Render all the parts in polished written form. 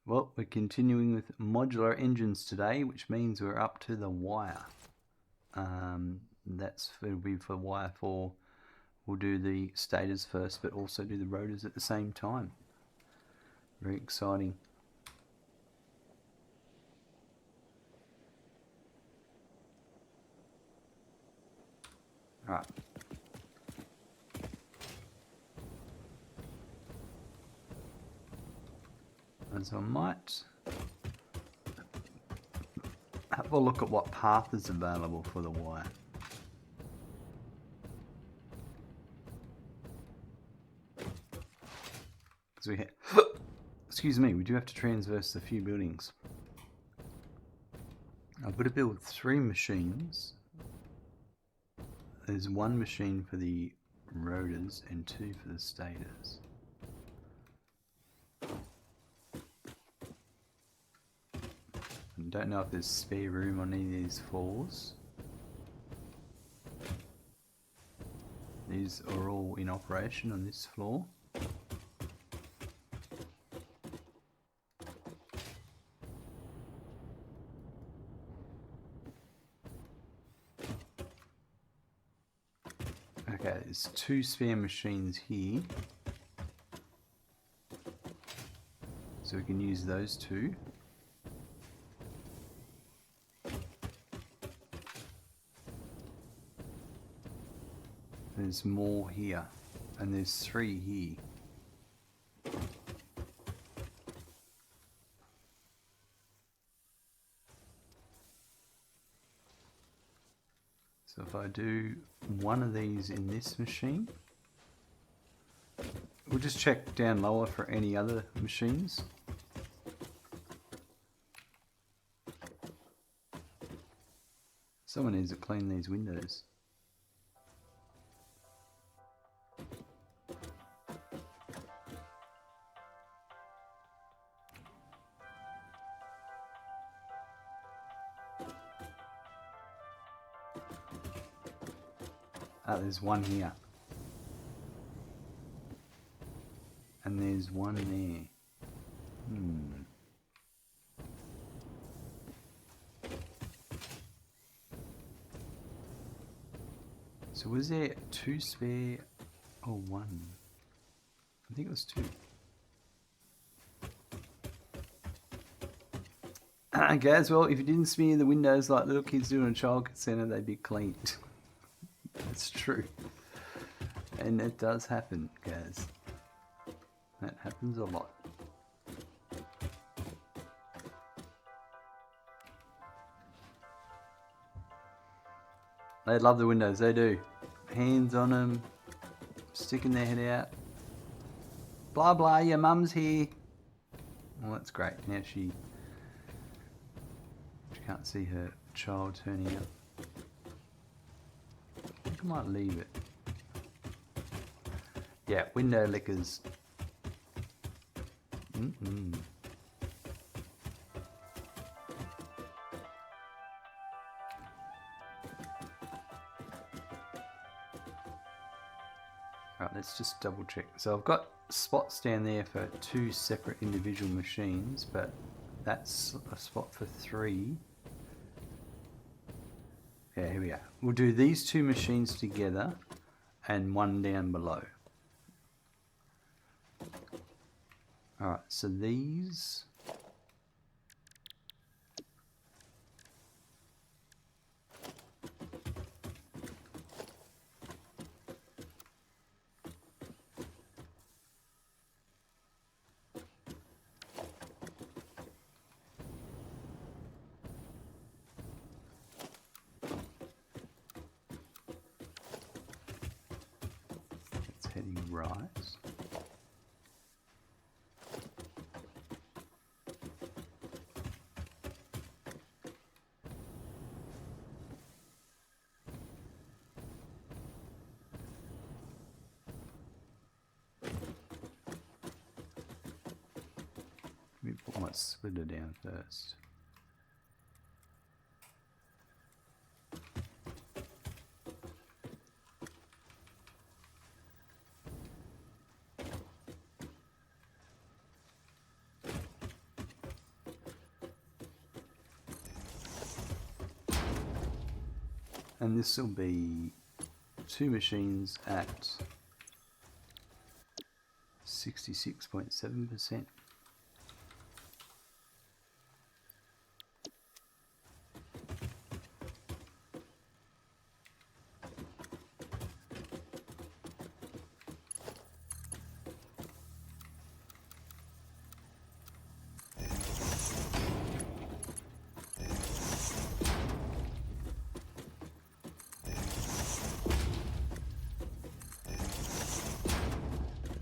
Well, we're continuing with modular engines today, which means we're up to the wire. That's will be for wire 4. We'll do the stators first, but also do the rotors at the same time. Very exciting. Alright. And so I might have a look at what path is available for the wire. Because we excuse me, we do have to transverse a few buildings. I've got to build 3 machines. There's 1 machine for the rotors and 2 for the stators. I don't know if there's spare room on any of these floors. These are all in operation on this floor. Okay, there's 2 spare machines here. So we can use those 2. There's more here, and there's 3 here. So if I do one of these in this machine, we'll just check down lower for any other machines. Someone needs to clean these windows. There's 1 here. And there's 1 there. So was there 2 spare or 1? I think it was 2. Guys, well, if you didn't smear the windows like little kids do in a childcare centre, they'd be cleaned. That's true. And it does happen, guys. That happens a lot. They love the windows, they do. Hands on them, sticking their head out. Blah blah, your mum's here. Well, that's great. Now she can't see her child turning up. I think I might leave it. Yeah, window lickers. Right, let's just double check. So I've got spots down there for 2 separate individual machines, but that's a spot for 3. Yeah, here we are. We'll do these 2 machines together and 1 down below. Alright, so these... it's heading right. Let me put my splitter down first. And this will be 2 machines at 66.7%.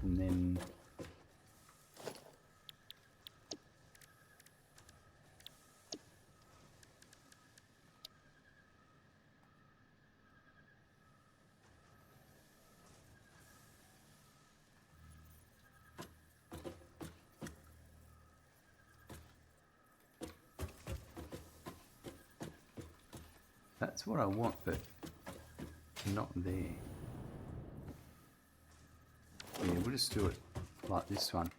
And then that's what I want, but not there. Yeah, we'll just do it like this one.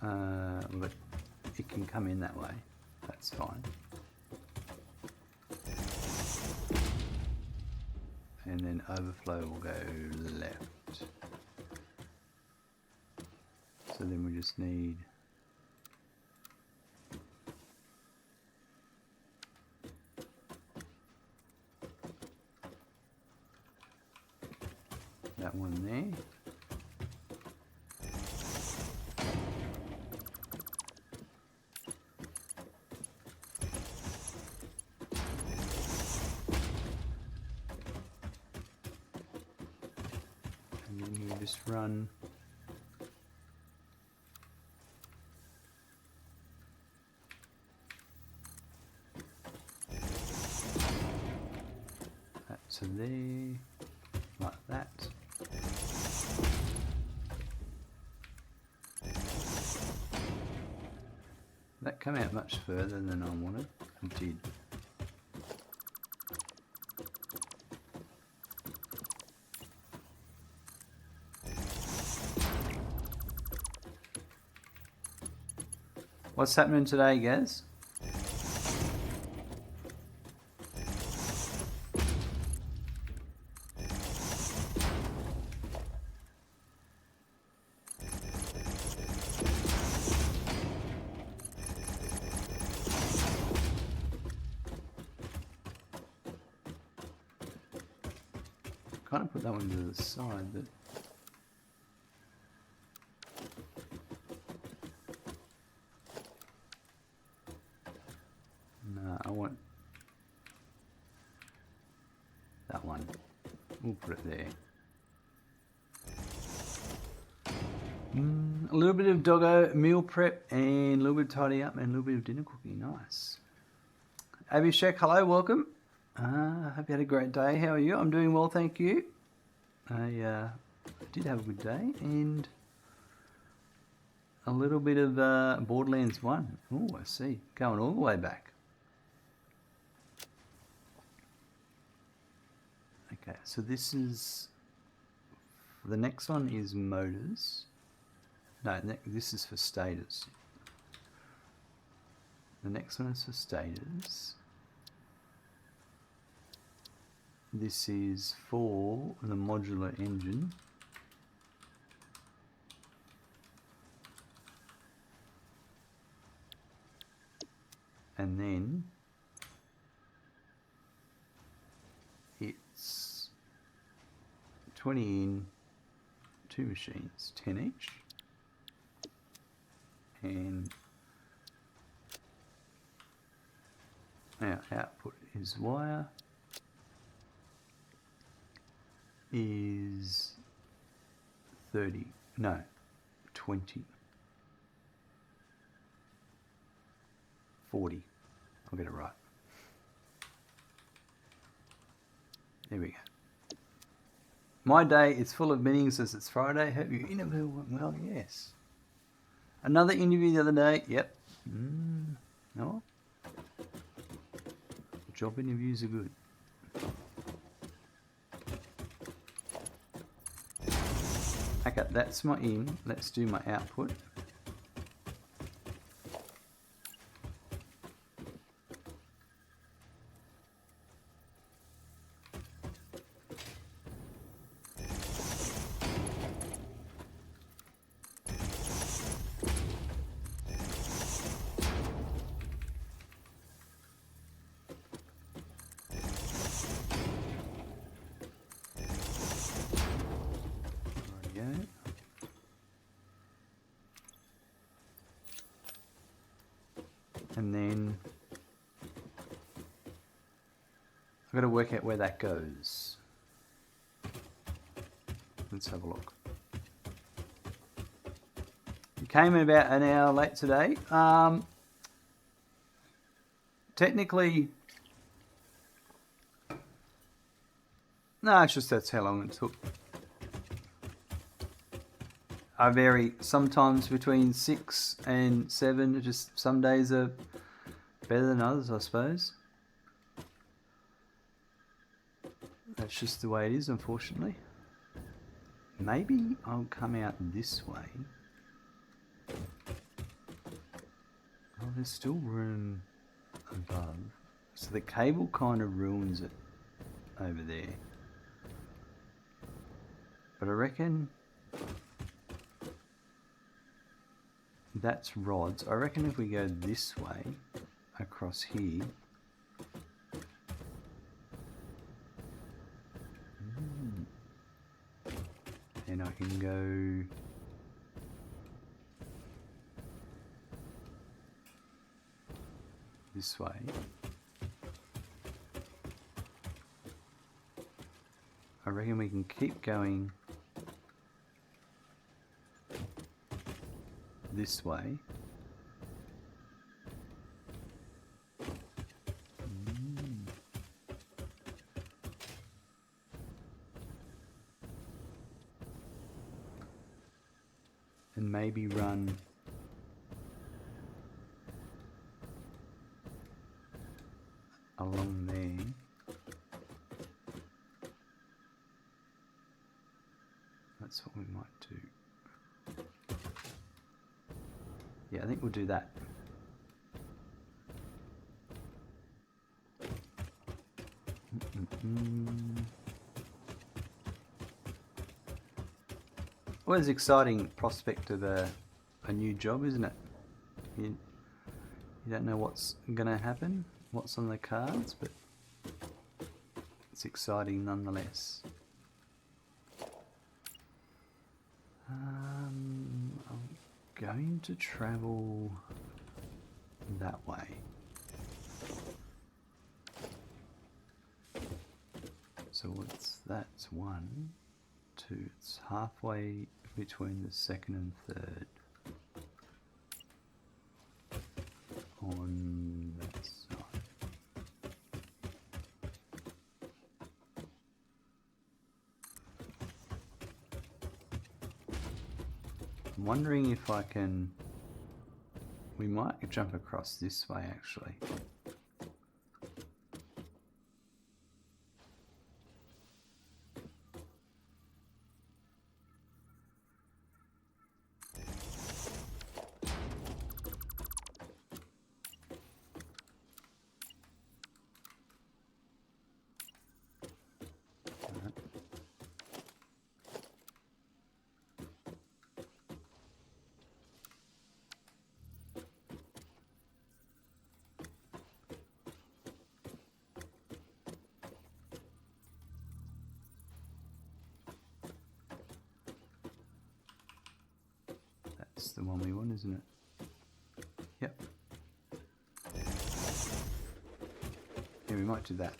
But it can come in that way. That's fine. And then overflow will go left. So then we just need that one there. And then you just run that to there, like that. That came out much further than I wanted. It did. What's happening today, Gaz? Kind of put that one to the side, but no, I want that one. We'll put it there. A little bit of doggo meal prep and a little bit of tidy up and a little bit of dinner cooking. Nice. Abhishek, hello, welcome. Hope you had a great day. How are you? I'm doing well, thank you. I did have a good day and a little bit of Borderlands 1. Oh, I see. Going all the way back. Okay, so this is... The next one is motors. No, this is for stators. The next one is for stators. This is for the modular engine. And then it's 20 in, 2 machines, 10 each. And our output is wire is 30, no, 20, 40, I'll get it right. There we go. My day is full of meetings as it's Friday. Hope your interview went well, yes. Another interview the other day, yep. No. Job interviews are good. Okay, that's my in. Let's do my output. And then I've got to work out where that goes. Let's have a look. It came in about an hour late today. Technically, no, it's just that's how long it took. I vary sometimes between 6 and 7. Just some days are better than others, I suppose. That's just the way it is, unfortunately. Maybe I'll come out this way. Oh, there's still room above. So the cable kind of ruins it over there. But I reckon that's rods. I reckon if we go this way, across here, and I can go this way. I reckon we can keep going this way. And maybe run along there. That's what we might do. Yeah, I think we'll do that. Always exciting prospect of a new job, isn't it? You don't know what's going to happen, what's on the cards, but it's exciting nonetheless. I'm going to travel that way. So that's 1, 2. It's halfway between the second and third on that side. I'm wondering if I can. We might jump across this way actually. That's the one we want, isn't it? Yep. Yeah, we might do that.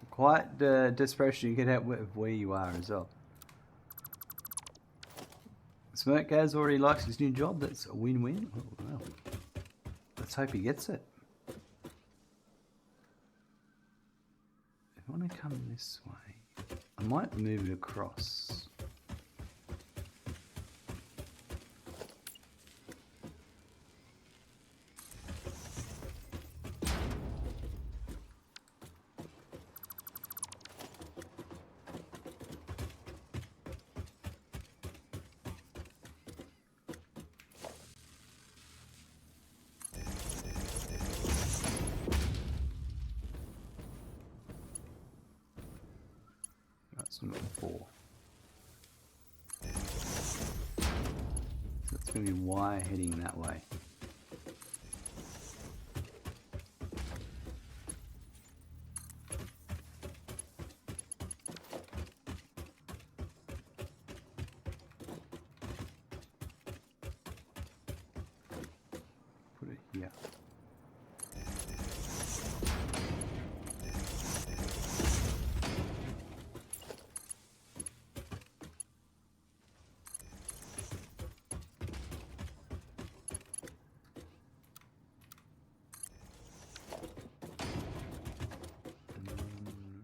Quite the desperation you get out of where you are as well. Smirk Gaz already likes his new job. That's a win-win. Oh, well. Let's hope he gets it. If I want to come this way, I might move it across. That's number 4. So that's going to be Y heading that way. here.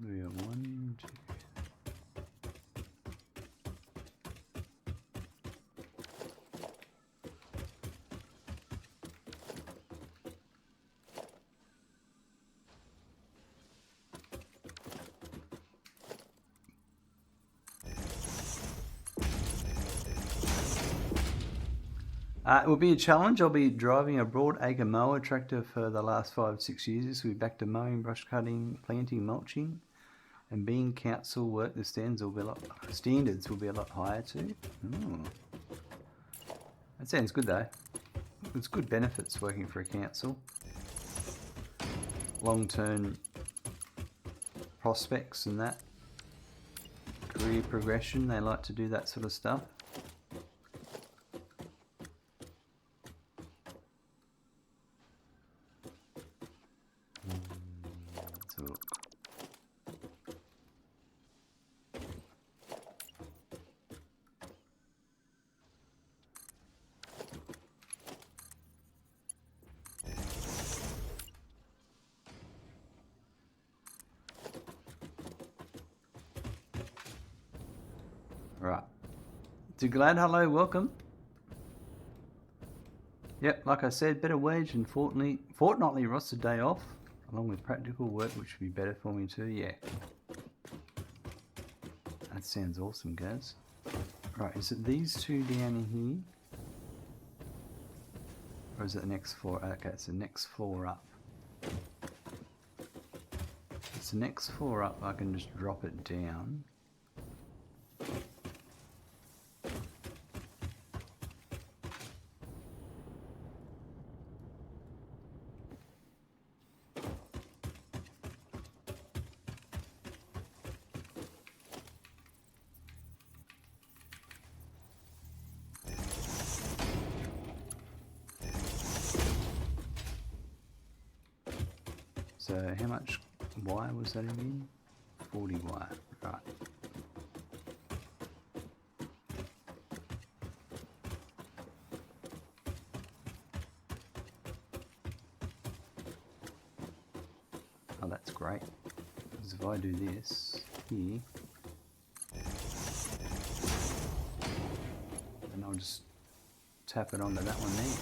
We have 1, 2. It will be a challenge. I'll be driving a broad acre mower tractor for the last 5-6 years. This will be back to mowing, brush cutting, planting, mulching, and being council work. The standards will be a lot higher too. Ooh. That sounds good though. It's good benefits working for a council. Long-term prospects and that. Career progression. They like to do that sort of stuff. Right. To Glad, hello, welcome. Yep, like I said, better wage and fortnightly roster day off, along with practical work, which would be better for me too, yeah. That sounds awesome, guys. Right, is it these two down in here? Or is it the next floor? Okay, it's the next floor up. It's the next floor up, I can just drop it down. So how much wire was that again? 40 wire, right. Oh, that's great. Because if I do this here, then I'll just tap it onto that one there.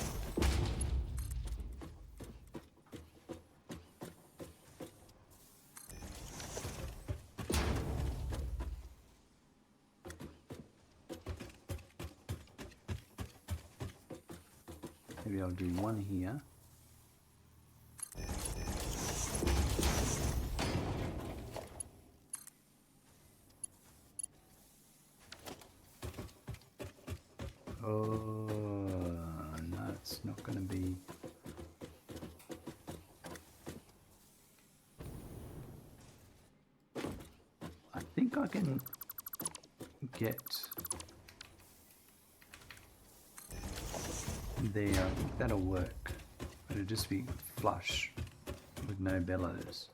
Maybe I'll do one here. Oh, no, it's not going to be... I think I can get... there, I think that'll work. It'll just be flush with no bellows.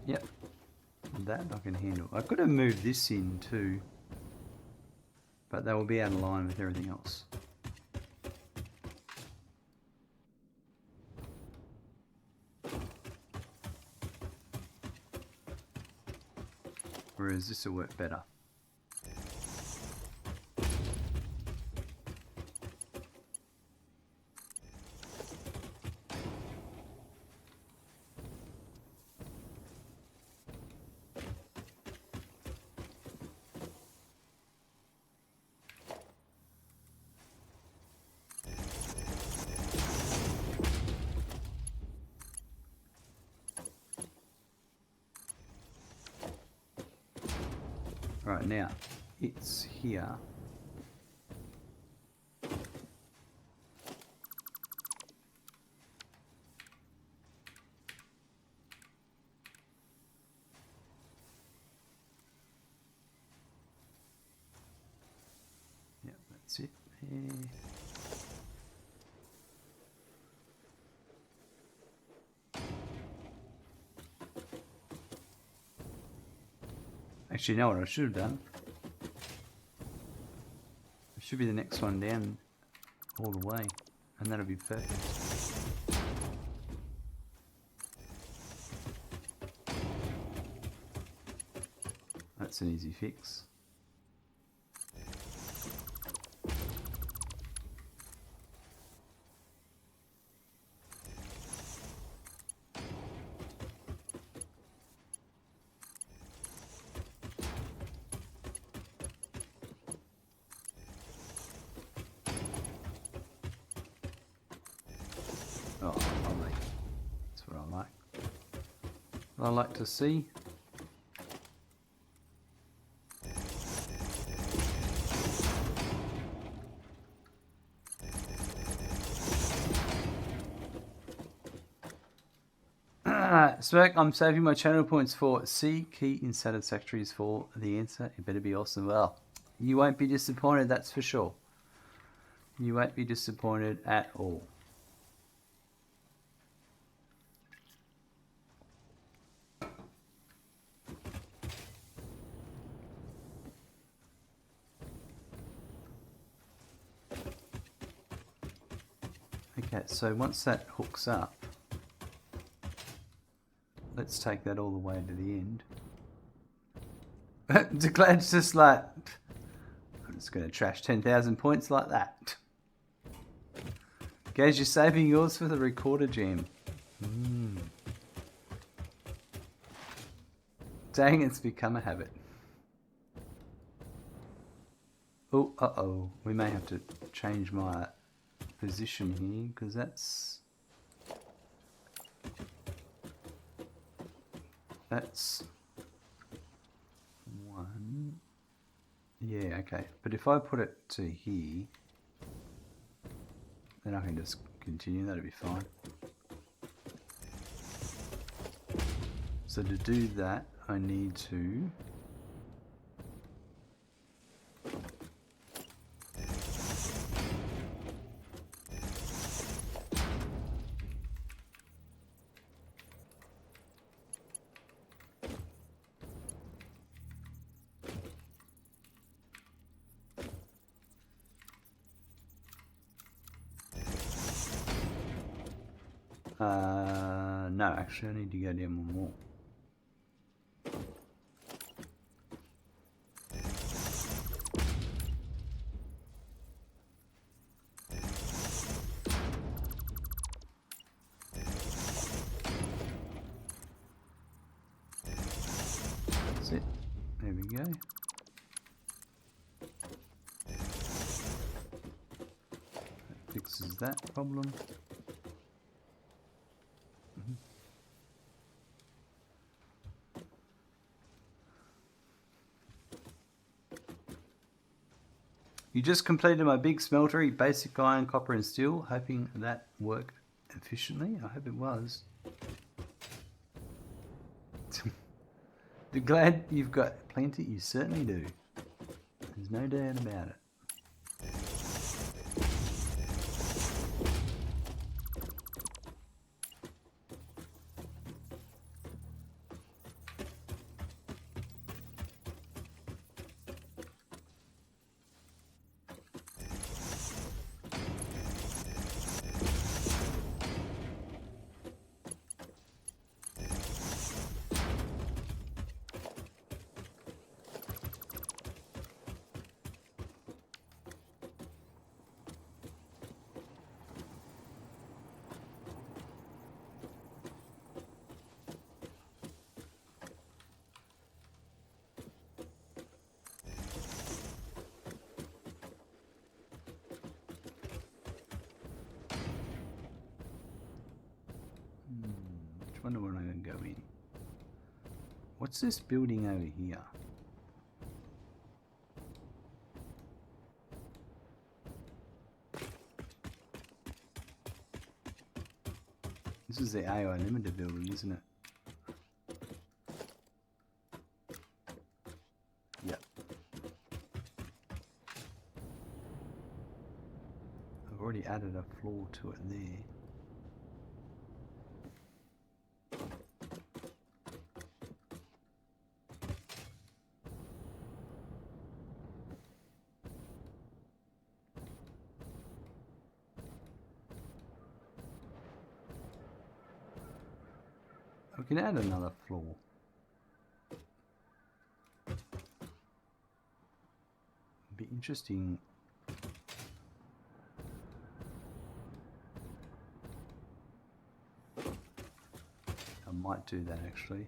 Yep, that I can handle. I could have moved this in too, but they will be out of line with everything else. Whereas this will work better. Right, now it's here. Actually, you know what I should have done? It should be the next one down all the way, and that'll be perfect. That's an easy fix. Oh, lovely. That's what I like. What I like to see. Smirk, I'm saving my channel points for C. Key in Satisfactory is for the answer. It better be awesome. Well, you won't be disappointed, that's for sure. You won't be disappointed at all. Okay, so once that hooks up, let's take that all the way to the end. Declared's just like, I'm just going to trash 10,000 points like that. Guys, you're saving yours for the recorder jam. Dang, it's become a habit. Oh, uh-oh. We may have to change my position here, because that's one. Yeah, okay. But if I put it to here, then I can just continue. That'll be fine. So to do that, I need to no, actually I need to go down one more. That's it. There we go. That fixes that problem. You just completed my big smeltery, basic iron, copper and steel, hoping that worked efficiently. I hope it was. Glad you've got plenty, you certainly do. There's no doubt about it. I wonder where I'm going to go in. What's this building over here? This is the AI Limited building, isn't it? Yep. already added a floor to it there. We can add another floor. Be interesting. I might do that actually.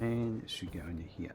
And it should go into here.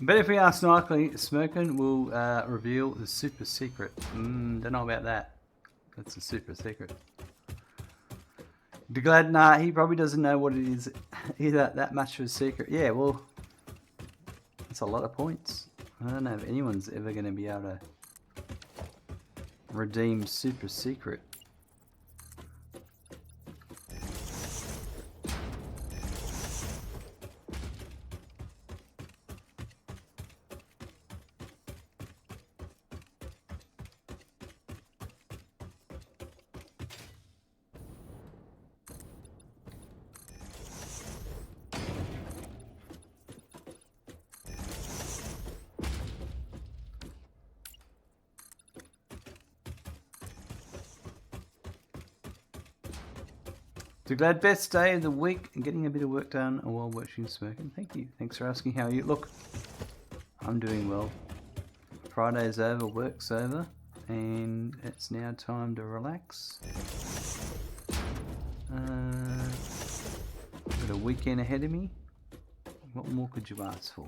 But if we are smoking, we'll reveal the super secret. Don't know about that. That's a super secret. Glad, nah, he probably doesn't know what it is either. That much of a secret. Yeah, well, that's a lot of points. I don't know if anyone's ever going to be able to redeem super secret. So glad best day of the week and getting a bit of work done while watching smoking. Thank you. Thanks for asking how you look. I'm doing well. Friday's over, work's over, and it's now time to relax. Got a weekend ahead of me. What more could you ask for?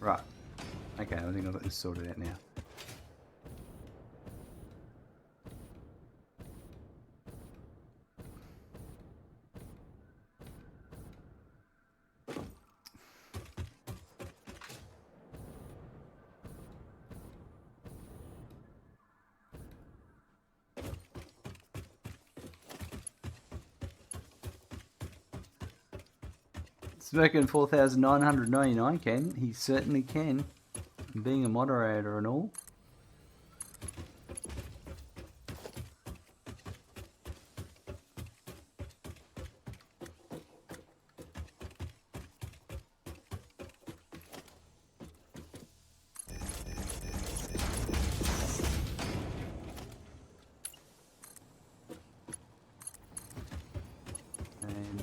Right. Okay, I think I've got this sorted out now. Smoking 4,999 can. He certainly can. Being a moderator and all.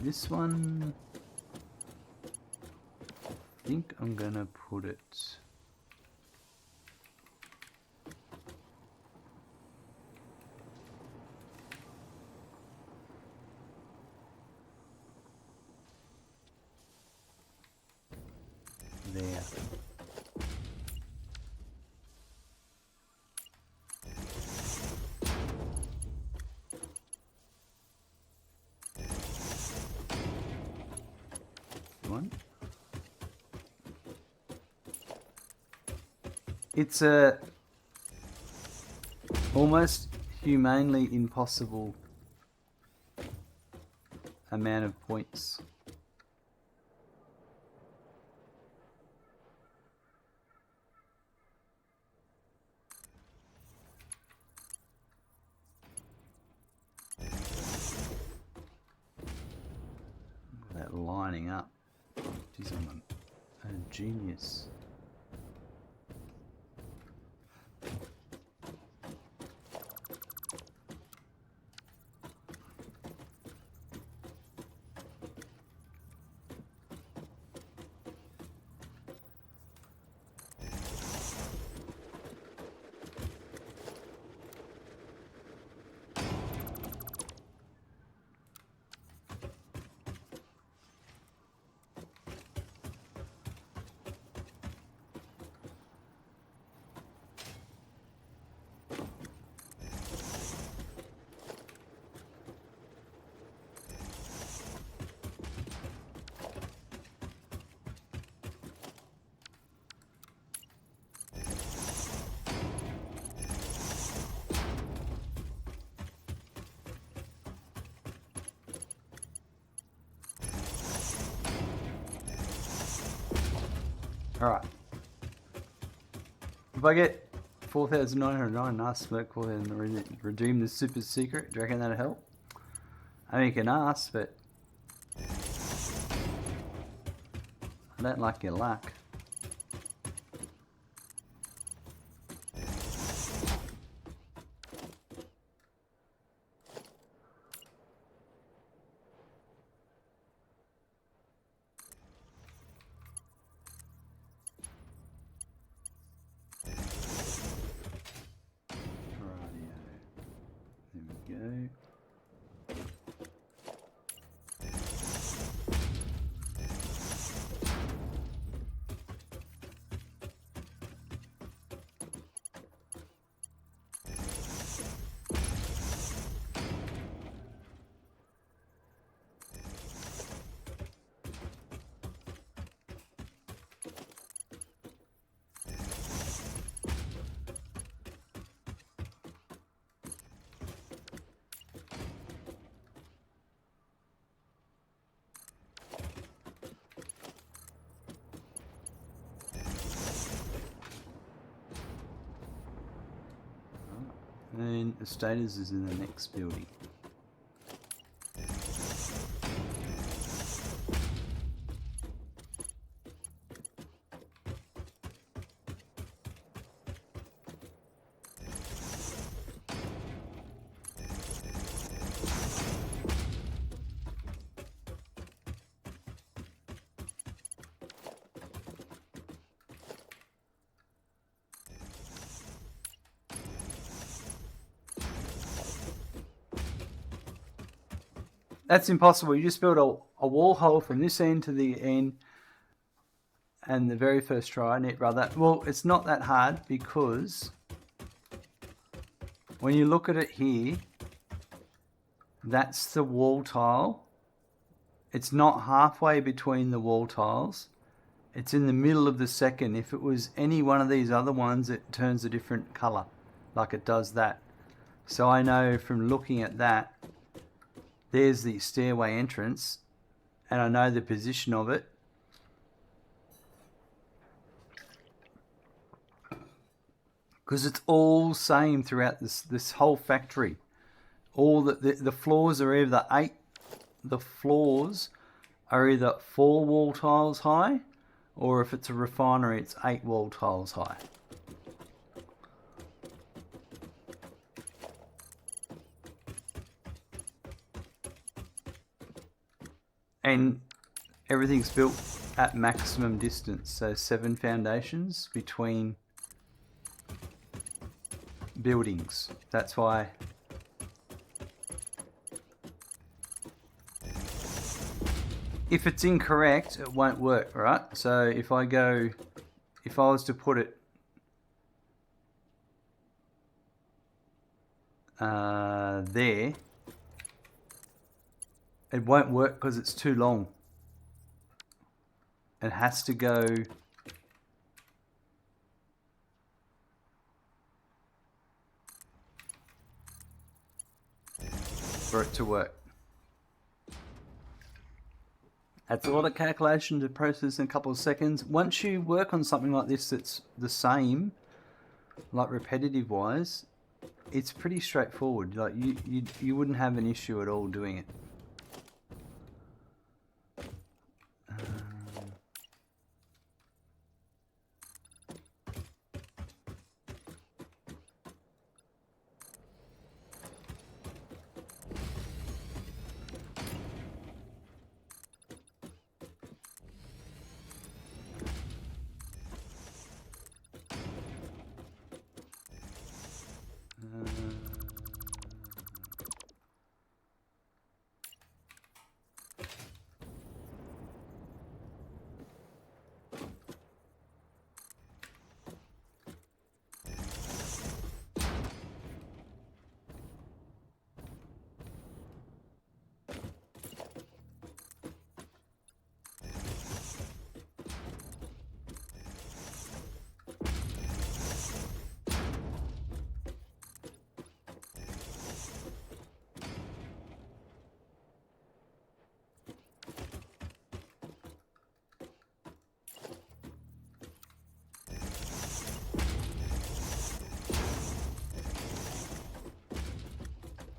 this one, I think I'm gonna put it there. One. It's a almost humanely impossible amount of points. That lining up. Geez, I'm a genius. Alright. If I get 4,909 nice smoke for and redeem the super secret, do you reckon that'll help? I mean, you can ask, but I don't like your luck. And the Stators is in the next building. That's impossible. You just build a wall hole from this end to the end, and the very first try, net rather. Well, it's not that hard because when you look at it here, that's the wall tile. It's not halfway between the wall tiles. It's in the middle of the second. If it was any one of these other ones, it turns a different color, like it does that. So I know from looking at that, there's the stairway entrance, and I know the position of it. Because it's all same throughout this whole factory. All the floors are either the floors are either 4 wall tiles high, or if it's a refinery, it's 8 wall tiles high. when everything's built at maximum distance, so 7 foundations between buildings. That's why if it's incorrect, it won't work, right? So if I was to put it there, it won't work because it's too long. It has to go for it to work. That's a lot of calculation to process in a couple of seconds. Once you work on something like this that's the same, like repetitive wise, it's pretty straightforward. Like you wouldn't have an issue at all doing it.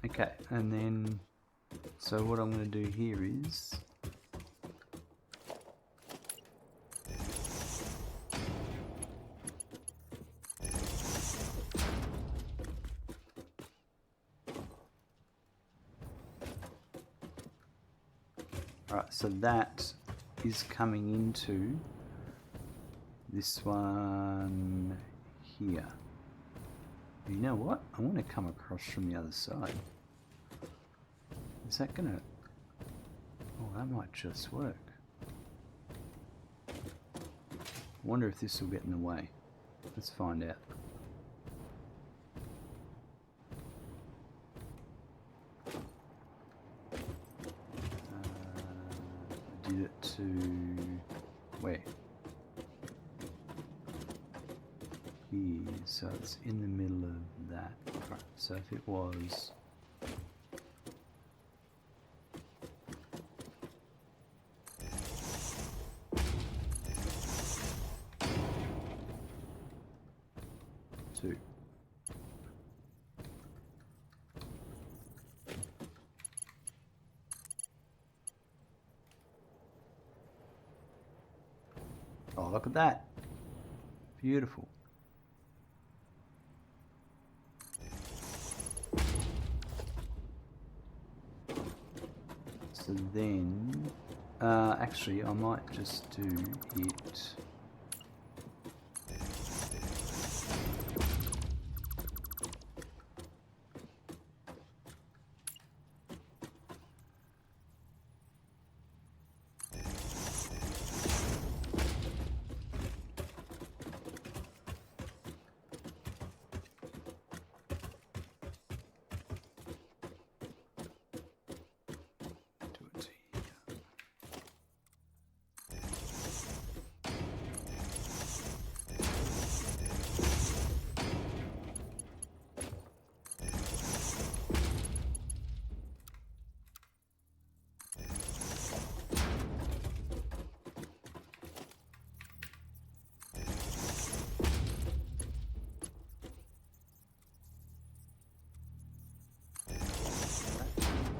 Okay, and then, so what I'm going to do here is, alright, so that is coming into this one here. You know what? I want to come across from the other side. Is that gonna... Oh, that might just work. I wonder if this will get in the way. Let's find out. I did it to... where? Here, so it's in the middle of that. Right, so if it was... two. Oh, look at that. Beautiful. So then, actually I might just do it.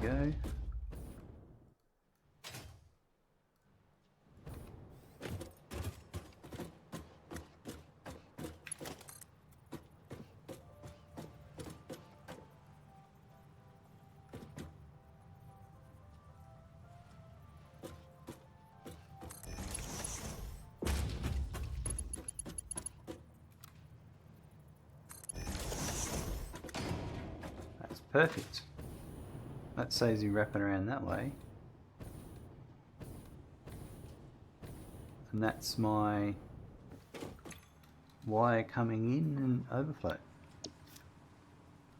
Go. Perfect. That saves you wrapping around that way. And that's my wire coming in and overflow.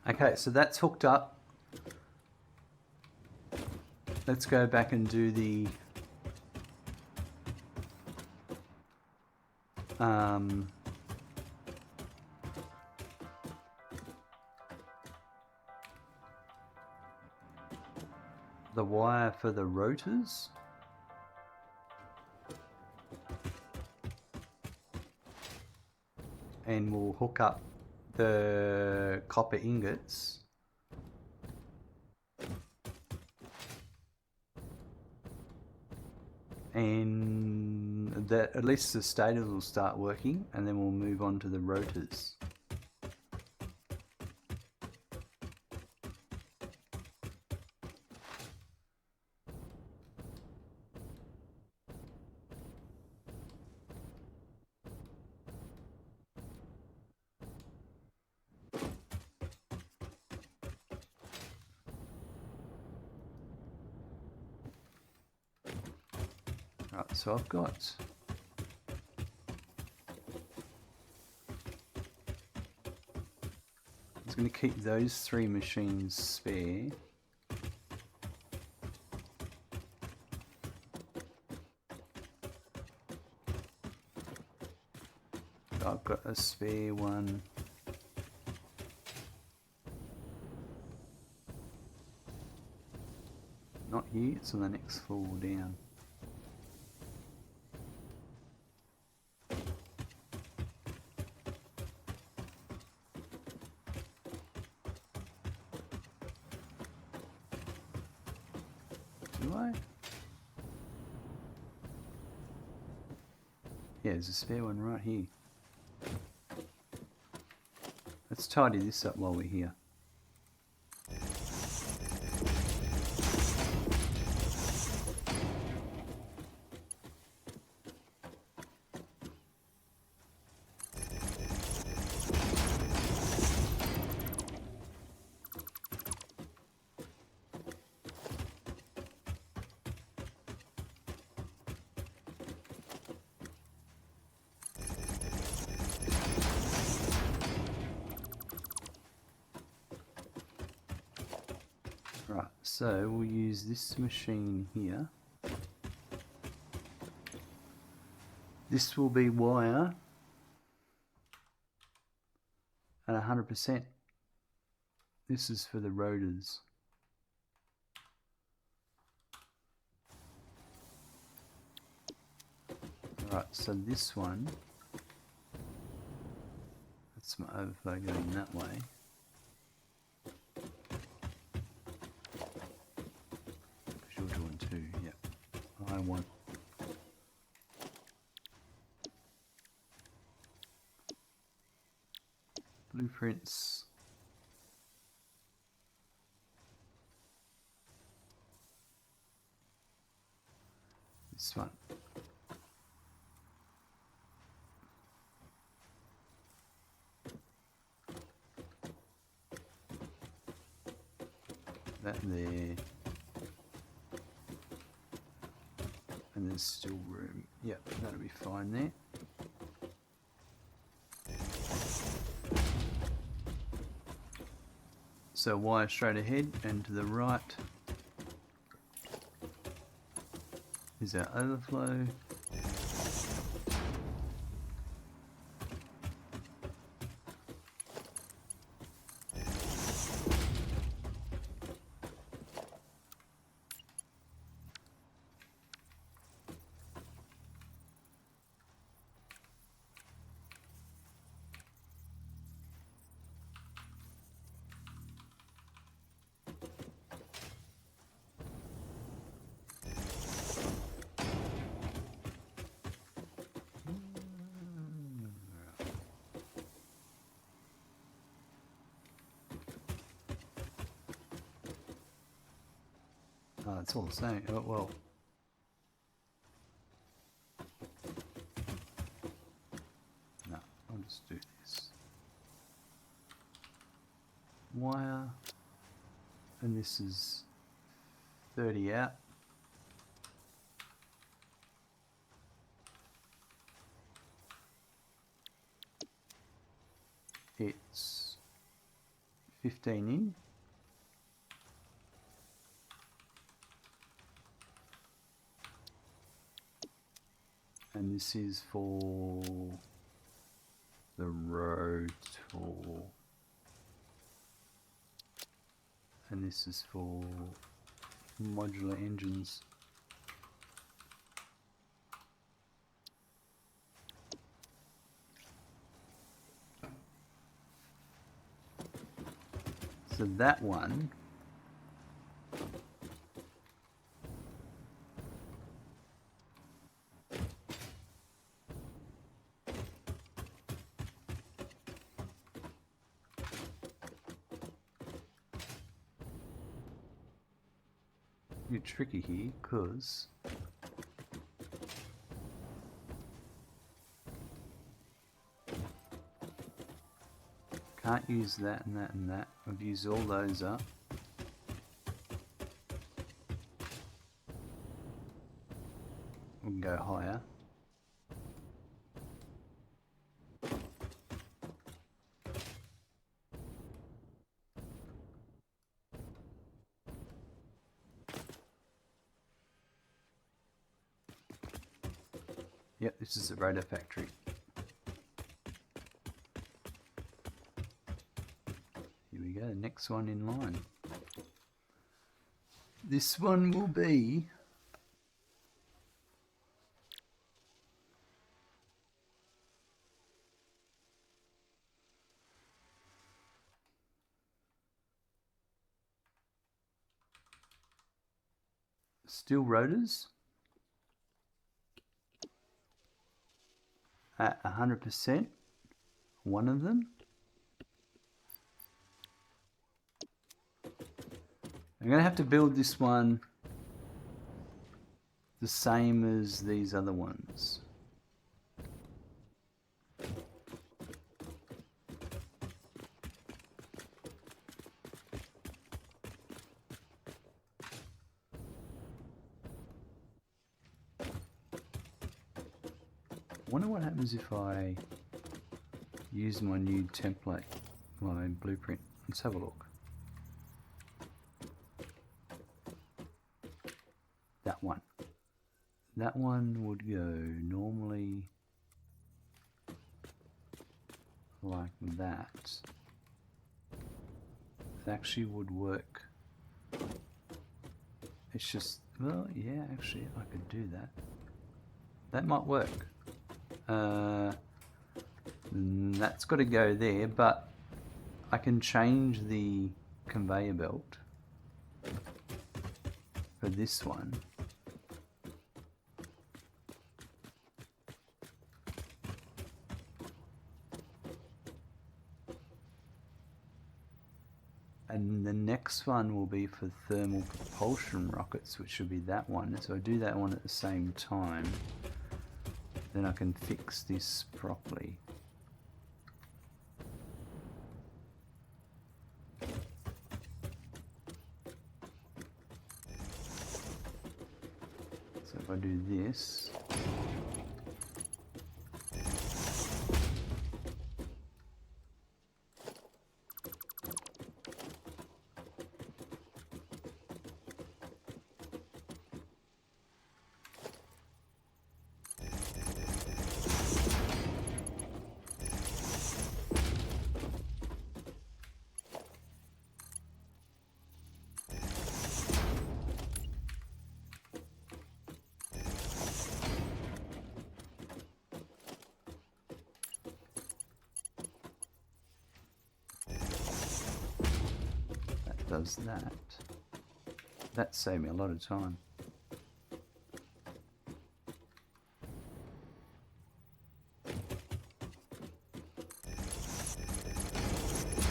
Okay, so that's hooked up. Let's go back and do the wire for the rotors. And we'll hook up the copper ingots and that at least the stators will start working, and then we'll move on to the rotors. Right, so I've got I'm just going to keep those 3 machines spare. I've got a spare one. Not here, it's on the next floor down. Do I? Yeah, there's a spare one right here. Let's tidy this up while we're here. Right, so we'll use this machine here. This will be wire at 100%. This is for the rotors. Right, so this one, that's my overflow going that way. Because you're doing 2, yep. I want blueprints. This one. That there. And there's still room. Yep, that'll be fine there. So wire straight ahead, and to the right is our overflow. Oh, it's all the same. Oh, well. No, I'll just do this. Wire and this is 30 out. It's 15 in. And this is for the rotor. And this is for modular engines. So that one a bit tricky here because can't use that and that and that. I've used all those up. We can go higher. Yep, this is the Rotor Factory. Here we go, next one in line. This one will be steel rotors at 100%, one of them. I'm going to have to build this one the same as these other ones. I wonder what happens if I use my new template, my blueprint. Let's have a look. That one. That one would go normally like that. It actually would work. It's just, well, yeah, actually I could do that. That might work. That's got to go there, but I can change the conveyor belt for this one. And the next one will be for thermal propulsion rockets, which should be that one. So I do that one at the same time. Then I can fix this properly. So if I do this, does that. That saved me a lot of time.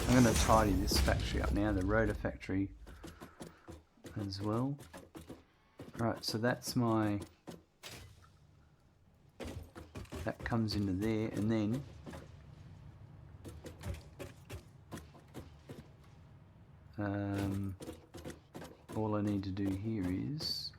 I'm going to tidy this factory up now, the Rotor Factory as well. Right, so that's my, that comes into there, and then need to do here is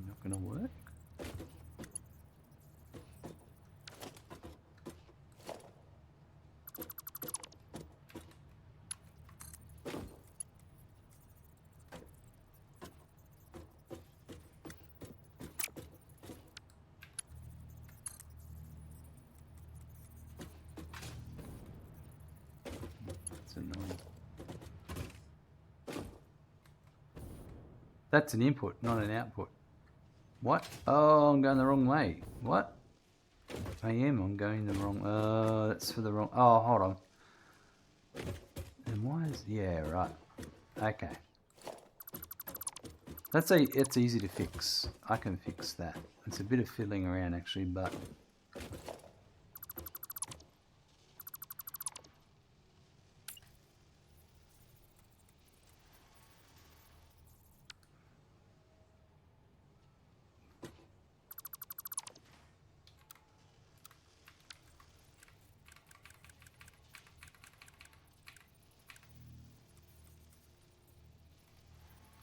not going to work. That's annoying. That's an input, not an output. What? Oh, I'm going the wrong way. What? I'm going the wrong... that's for the wrong... Oh, hold on. And why is... Yeah, right. Okay. It's easy to fix. I can fix that. It's a bit of fiddling around, actually, but...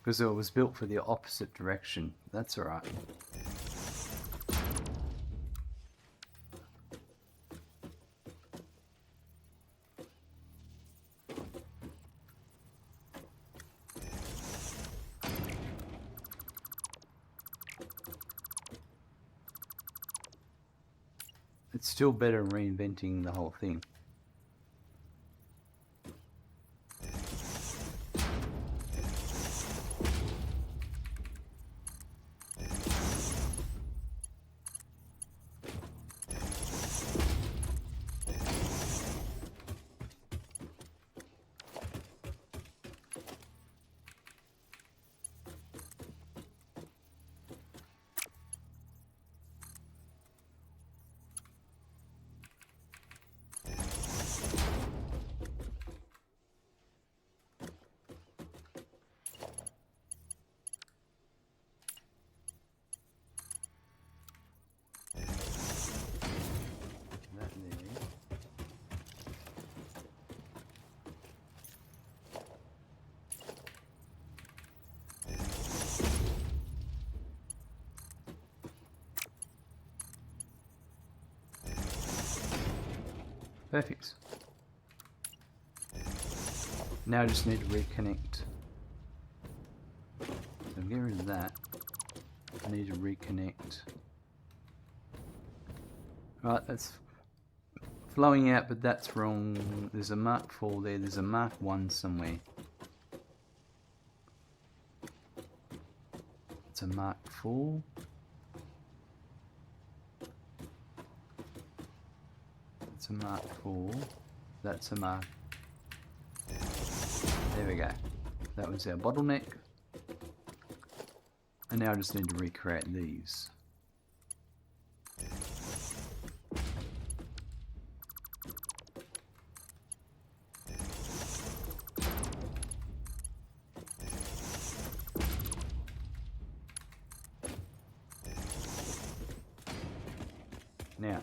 Because it was built for the opposite direction. That's alright. It's still better than reinventing the whole thing. Perfect. Now I just need to reconnect. So get rid of that. I need to reconnect. Right, that's flowing out, but that's wrong. There's a mark 4 there. There's a mark 1 somewhere. It's a mark 4. That's a mark 4. That's a mark. There we go. That was our bottleneck. And now I just need to recreate these. Now,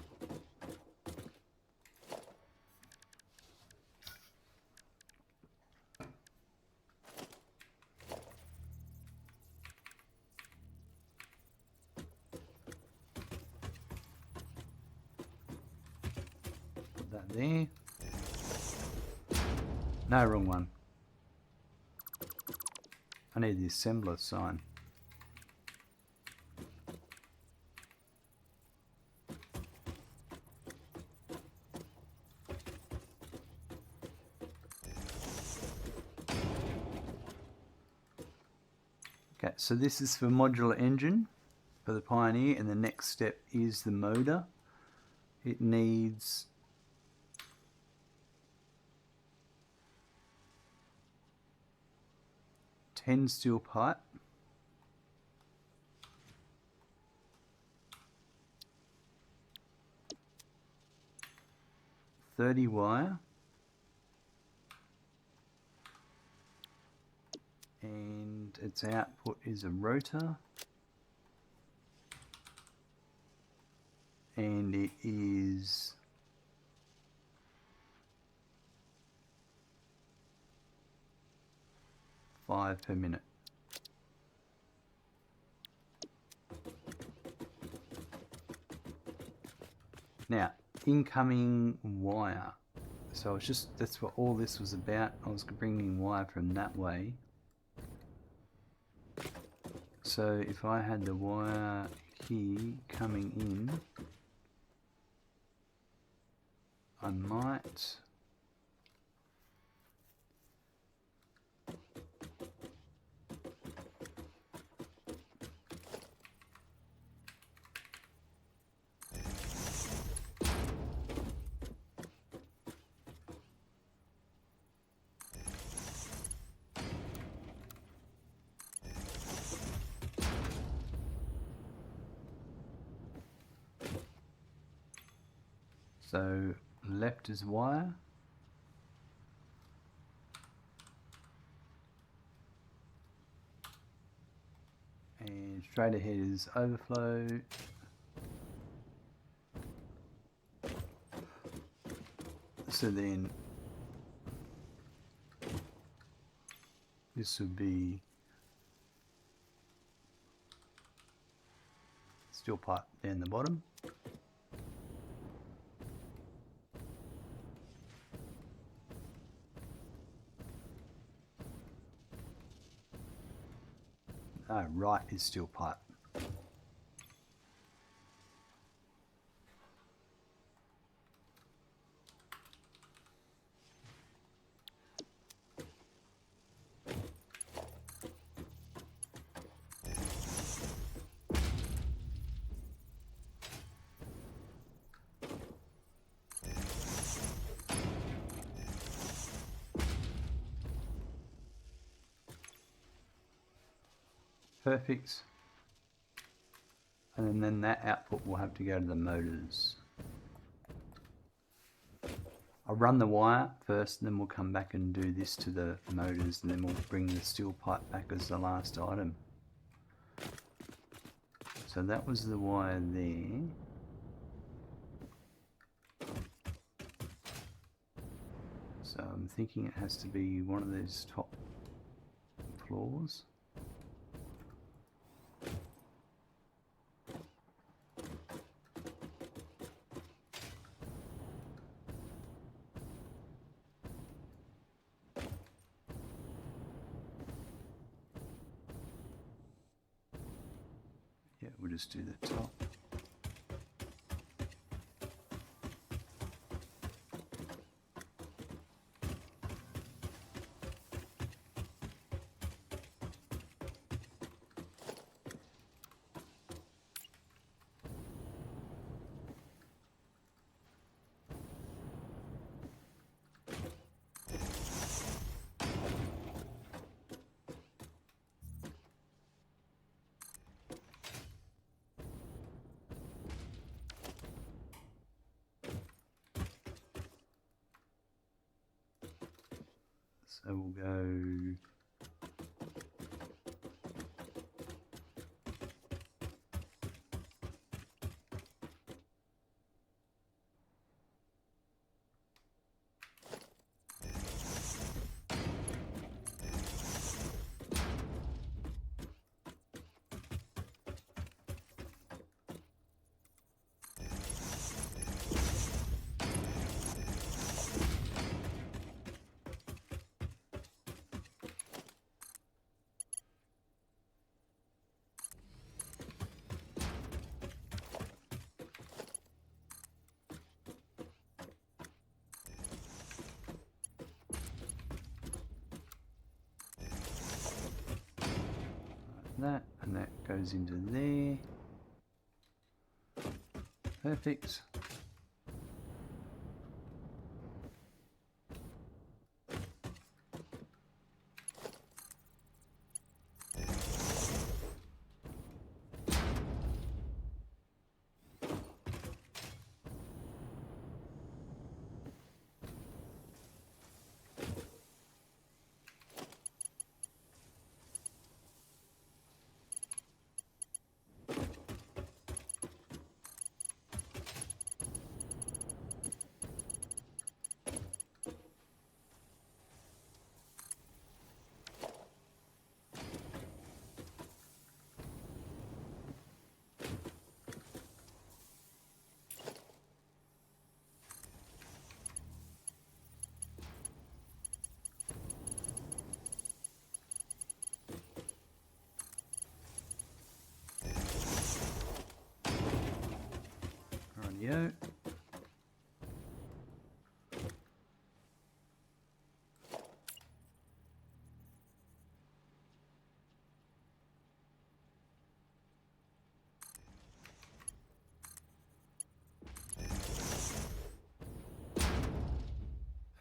put that there. No, wrong one. I need the assembler sign. Okay, so this is for Modular Engine for the Pioneer, and the next step is the motor. It needs 10 steel pipe, 30 wire, and its output is a rotor, and it is 5 per minute. Now, incoming wire. So it's just, that's what all this was about. I was bringing wire from that way. So if I had the wire here coming in, I might so left is wire, and straight ahead is overflow. So then this would be steel pipe down the bottom. Right is steel pipe. Perfect. And then that output will have to go to the motors. I'll run the wire first, and then we'll come back and do this to the motors, and then we'll bring the steel pipe back as the last item. So that was the wire there. So I'm thinking it has to be one of these top floors. Yeah, we'll just do the top. So we'll go that, and that goes into there. Perfect. Rightio.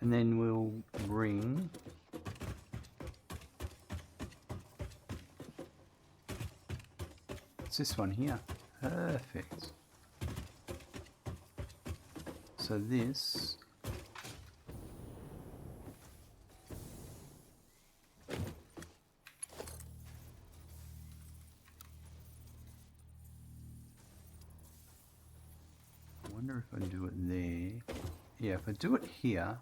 And then we'll bring it's this one here. Perfect. So this I wonder if I do it there. Yeah, if I do it here,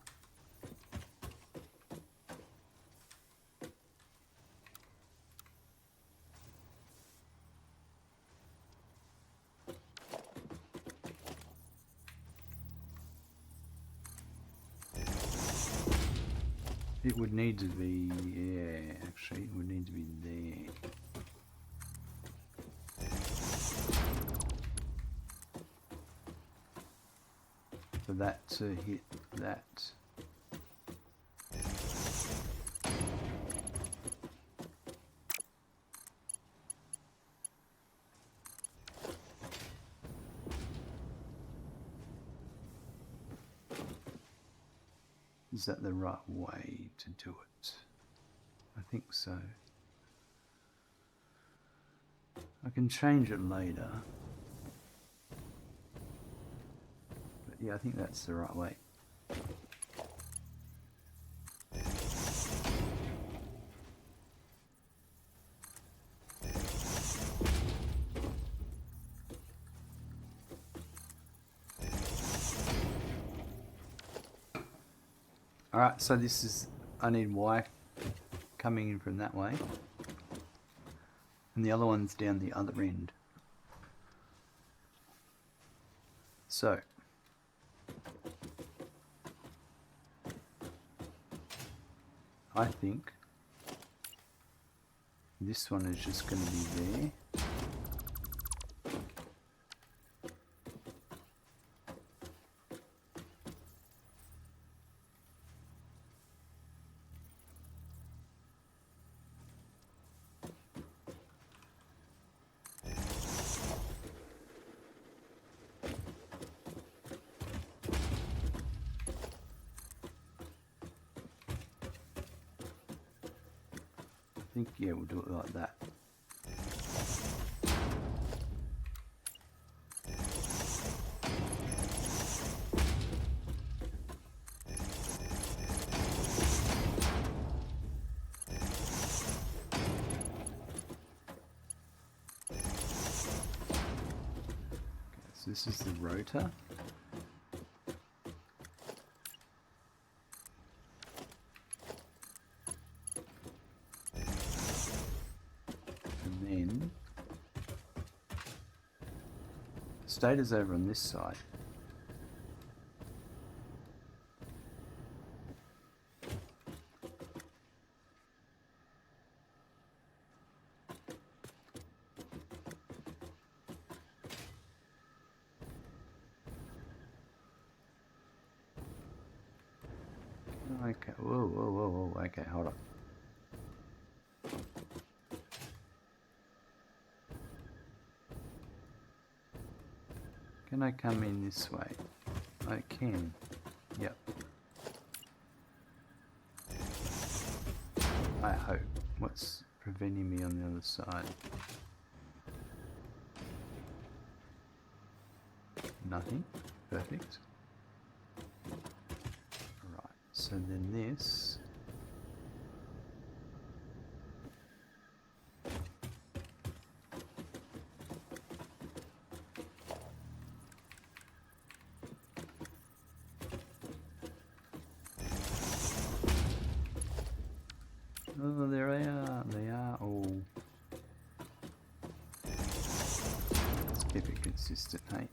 it would need to be, yeah, actually, it would need to be there. For that to hit that. Is that the right way to do it? I think so. I can change it later. But yeah, I think that's the right way. Alright, so this is, I need Y coming in from that way. And the other one's down the other end. So, I think this one is just going to be there. I think, yeah, we'll do it like that. So this is the rotor. And then the stator's over on this side. Okay, whoa, whoa, whoa, whoa, okay, hold on. Can I come in this way? I can. Yep. I hope. What's preventing me on the other side? Nothing. Perfect. Right, so then this. Oh, there they are. They are all. Let's keep it consistent, hey?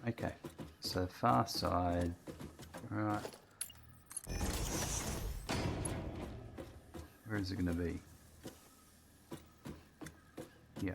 Okay, so far side, right. Where is it going to be? Yeah.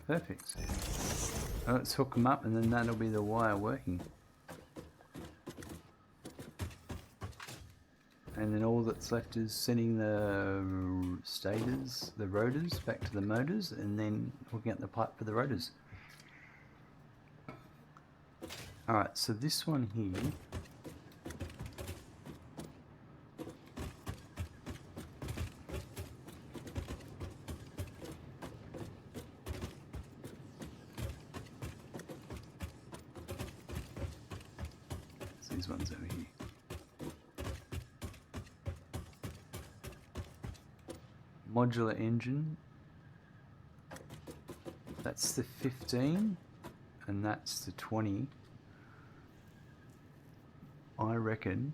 Perfect. Let's hook them up and then that'll be the wire working. And then all that's left is sending the stators, the rotors, back to the motors and then hooking up the pipe for the rotors. Alright, so this one here, these ones over here. Modular engine. That's the 15 and that's the 20. I reckon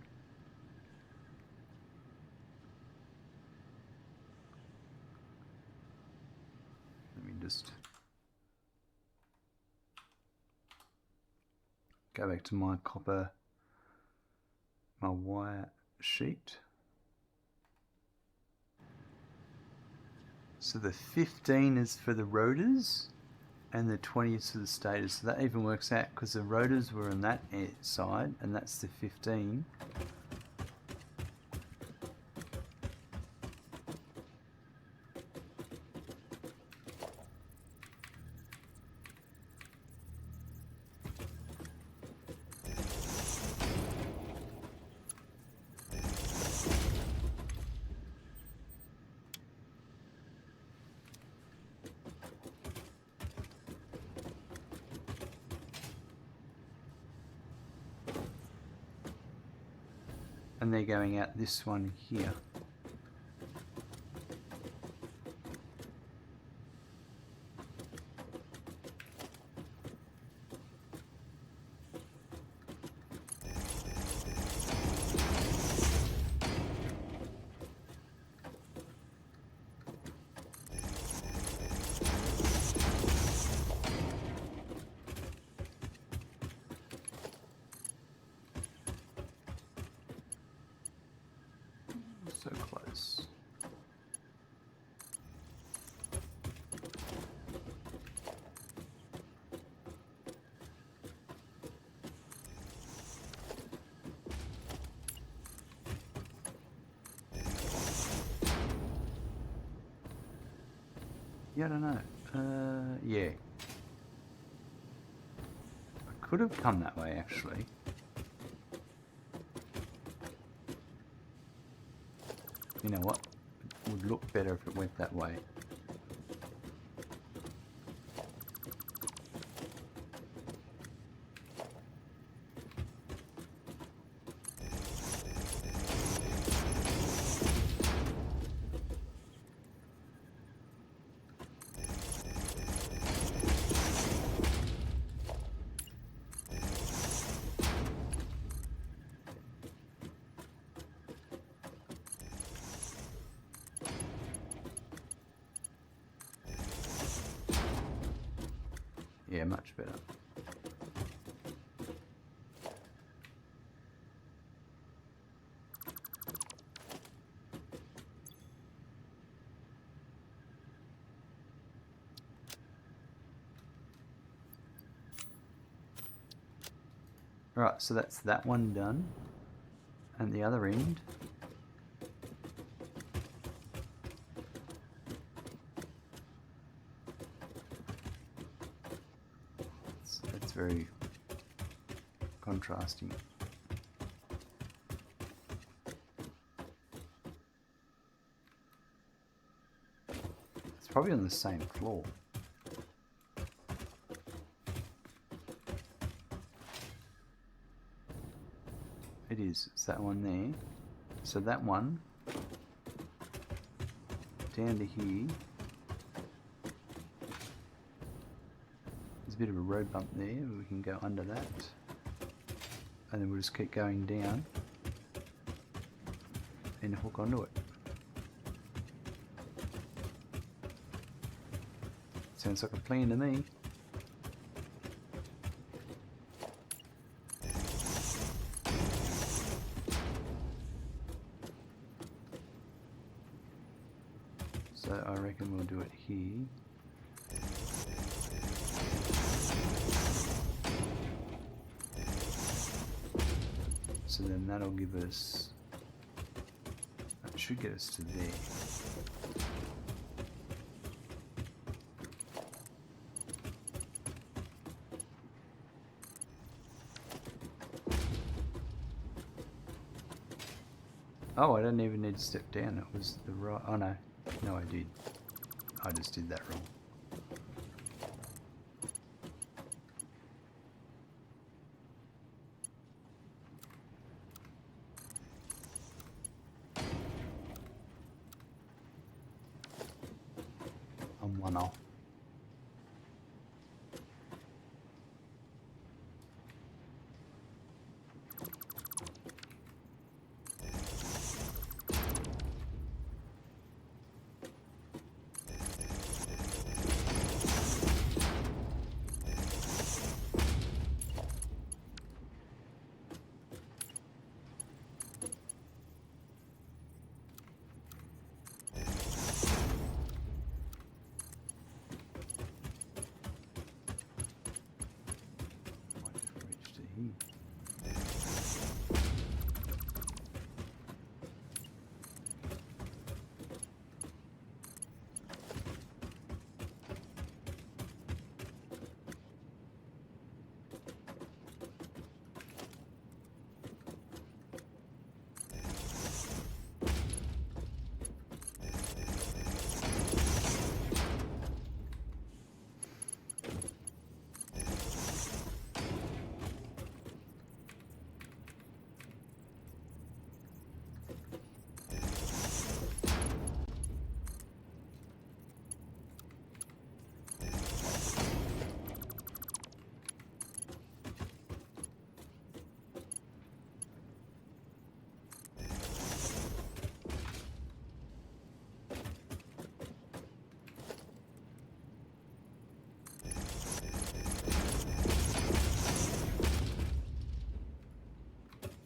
let me just go back to my copper, my wire sheet. So the 15 is for the rotors and the 20 is for the stators. So that even works out because the rotors were on that side and that's the 15. And they're going out this one here. So close. Yeah, I don't know. Yeah. I could have come that way actually. You know what? It would look better if it went that way. Yeah, much better. Right, so that's that one done. And the other end. It's very contrasting. It's probably on the same floor. It is. It's that one there. So that one down to here. There's a bit of a road bump there. We can go under that, and then we'll just keep going down and hook onto it. Sounds like a plan to me. So I reckon we'll do it here. So then that'll give us, that should get us to there. Oh, I don't even need to step down. It was the right. Oh no, no, I did. I just did that wrong. I'm one off.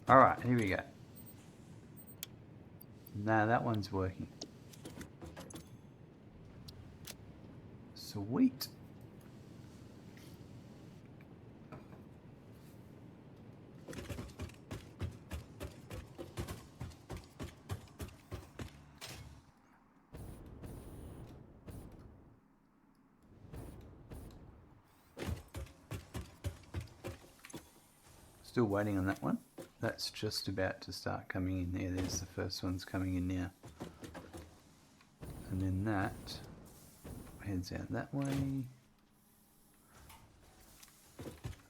Alright, here we go. Now that one's working. Sweet. Still waiting on that one. That's just about to start coming in there. There's the first one's coming in now. And then that heads out that way.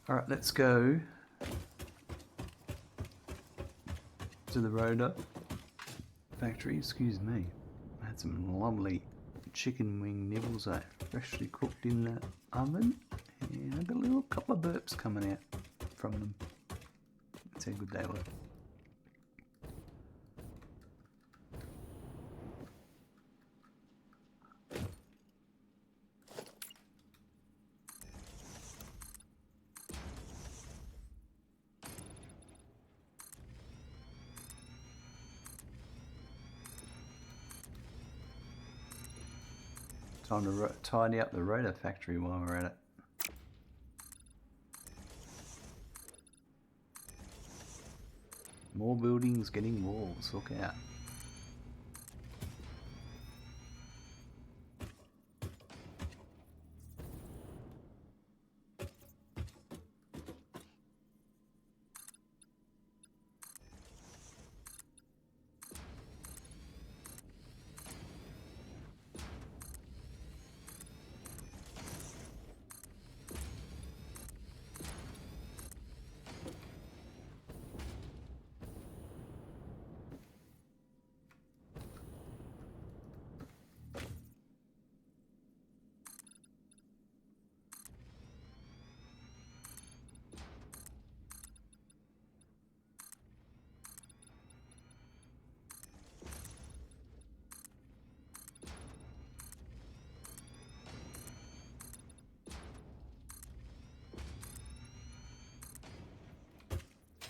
Alright, let's go to the Rotor factory. Excuse me. I had some lovely chicken wing nibbles there, freshly cooked in the oven. And I got a little couple of burps coming out from them. That's how good they were. Time to tidy up the rotor factory while we're at it. More buildings getting walls, look out.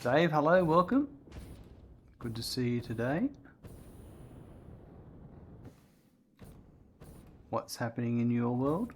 Dave, hello, welcome. Good to see you today. What's happening in your world?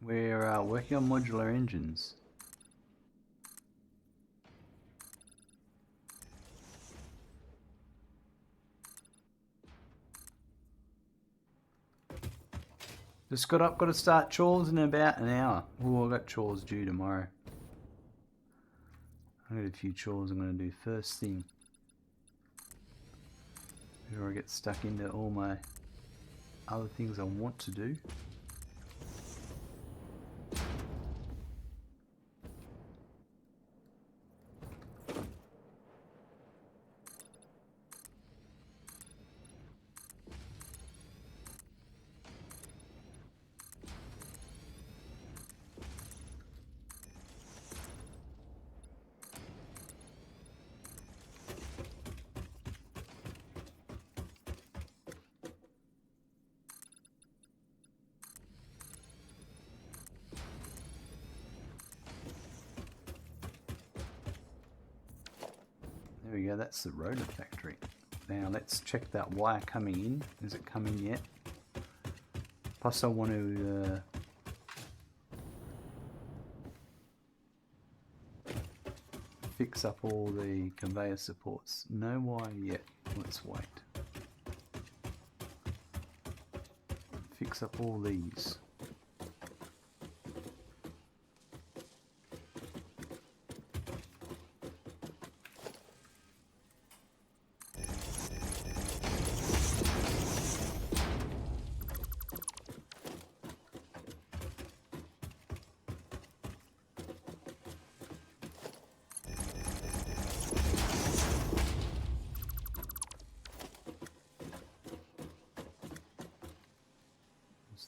We're working on modular engines. Just got to start chores in about an hour. Oh, I've got chores due tomorrow. I've got a few chores I'm going to do first thing before I get stuck into all my other things I want to do. There we go, that's the rotor factory. Now let's check that wire coming in. Is it coming yet? Plus I want to fix up all the conveyor supports. No wire yet. Let's wait. Fix up all these.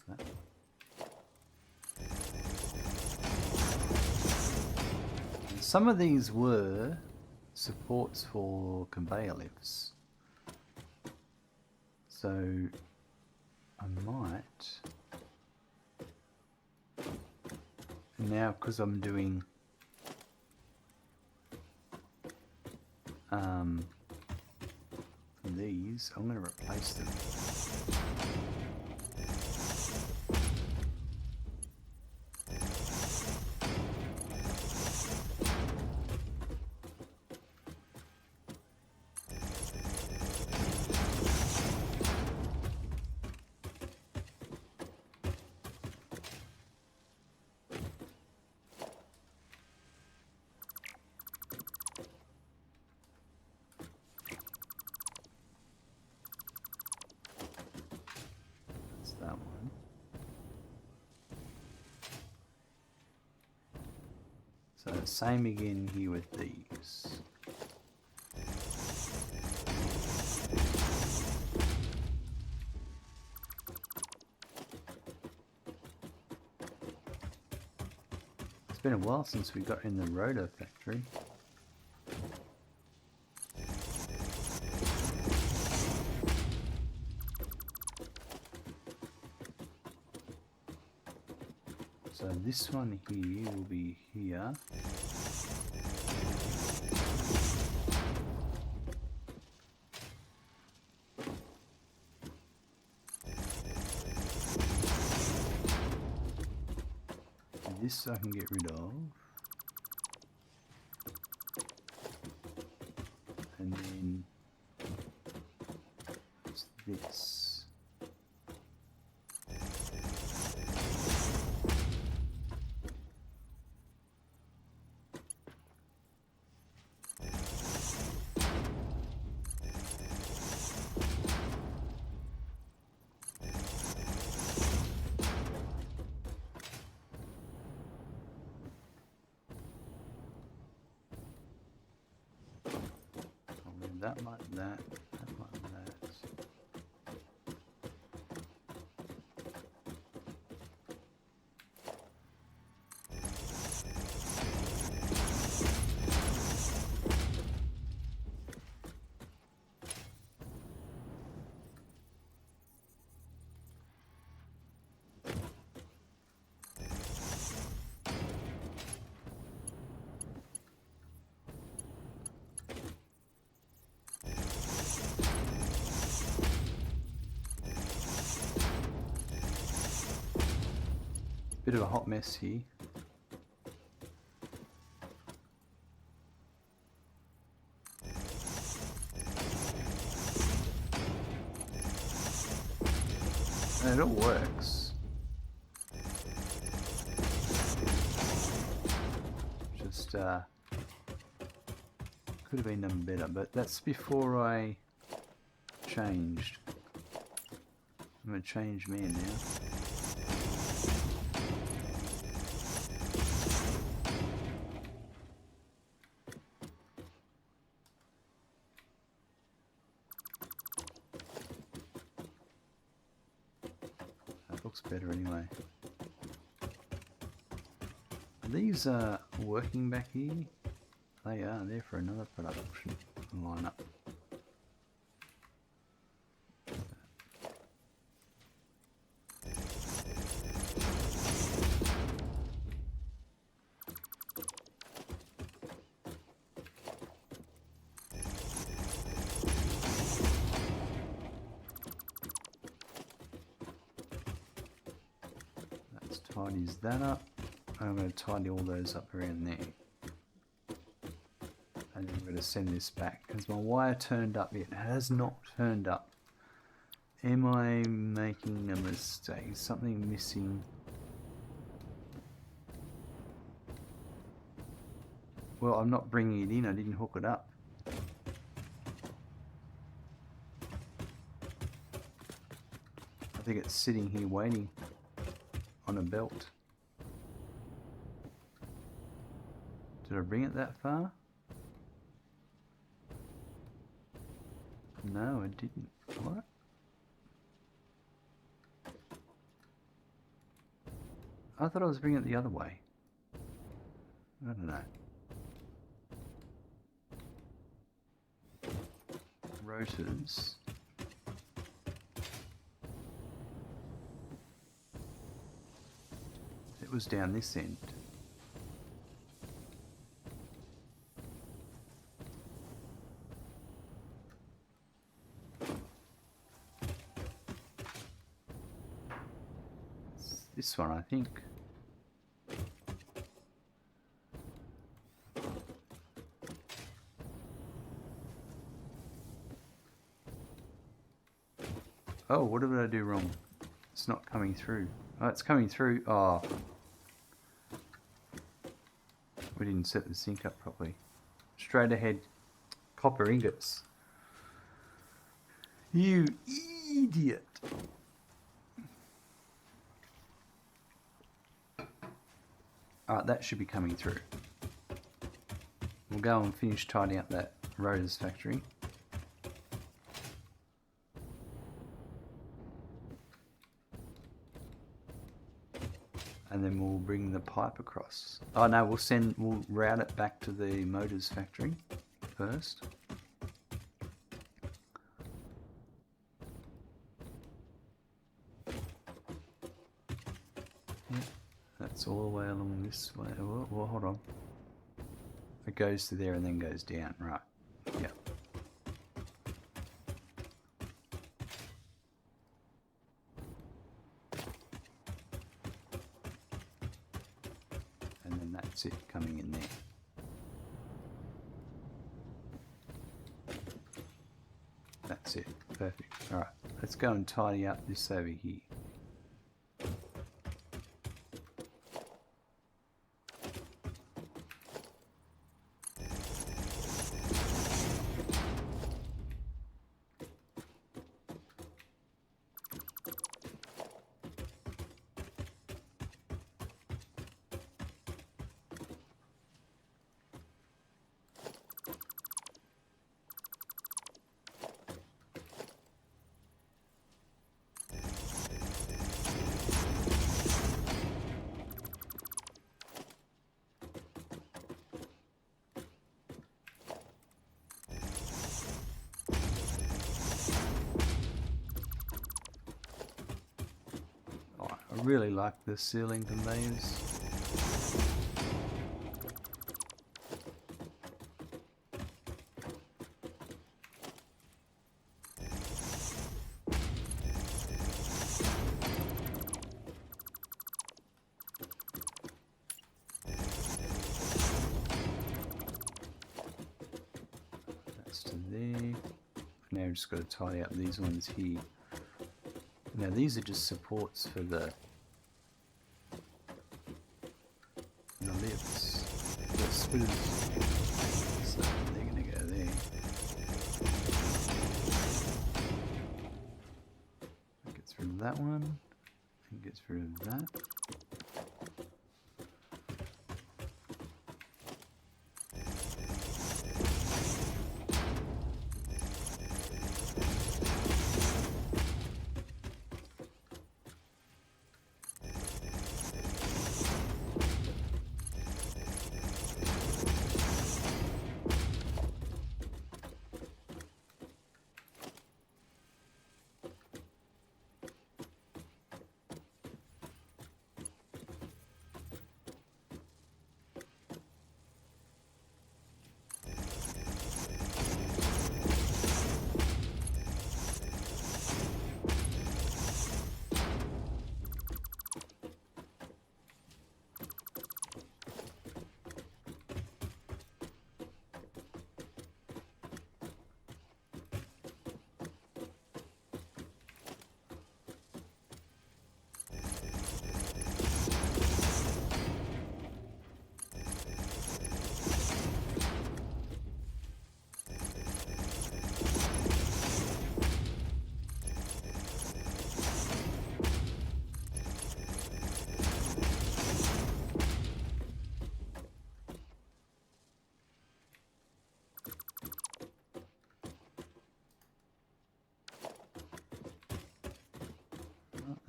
That. Some of these were supports for conveyor lifts, so I might now, because I'm doing these, I'm going to replace them. That one. So same again here with these. been a while since we got in the rotor factory. So this one here will be here. This I can get rid of. And then it's this. That like that, that like that. Bit of a hot mess here. And it all works. Just could have been done better, but that's before I changed. I'm a changed man now. Looks better anyway. Are these working back here? They are. They're for another production lineup. Tidies that up. I'm going to tidy all those up around there. And then I'm going to send this back because my wire turned up. It has not turned up. Am I making a mistake? Is something missing? Well, I'm not bringing it in. I didn't hook it up. I think it's sitting here waiting on a belt. Did I bring it that far? No, I didn't. What? I thought I was bringing it the other way. I don't know. Rotors. It was down this end. It's this one, I think. Oh, what did I do wrong? It's not coming through. Oh, it's coming through. Oh. We didn't set the sink up properly. Straight ahead. Copper ingots. You idiot. Alright, that should be coming through. We'll go and finish tidying up that Rotors factory. And and then we'll bring the pipe across. Oh no, we'll route it back to the motors factory first. Yeah, that's all the way along this way. Well, hold on. It goes to there and then goes down, right? Yeah. And then that's it coming in there. That's it. Perfect. Alright, let's go and tidy up this over here. I really like the ceiling conveyors. That's to there. Now we've just got to tidy up these ones here. Now these are just supports for the lifts, the splitters, so they're going to go there. Gets rid of that one, and gets rid of that.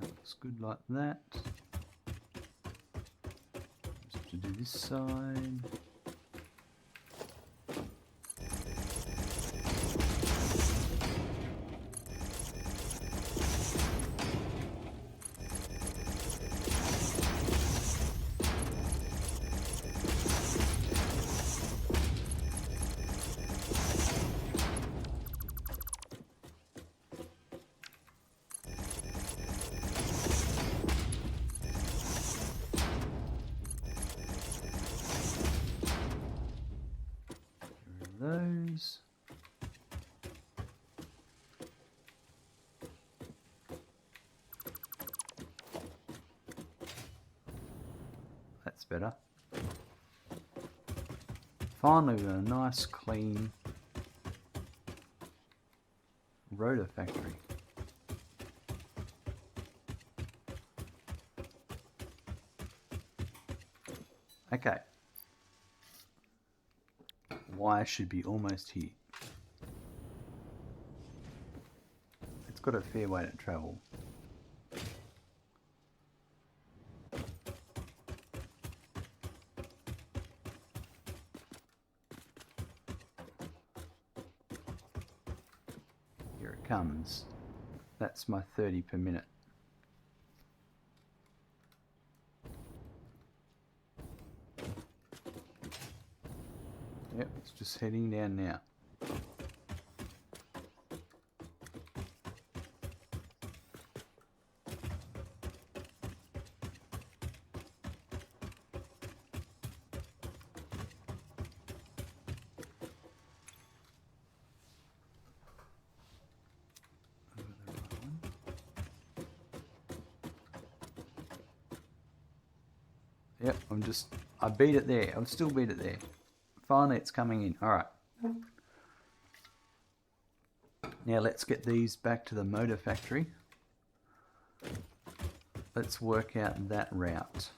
That's good like that. Just to do this side. Those. That's better. Finally, we've got a nice clean rotor factory. Okay. Wire should be almost here. It's got a fair way to travel. comes. That's my 30 per minute. Yep, it's just heading down now. Yep, I beat it there. I'll still beat it there. Finally, it's coming in. All right. Now let's get these back to the motor factory. Let's work out that route.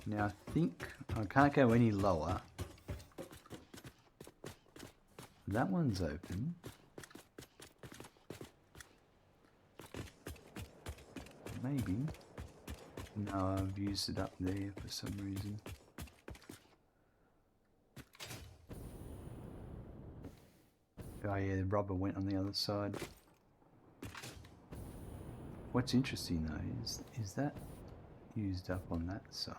Now I think I can't go any lower. That one's open. Maybe. No, I've used it up there for some reason. Oh yeah, the rubber went on the other side. What's interesting though is that used up on that side.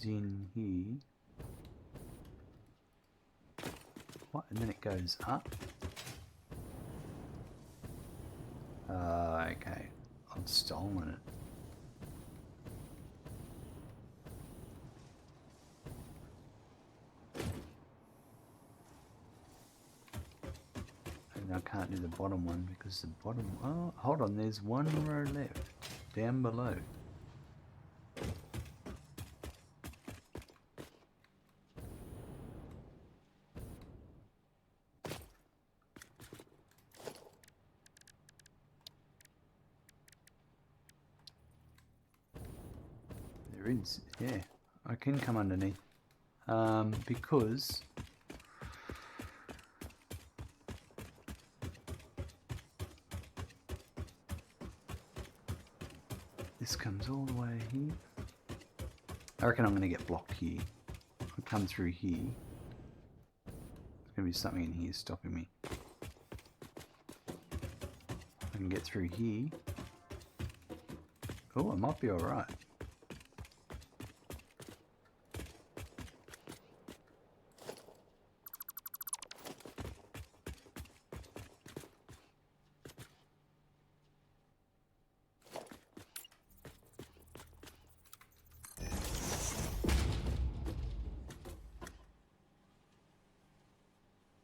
In here. What? And then it goes up. Okay. I've stolen it. And I can't do the bottom one because the bottom... Oh, hold on. There's one row left. Down below. Yeah, I can come underneath because this comes all the way here. I reckon I'm going to get blocked here. I'll come through here. There's going to be something in here stopping me. I can get through here. Oh, I might be alright.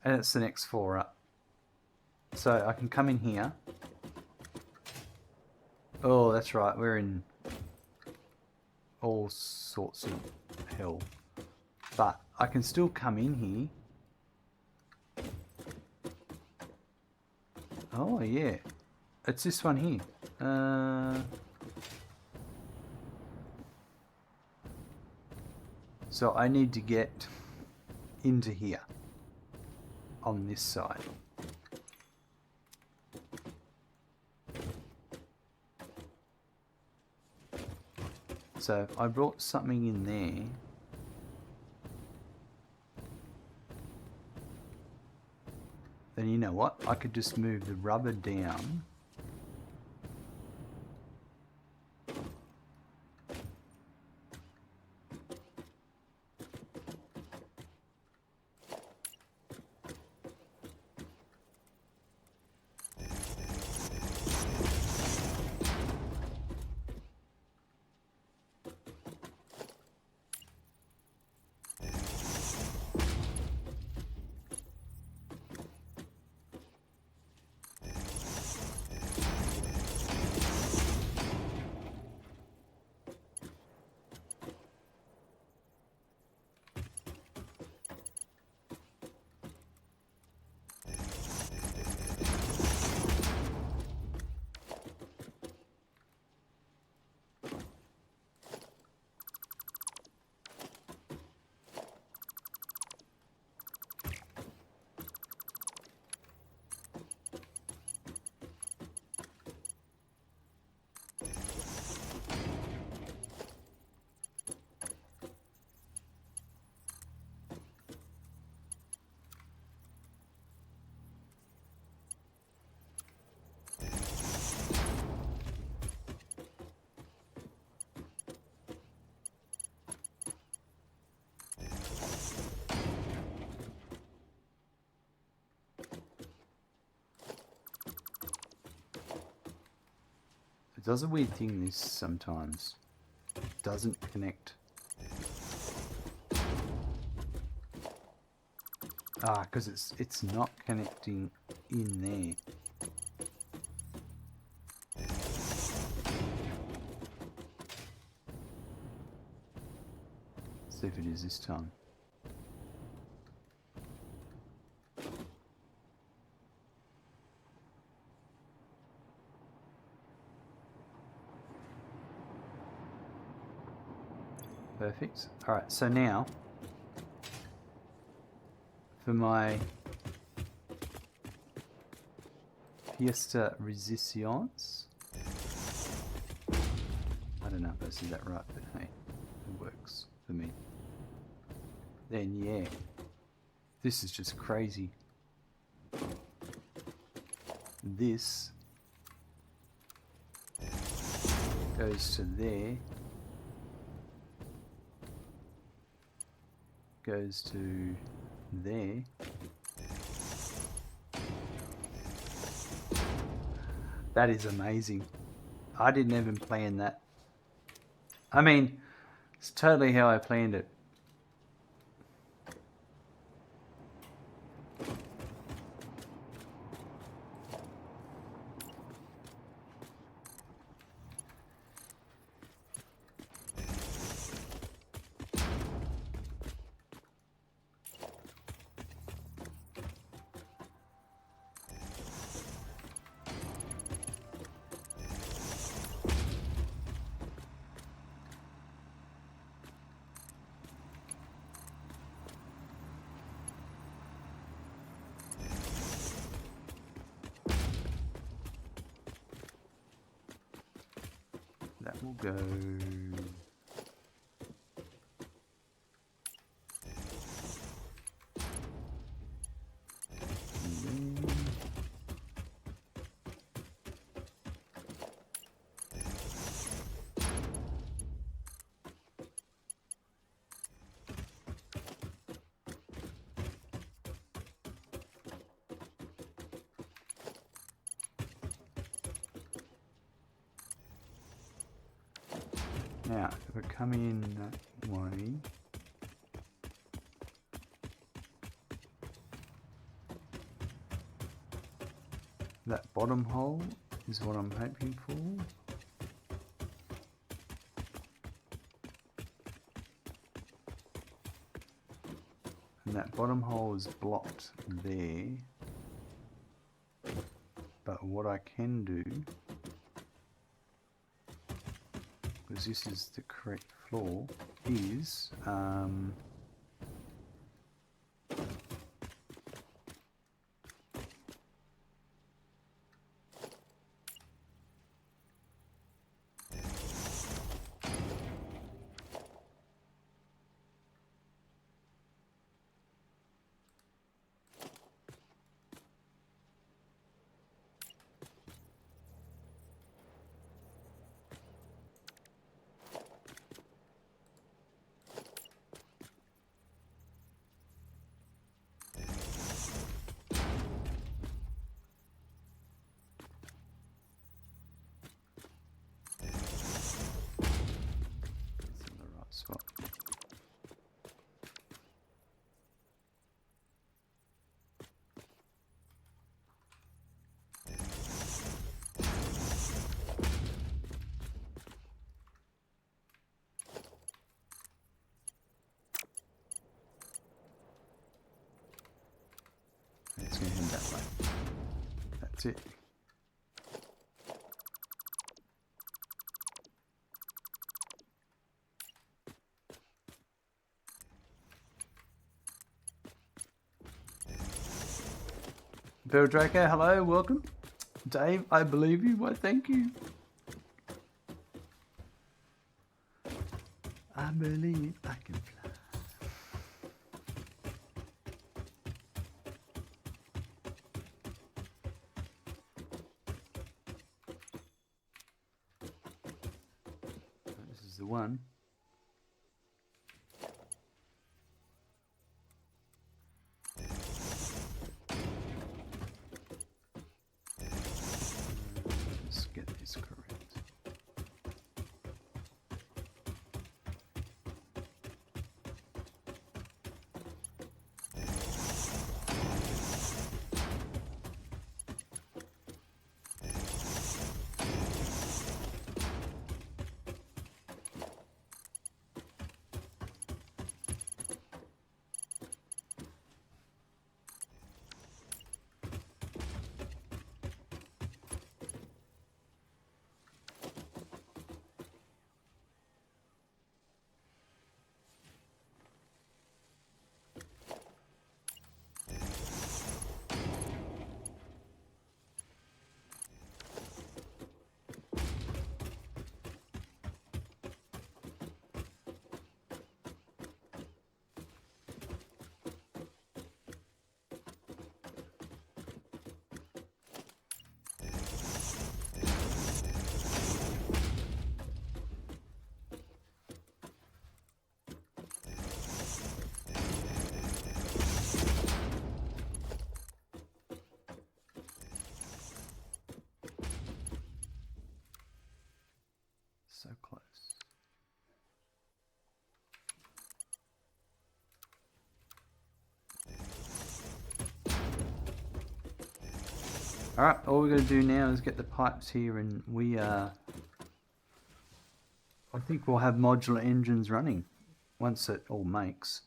And it's the next 4 up. So I can come in here. Oh, that's right. We're in all sorts of hell. But I can still come in here. Oh, yeah. It's this one here. So I need to get into here. On this side. So if I brought something in there, then you know what? I could just move the rubber down. It does a weird thing this sometimes. It doesn't connect. Ah, because it's not connecting in there. See if it is this time. Perfect. Alright, so now for my Fiesta Resistance. I don't know if I said that right, but hey, it works for me. Then yeah, this is just crazy. This goes to there, goes to there. That is amazing. I didn't even plan that. I mean, it's totally how I planned it. That will go. Now, if I come in that way, that bottom hole is what I'm hoping for. And that bottom hole is blocked there. But what I can do, because this is the correct floor, is spot. It's going to head that way. That's it. Bill Draco, hello, welcome. Dave, I believe you. Why, thank you. I believe I can fly. This is the one. Let's get this correct. Alright, all we're going to do now is get the pipes here, and we I think we'll have modular engines running once it all makes.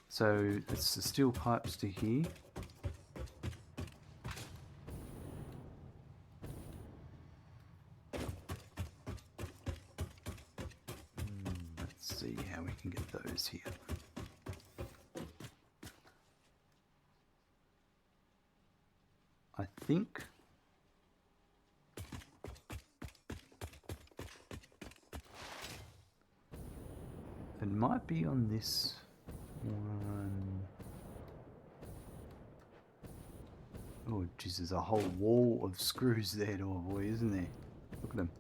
So it's the steel pipes to here. Let's see how we can get those here. I think it might be on this one. Oh, geez, there's a whole wall of screws there to avoid, isn't there? Look at them.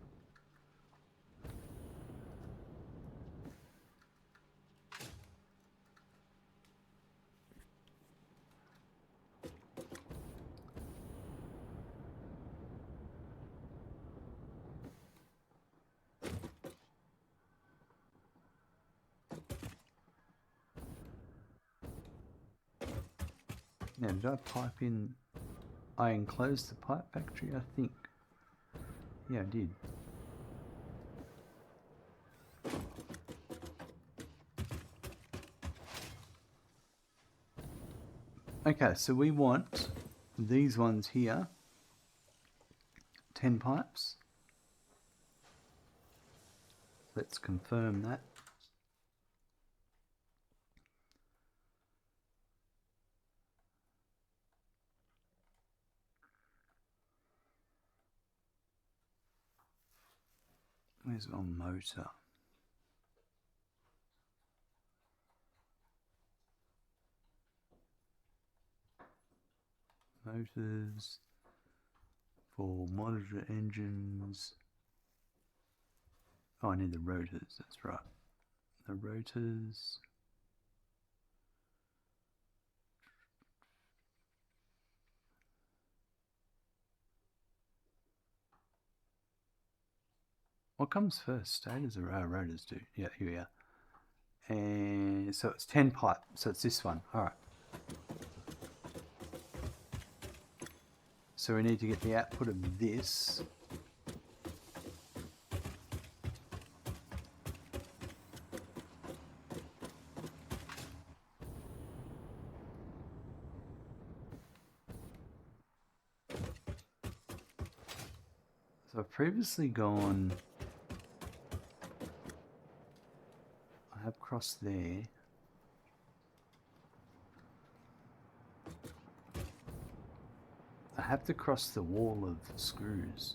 Now, did I pipe in? I enclosed the pipe factory, I think. Yeah, I did. Okay, so we want these ones here. 10 pipes. Let's confirm that. Where's it on motor? Motors for modular engines. Oh, I need the rotors, that's right. The rotors. What comes first? Stators or rotors do? Yeah, here we are. And so it's 10 pipe, so it's this one. Alright. So we need to get the output of this. So I've previously gone, I have crossed there. I have to cross the wall of screws.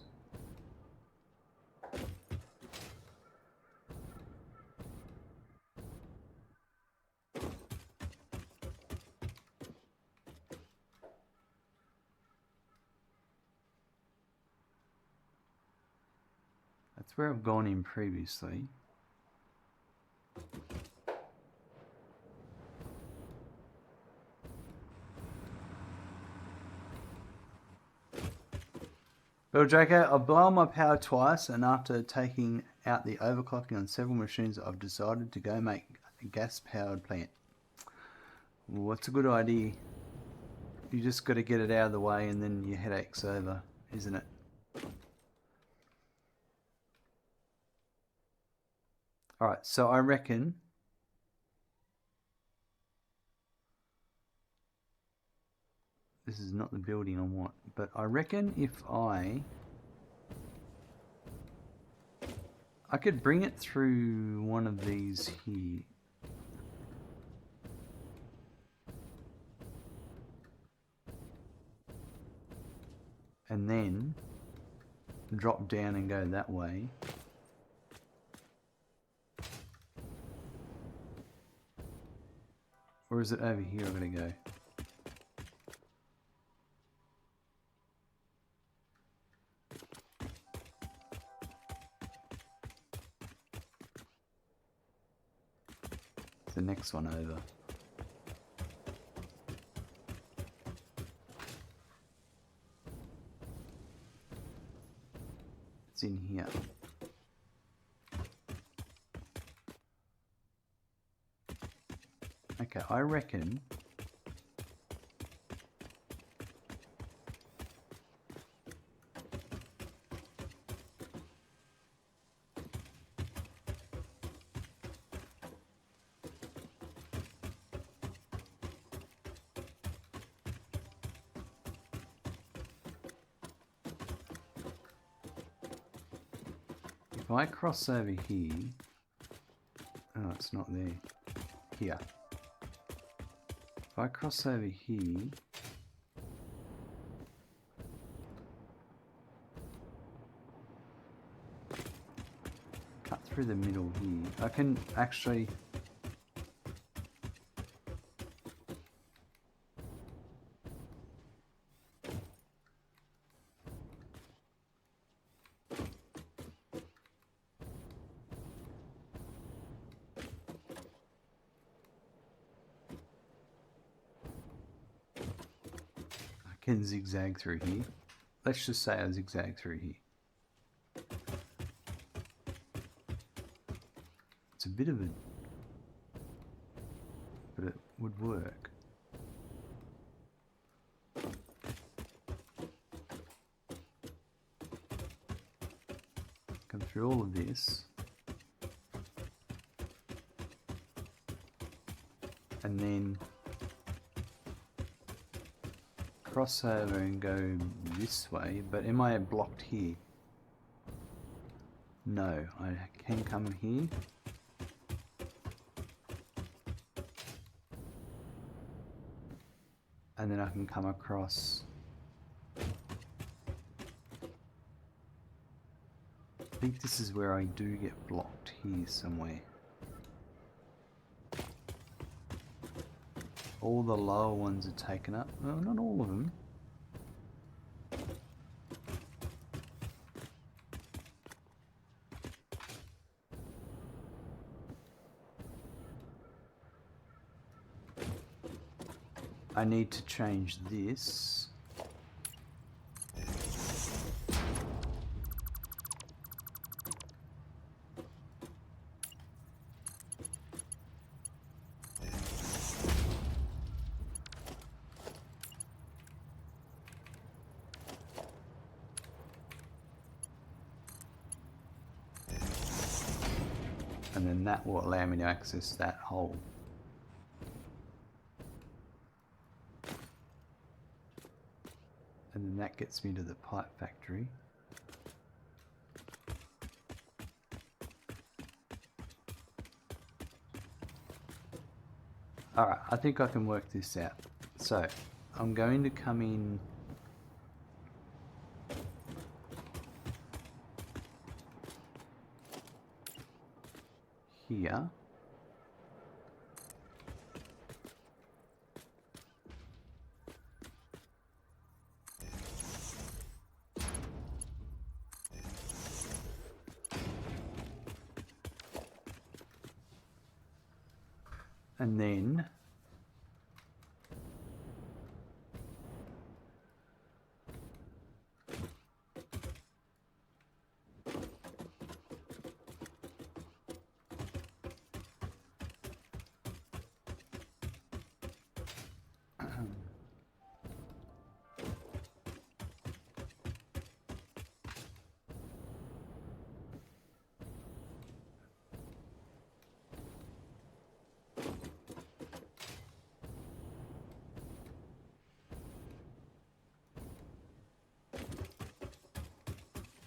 That's where I've gone in previously. Bill Draco, I've blown my power twice, and after taking out the overclocking on several machines, I've decided to go make a gas-powered plant. What's a good idea? You just got to get it out of the way and then your headache's over, isn't it? Alright, so I reckon this is not the building I want, but I reckon if I could bring it through one of these here. And then drop down and go that way. Or is it over here I'm going to go? It's the next one over. It's in here. Okay. Okay, I reckon if I cross over here, oh, it's not there, here. If I cross over here, cut through the middle here, I can actually zigzag through here. Let's just say I zigzag through here. It's a bit of a... but it would work. Come through all of this. And then cross over and go this way, but am I blocked here? No, I can come here. And then I can come across. I think this is where I do get blocked here somewhere. All the lower ones are taken up. Well, not all of them. I need to change this. And then that will allow me to access that hole. And then that gets me to the pipe factory. Alright, I think I can work this out. So, I'm going to come in here. And then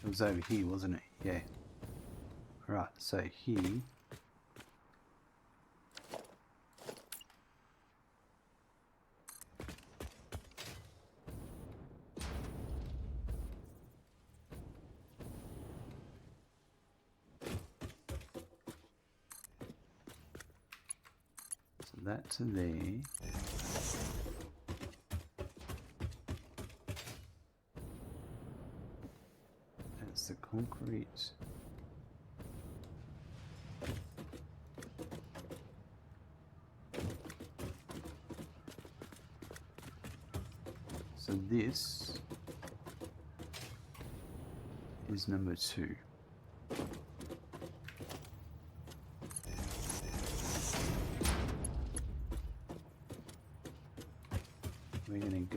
it was over here, wasn't it? Yeah. Right, so here. So that to there. That's the concrete. So this is number 2.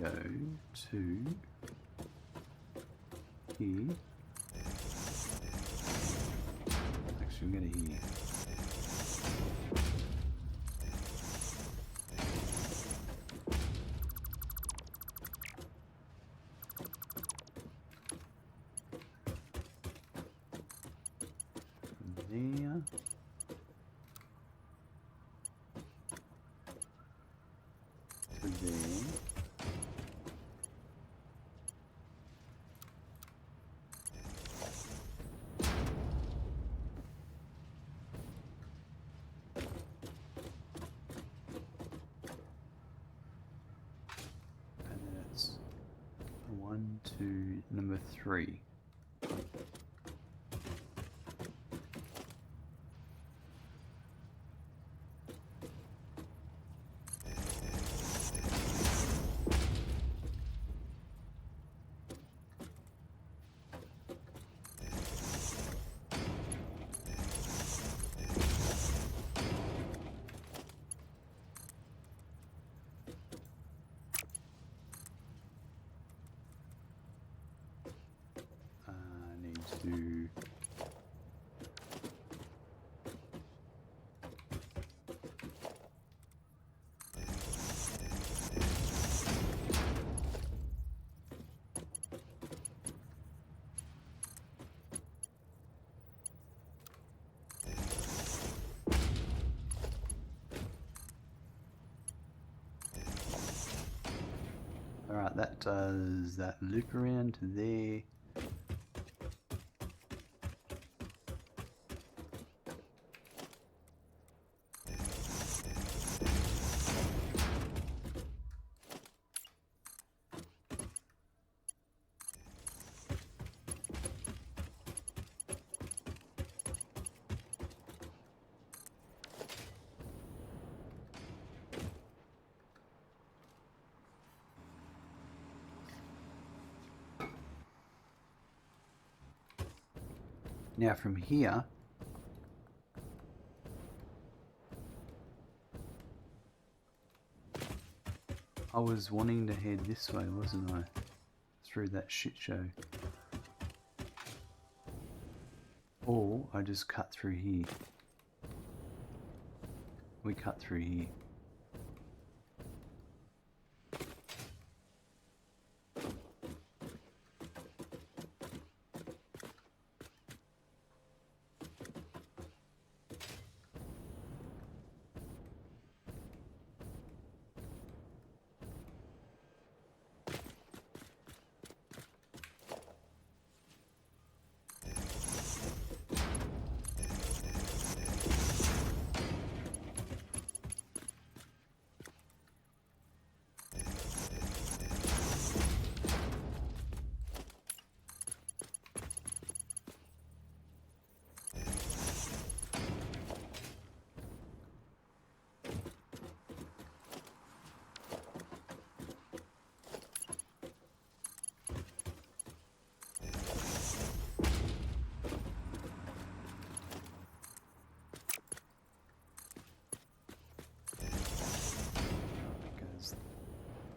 go to here. Actually, I'm going to here. There. To there. And then it's 1, 2, number 3. To Alright, that does that loop around to there. Now from here, I was wanting to head this way, wasn't I? Through that shit show. Or I just cut through here. We cut through here.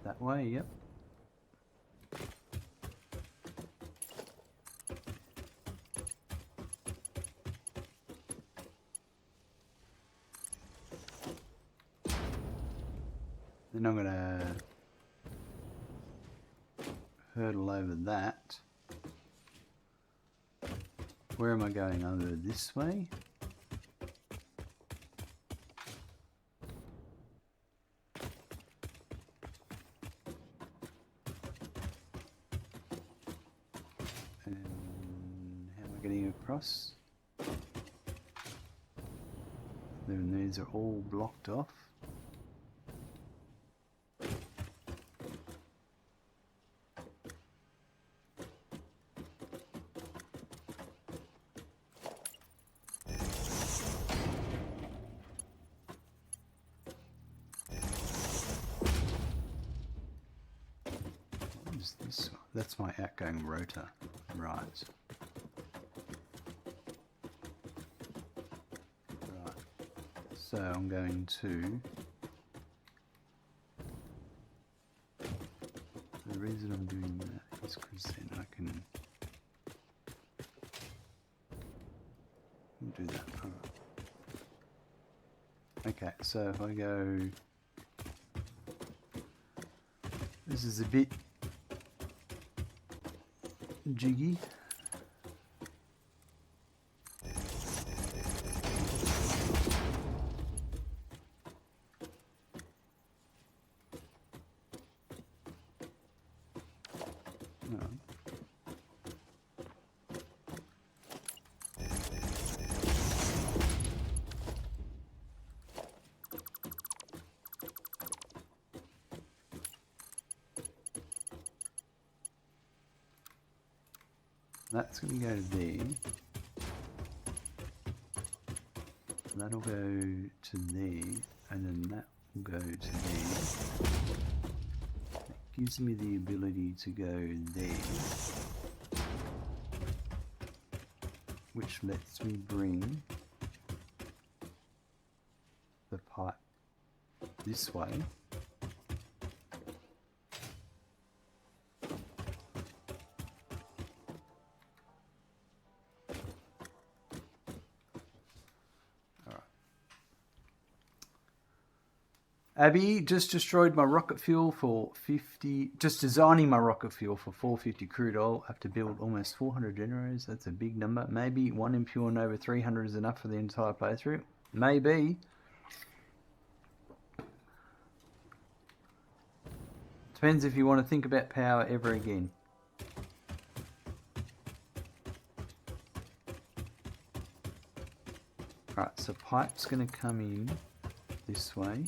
That way, yep. Then I'm gonna hurdle over that. Where am I going? Over this way? Across. Then these are all blocked off. What is this? That's my outgoing rotor, right. So I'm going to reason I'm doing that is because then I can do that. Okay, so if I go, this is a bit jiggy. That's going to go there. That'll go to there, and then that will go to there. That gives me the ability to go there, which lets me bring the pipe this way. Abby just destroyed my rocket fuel for 50, just designing my rocket fuel for 450 crude oil. I have to build almost 400 generators. That's a big number. Maybe one impure and over 300 is enough for the entire playthrough. Maybe. Depends if you want to think about power ever again. Alright, so pipe's going to come in this way.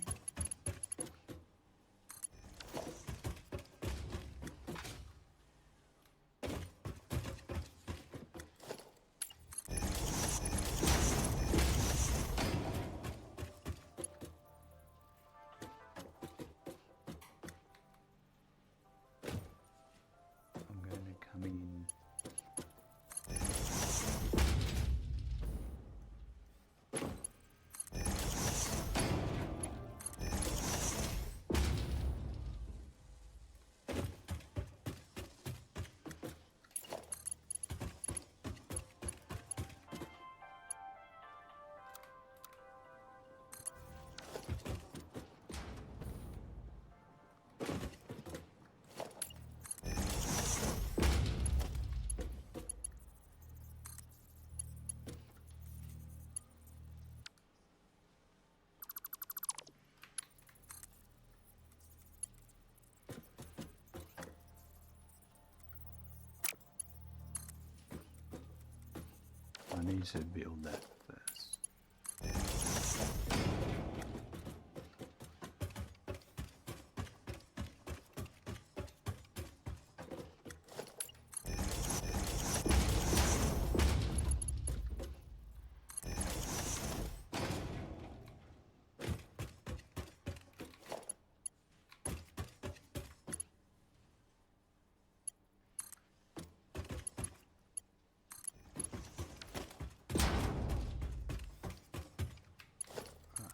I need to build that first.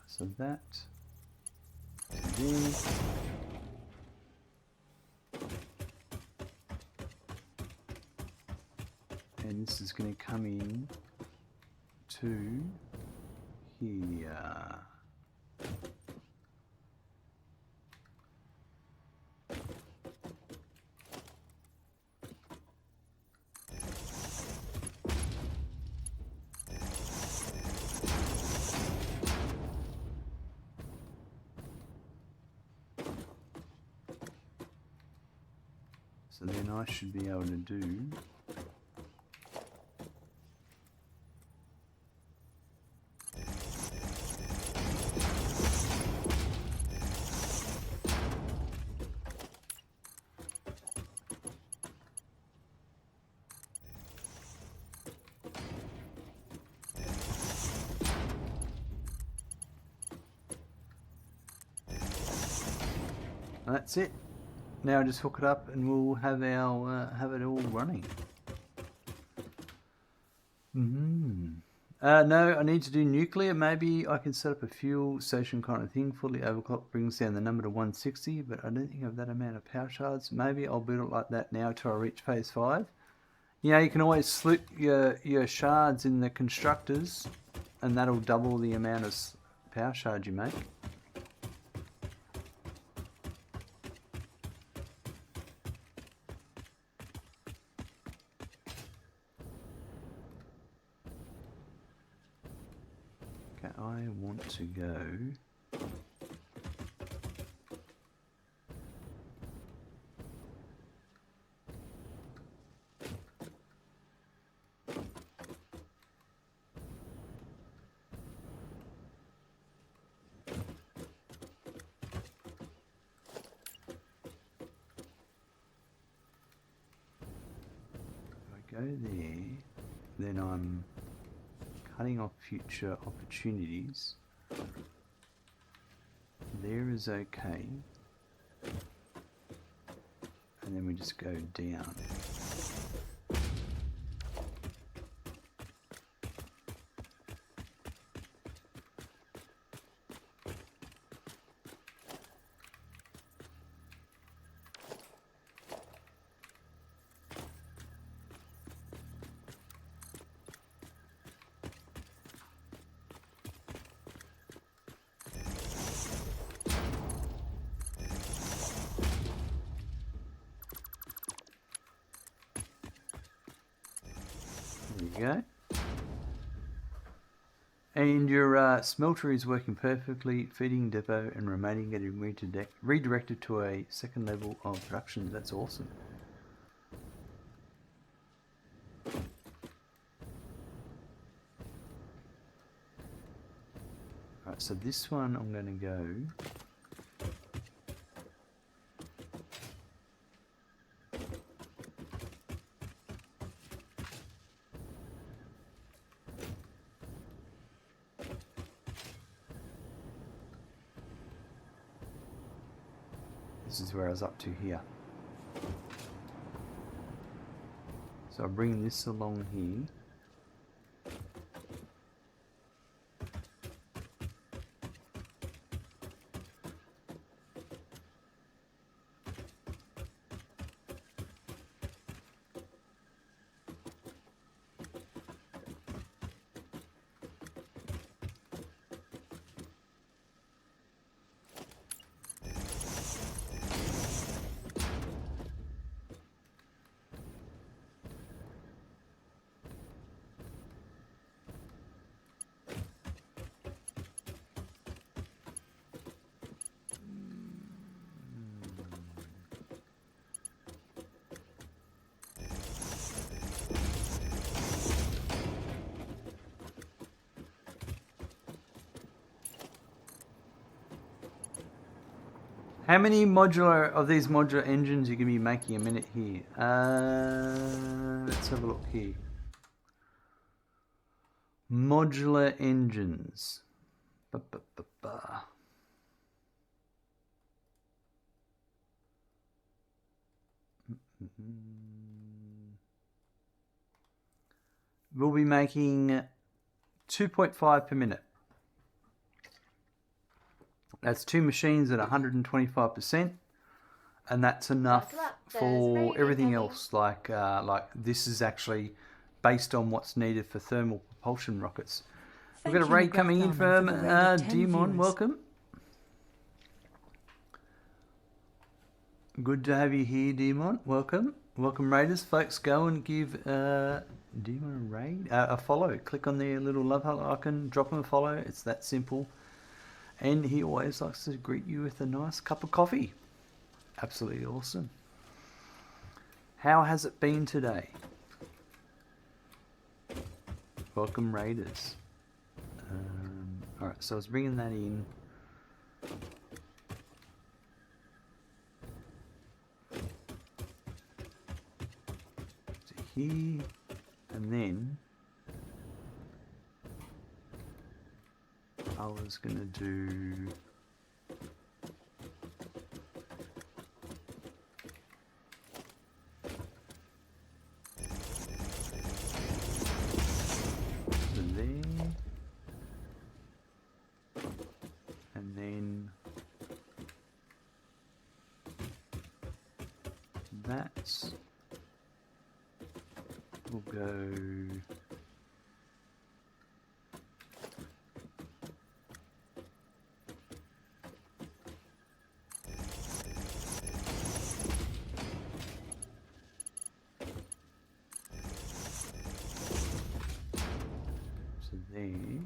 So that to there. And this is going to come in to here. So then I should be able to do that's it. Now just hook it up and we'll have our have it all running. No, I need to do nuclear. Maybe I can set up a fuel station kind of thing. Fully overclock brings down the number to 160, but I don't think I have that amount of power shards. Maybe I'll build it like that now till I reach phase 5. You know, you can always slip your shards in the constructors, and that'll double the amount of power shards you make. Okay, I want to go... go there, then I'm cutting off future opportunities. There is okay. And then we just go down. There you go. And your smelter is working perfectly, feeding depot and remaining getting redirected to a second level of production. That's awesome. Right, so this one I'm going to go... This is where I was up to here. So I'll bring this along here. How many of these modular engines you can be making a minute here? Let's have a look here. Modular engines. We'll be making 2.5 per minute. That's 2 machines at 125%, and that's enough for everything else. Like this is actually based on what's needed for thermal propulsion rockets. We've got a raid coming in from Demon. Welcome. Good to have you here, Demon. Welcome. Welcome, Raiders. Folks, go and give Demon a raid, a follow. Click on the little love heart icon, drop him a follow. It's that simple. And he always likes to greet you with a nice cup of coffee. Absolutely awesome. How has it been today? Welcome, Raiders. Alright, so I was bringing that in. To here, and then I was going to do there. that will go to there, and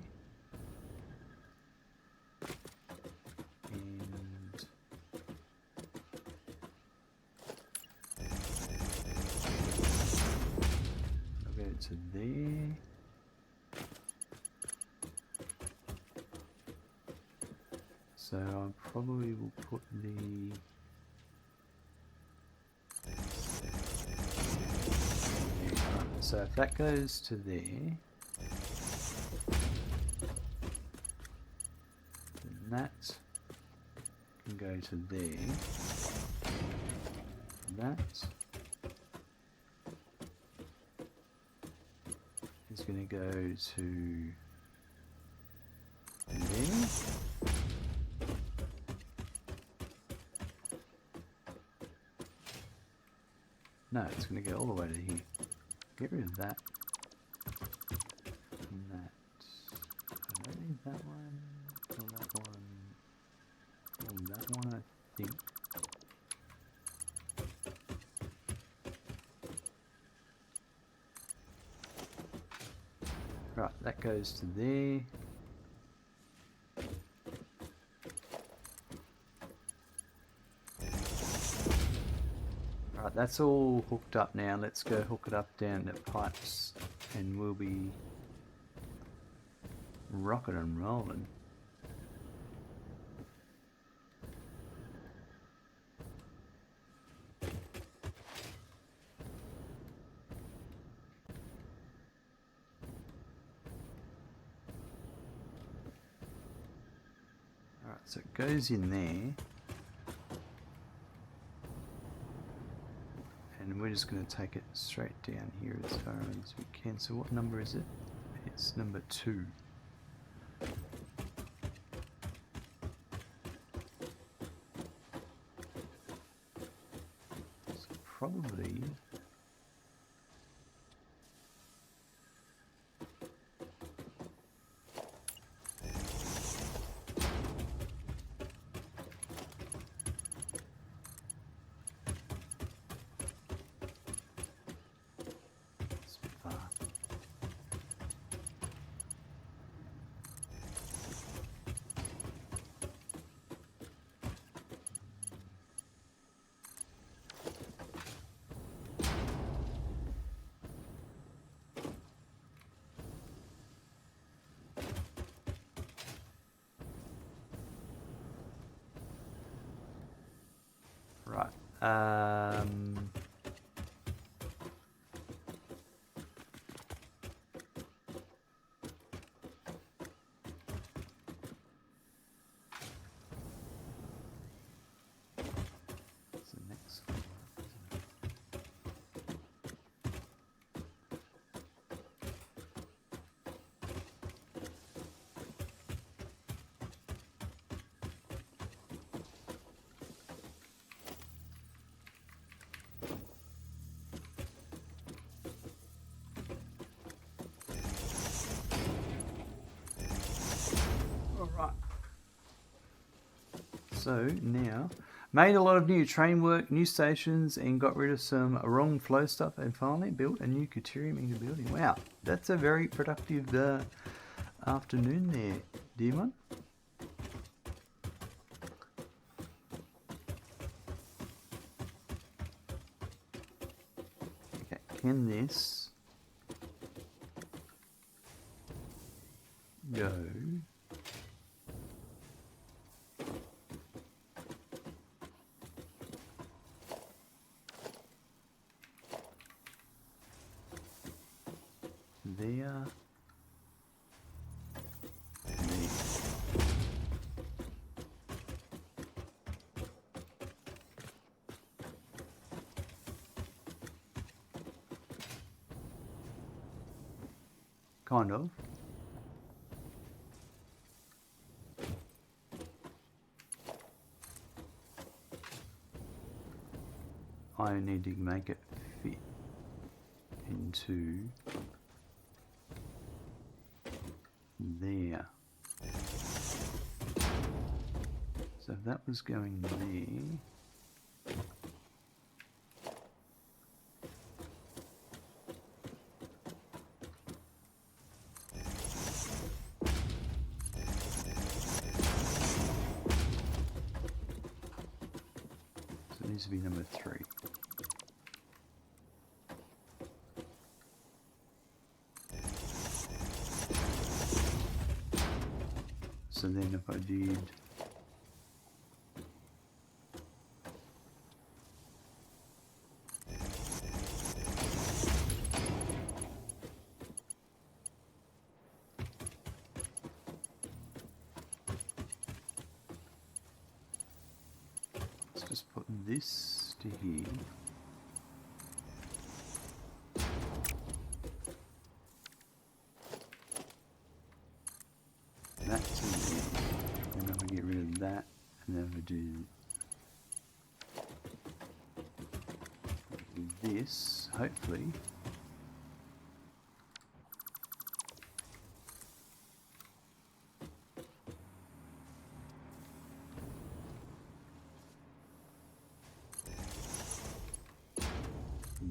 I'll go to there. So I probably will put the so if that goes to there, then that can go to there. That is going to go to there. No, it's going to go all the way to here. Get rid of that. And that. I don't need that one. Or that one. Or that one, I think. Right, that goes to there. Right, that's all hooked up now. Let's go hook it up down to pipes and we'll be rocking and rolling. Alright, so it goes in there. And we're just going to take it straight down here as far as we can. So what number is it? It's number 2. So probably right. What's the next one? Alright. So now, made a lot of new train work, new stations, and got rid of some wrong flow stuff, and finally built a new Caterium into building. Wow, that's a very productive afternoon there, dear one. Okay, can this go? There. Kind of. I need to make it fit into there. So if that was going there, so it needs to be number 3. So then if I did let's just put this to here. That to there. And if I get rid of that, and then we do this, hopefully.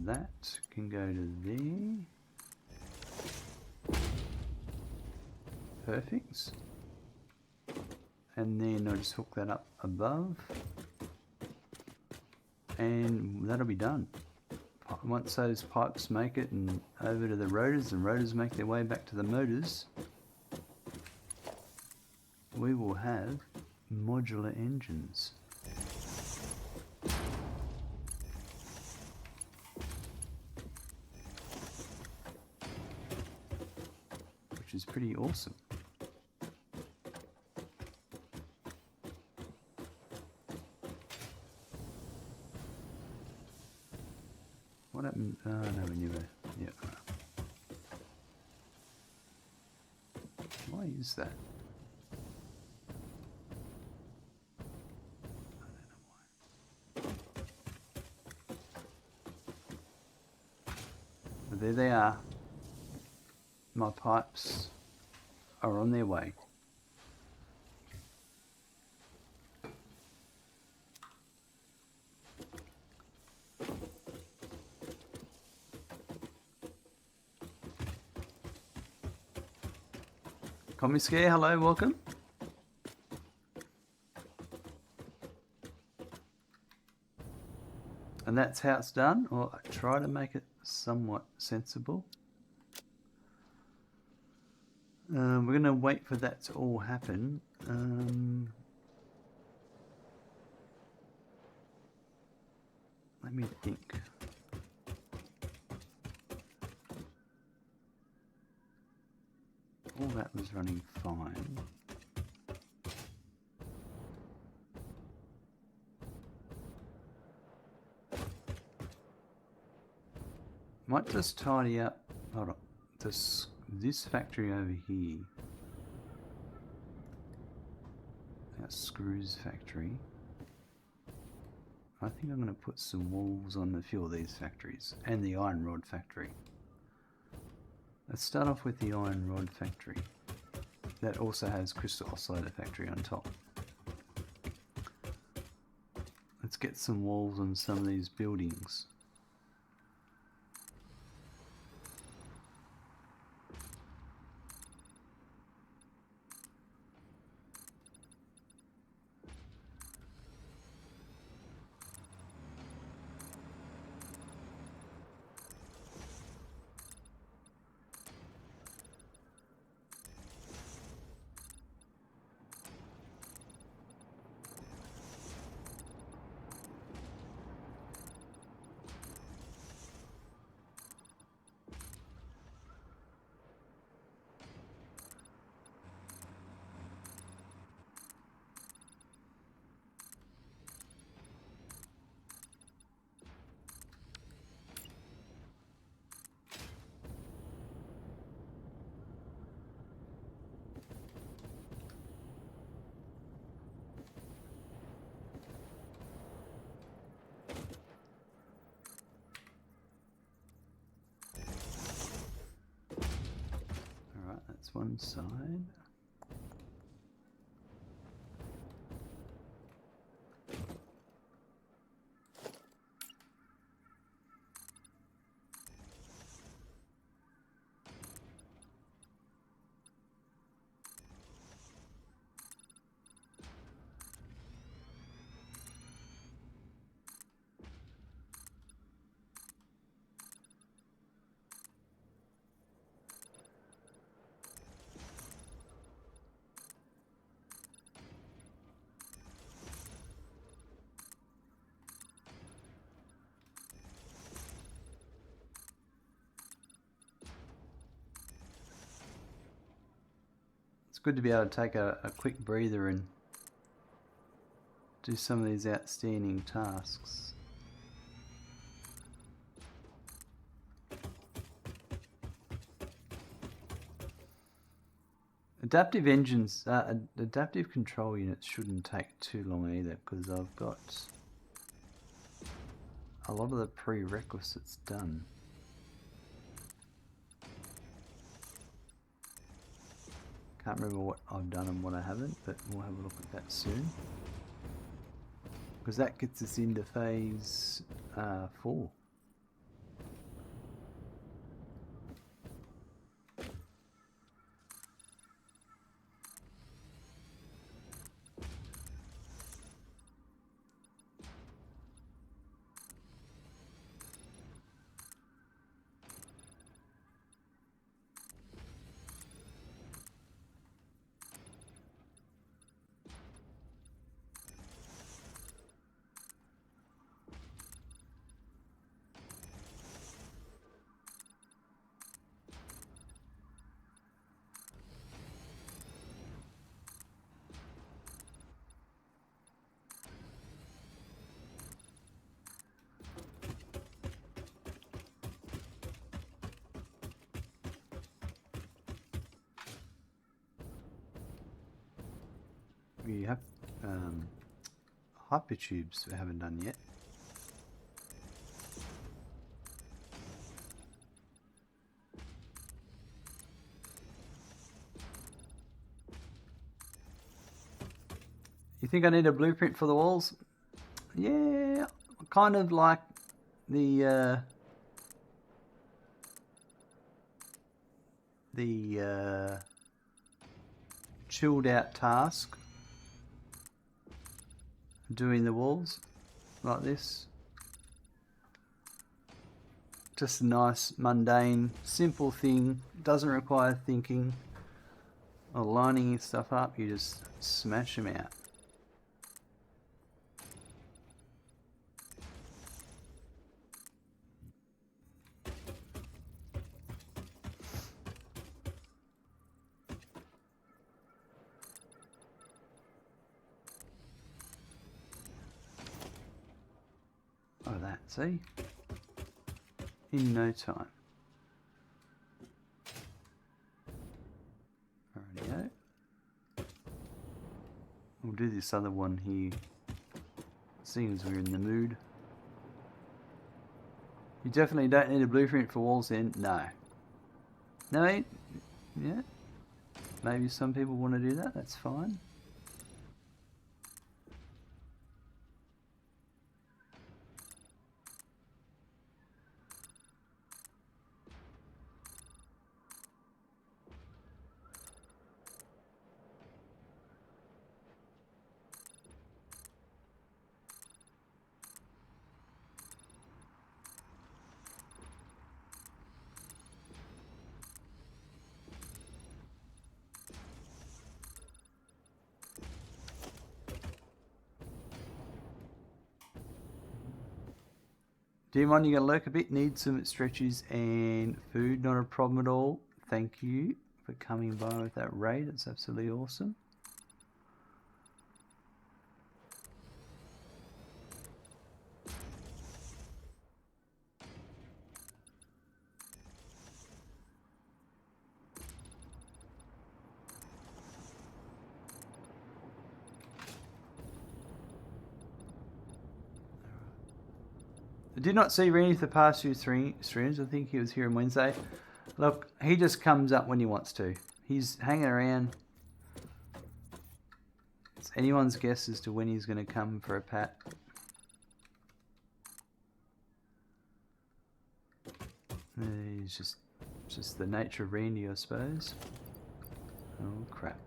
That can go to there. Perfect. And then I'll just hook that up above. And that'll be done. Once those pipes make it and over to the rotors, and rotors make their way back to the motors, we will have modular engines. Which is pretty awesome. What happened? Oh no, we knew it. Yeah. Why is that? I don't know why. But there they are. My pipes are on their way. Commie Scare, hello, welcome. And that's how it's done, or I try to make it somewhat sensible. We're going to wait for that to all happen. Let me think. All that was running fine. Might just tidy up, hold on, this factory over here. That screws factory. I think I'm going to put some walls on a few of these factories and the iron rod factory. Let's start off with the iron rod factory. That also has crystal oscillator factory on top. Let's get some walls on some of these buildings. That's one side. It's good to be able to take a quick breather and do some of these outstanding tasks. Adaptive engines, adaptive control units shouldn't take too long either, because I've got a lot of the prerequisites done. Can't remember what I've done and what I haven't, but we'll have a look at that soon. Because that gets us into phase 4. We have hypertubes we haven't done yet. You think I need a blueprint for the walls? Yeah, kind of like the chilled out task. Doing the walls like this. Just a nice, mundane, simple thing. Doesn't require thinking or lining stuff up. You just smash them out. Oh, that, see? In no time. Alrighty-o. We'll do this other one here, seeing as we're in the mood. You definitely don't need a blueprint for walls then? No. No? Yeah. Maybe some people want to do that, that's fine. Demon, you gonna lurk a bit? Need some stretches and food, not a problem at all. Thank you for coming by with that raid, it's absolutely awesome. I did not see Randy for the past few streams. I think he was here on Wednesday. Look, he just comes up when he wants to. He's hanging around. It's anyone's guess as to when he's going to come for a pat. He's just the nature of Randy, I suppose. Oh crap.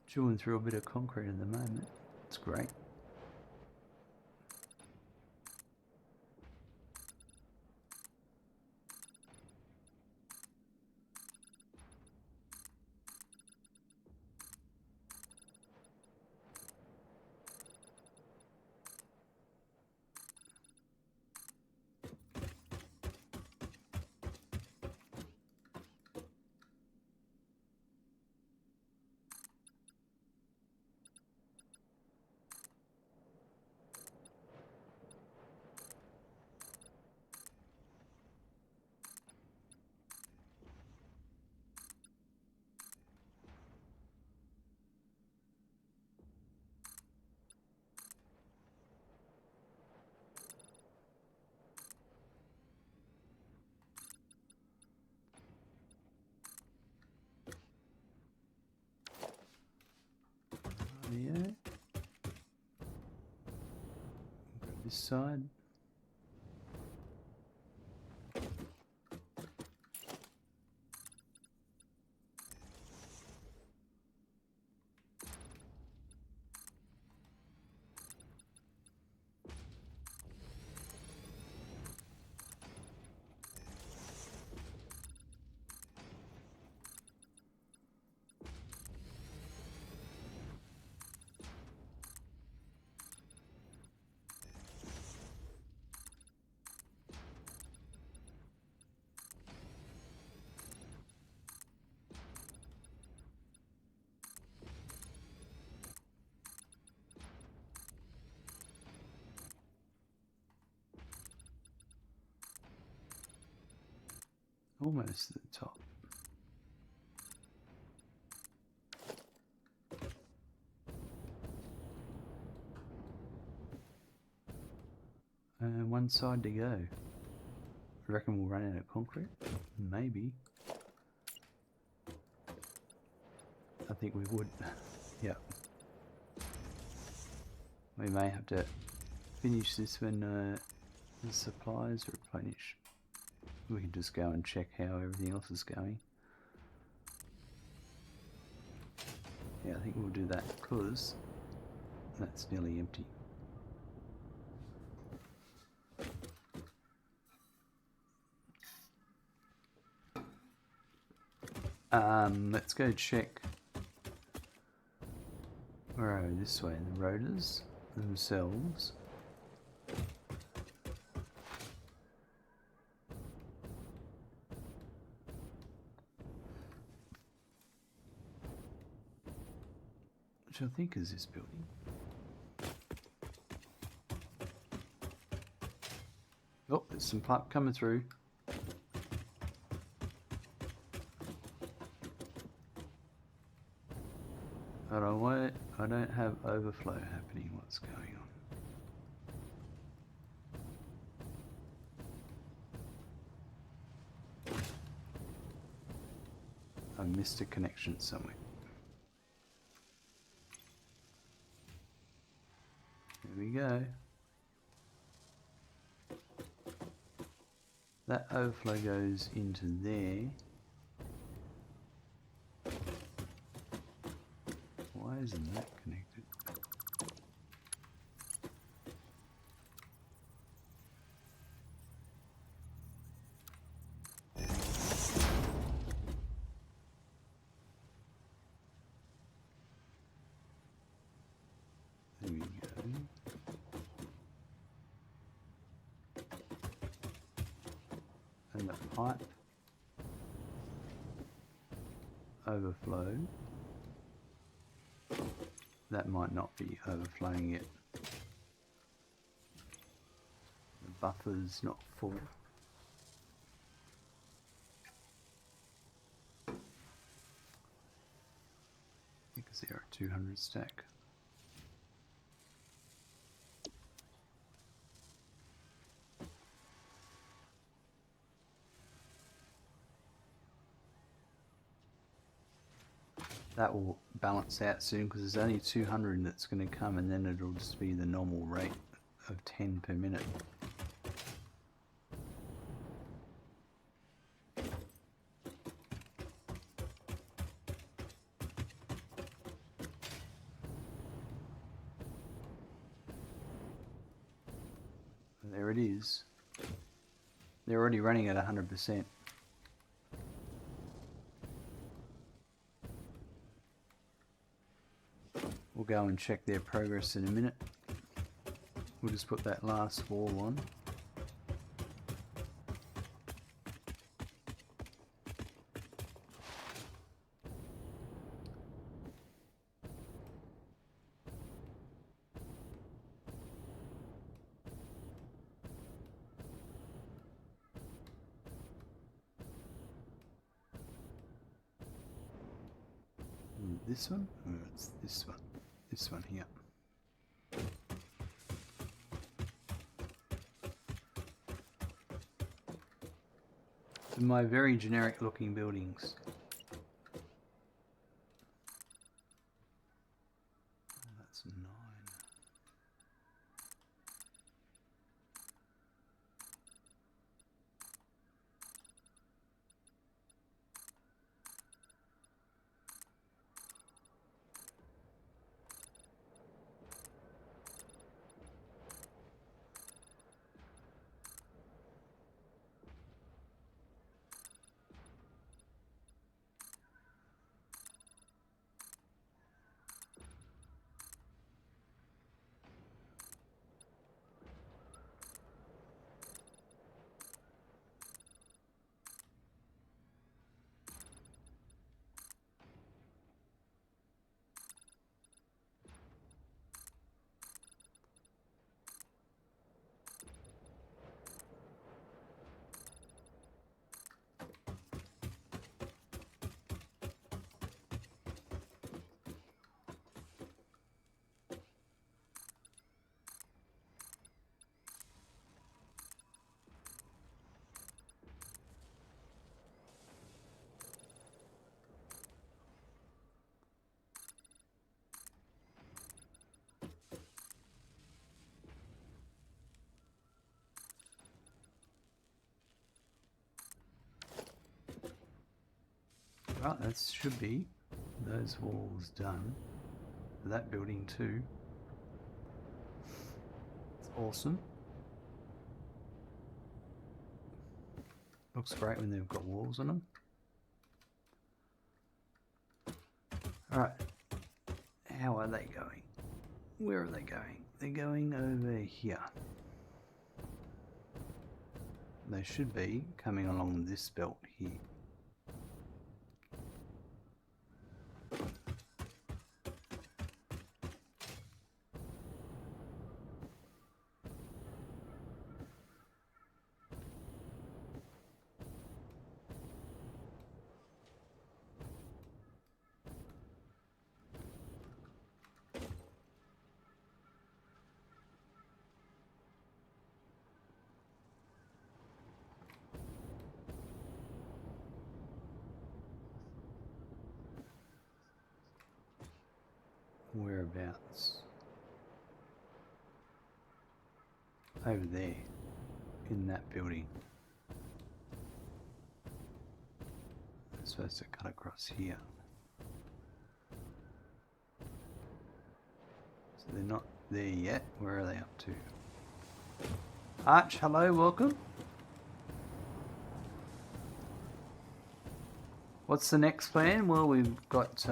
Chewing through a bit of concrete at the moment. It's great. Yeah. Grab this side. Almost at the top. And one side to go. I reckon we'll run out of concrete. Maybe. I think we would. Yeah. We may have to finish this when the supplies replenish. We can just go and check how everything else is going. Yeah, I think we'll do that because that's nearly empty. Let's go check. Where are we? This way. The rotors themselves. Which I think is this building. Oh, there's some pipe coming through. But I don't have overflow happening. What's going on? I missed a connection somewhere. There we go. That overflow goes into there. Why isn't that connected? There we go. and the pipe overflow. That might not be overflowing yet. The buffer's not full. Because they're a 200 stack. That will balance out soon because there's only 200 that's going to come, and then it'll just be the normal rate of 10 per minute. And there it is. They're already running at 100%. We'll go and check their progress in a minute. We'll just put that last wall on. This one? Or it's this one. This one here. So my very generic looking buildings. Oh, that's 9. Right, that should be those walls done for that building too. It's awesome. Looks great when they've got walls on them. Alright, how are they going? Where are they going? They're going over here. They should be coming along this belt here. Whereabouts? Over there, in that building. I'm supposed to cut across here. So they're not there yet. Where are they up to? Arch, hello, welcome. What's the next plan? Well, we've got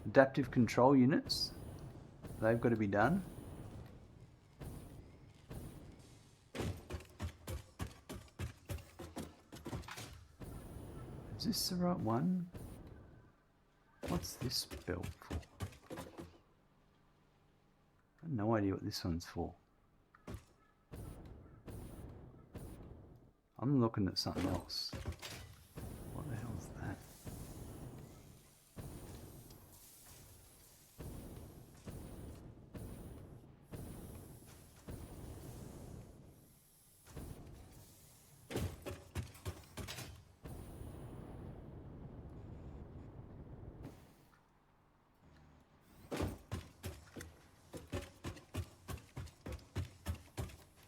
adaptive control units. They've got to be done. Is this the right one? What's this belt for? I have no idea what this one's for. I'm looking at something else. What the hell is that?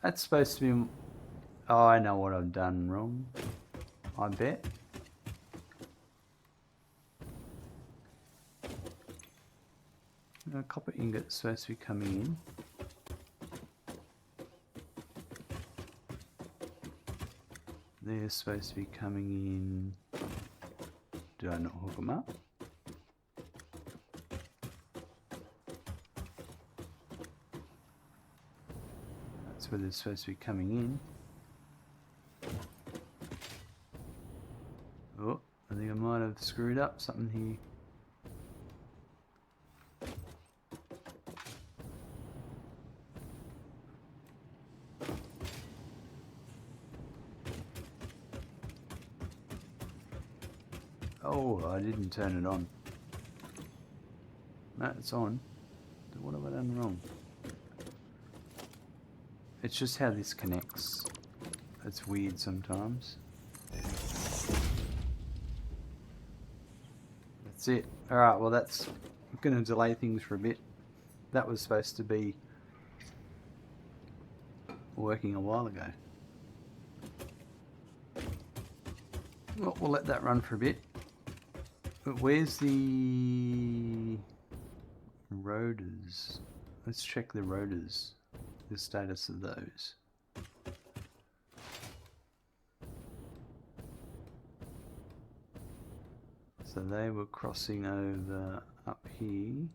That's supposed to be... Oh, I know what I've done wrong. I bet. A copper ingot's supposed to be coming in. They're supposed to be coming in. Did I not hook them up? That's where they're supposed to be coming in. Oh, I think I might have screwed up something here. Oh, I didn't turn it on. No, it's on. What have I done wrong? It's just how this connects. It's weird sometimes. That's it. Alright, well that's going to delay things for a bit. That was supposed to be working a while ago. Well, we'll let that run for a bit. But where's the rotors? Let's check the rotors, the status of those. So they were crossing over up here.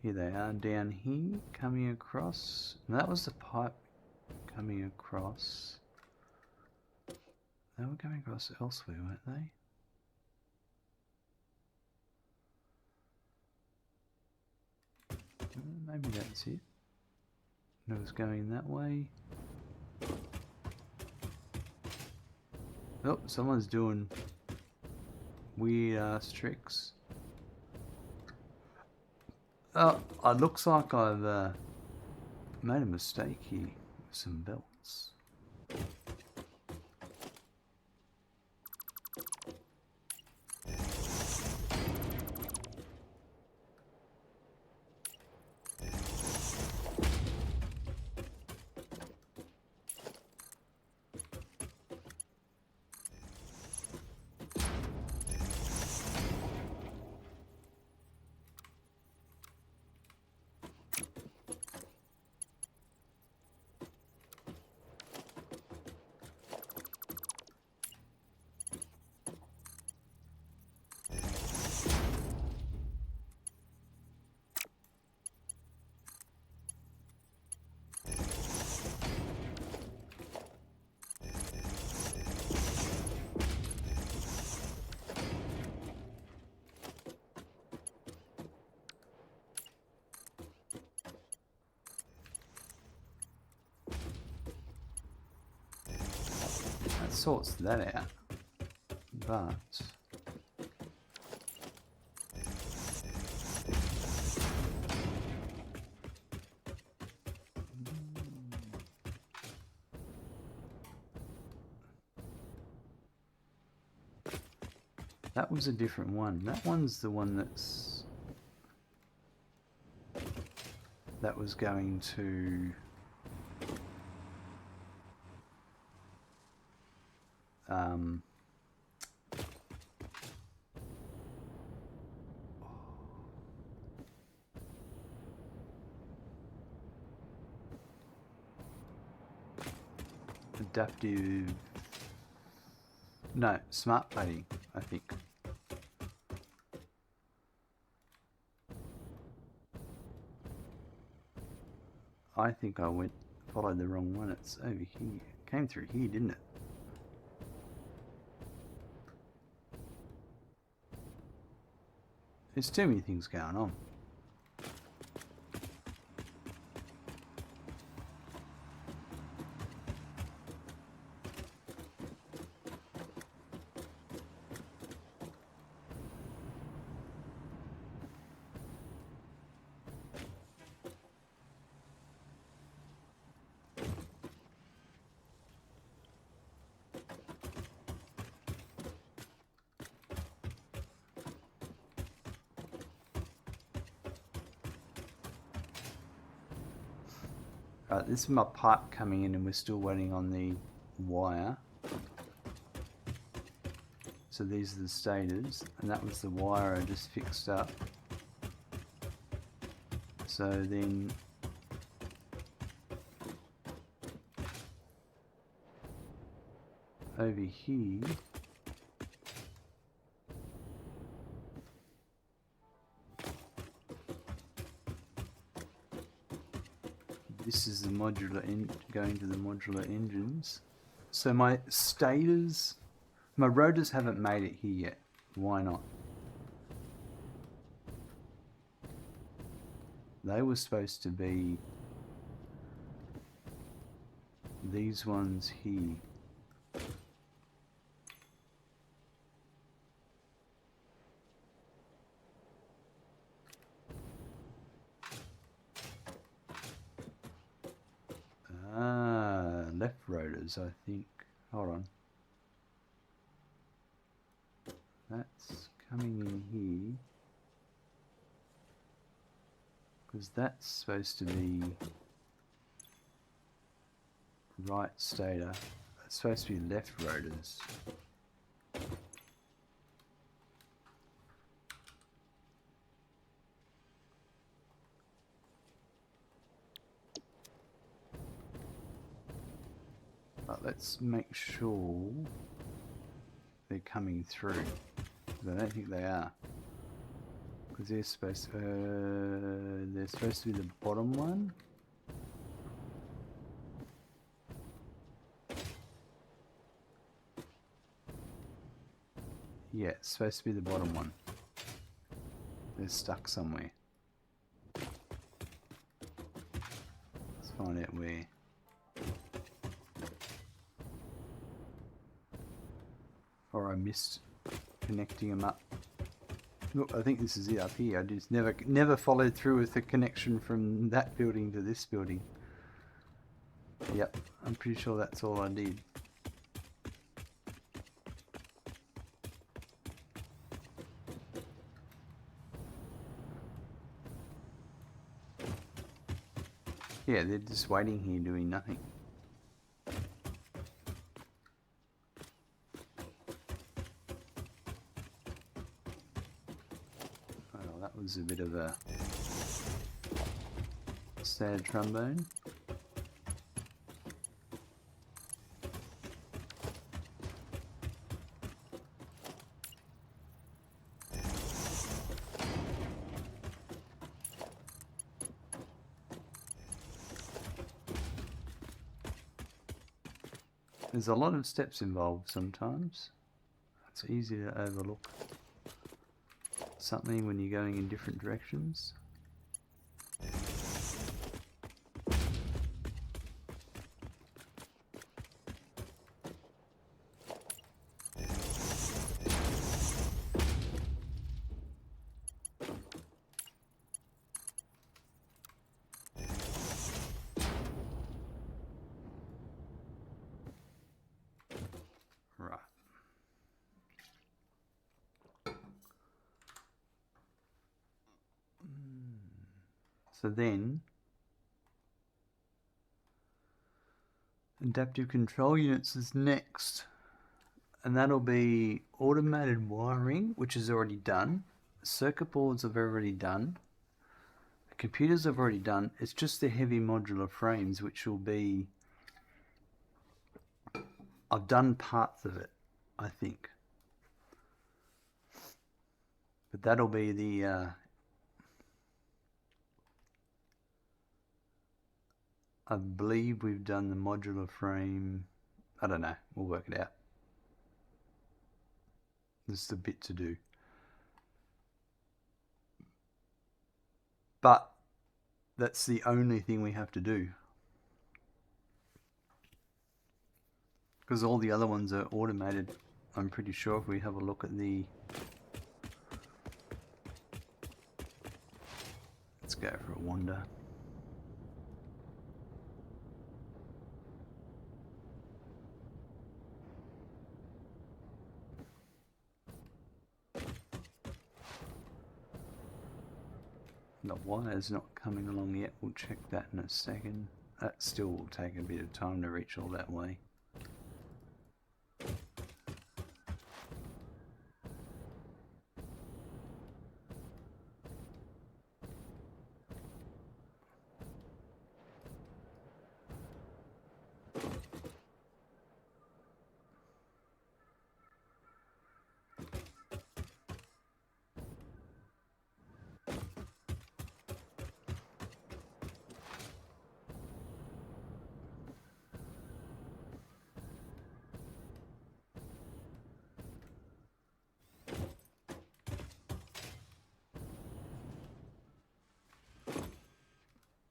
Here they are down here, coming across. And that was the pipe coming across. They were coming across elsewhere, weren't they? Maybe that's it. It was going that way. Oh, someone's doing weird ass tricks. Oh, it looks like I've made a mistake here with some belts. That sorts that out, but that was a different one. That one's the one that was going to adaptive, no, smart plating, I think. I think I followed the wrong one. It's over here. It came through here, didn't it? There's too many things going on. Right, this is my pipe coming in and we're still waiting on the wire. So these are the stators and that was the wire I just fixed up. So then over here this is the modular going to the modular engines. So my stators, my rotors haven't made it here yet. Why not? They were supposed to be these ones here. Left rotors, I think. Hold on. That's coming in here. Because that's supposed to be right stator. It's supposed to be left rotors. But let's make sure they're coming through. I don't think they are. Because they're supposed to be the bottom one. Yeah, it's supposed to be the bottom one. They're stuck somewhere. Let's find out where. Or I missed connecting them up. Look, I think this is it up here. I just never followed through with the connection from that building to this building. Yep, I'm pretty sure that's all I did. Yeah, they're just waiting here doing nothing. Well, that was a bit of a sad trombone. There's a lot of steps involved sometimes. It's easy to overlook something when you're going in different directions. Right. So then, adaptive control units is next, and that'll be automated wiring, which is already done. Circuit boards I've already done. Computers I've already done. It's just the heavy modular frames, which will be, I've done parts of it, I think. But that'll be the I believe we've done the modular frame. I don't know. We'll work it out. This is a bit to do. But that's the only thing we have to do. Because all the other ones are automated. I'm pretty sure if we have a look at the... Let's go for a wander. The wire's not coming along yet. We'll check that in a second. That still will take a bit of time to reach all that way.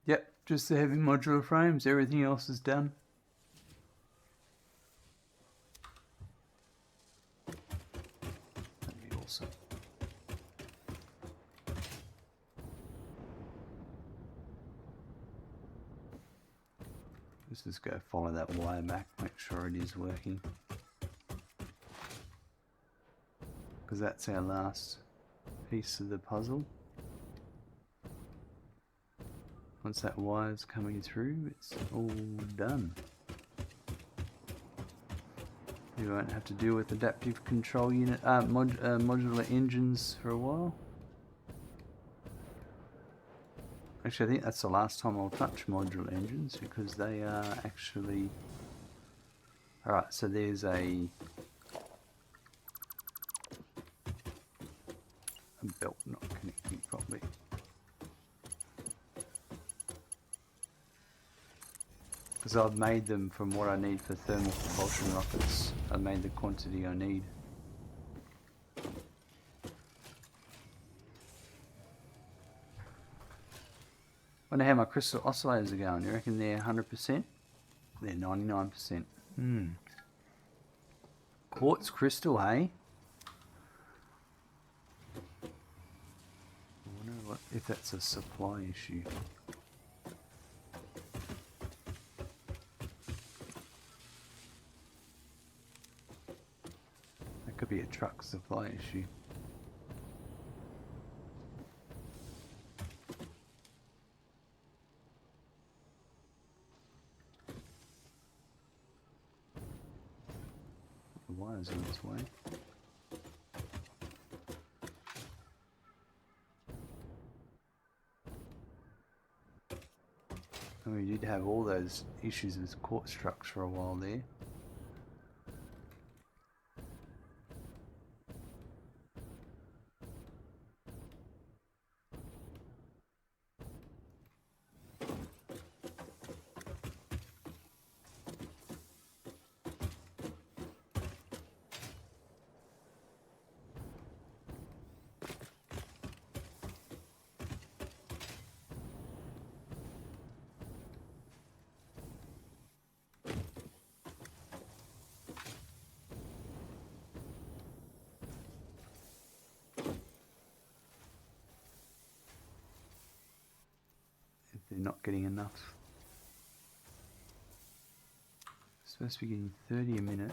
Yep, just the heavy modular frames. Everything else is done. That'd be awesome. Let's just go follow that wire back, make sure it is working. Because that's our last piece of the puzzle. Once that wire's coming through, it's all done. You won't have to deal with adaptive control unit, modular engines for a while. Actually, I think that's the last time I'll touch modular engines because they are actually... Alright, so there's a belt not connecting properly. Because I've made them from what I need for thermal propulsion rockets. I've made the quantity I need. Wonder how my crystal oscillators are going. You reckon they're 100%? They're 99%. Quartz crystal, hey? I wonder if that's a supply issue. Could be a truck supply issue. The wire's on its way. And we did have all those issues with quartz trucks for a while there. They're not getting enough. Supposed to be getting 30 a minute.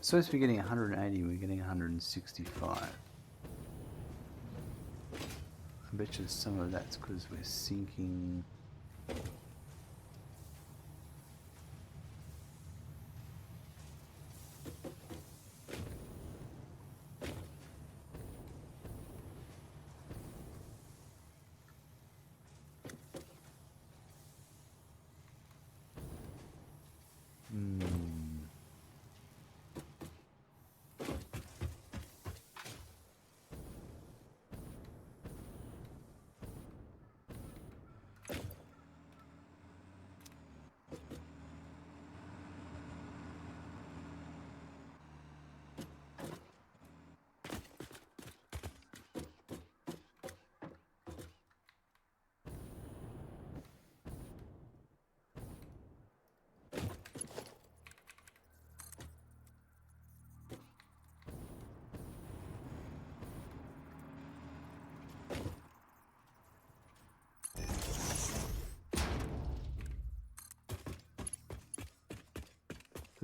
Supposed to be getting 180, we're getting 165. I bet you some of that's because we're sinking.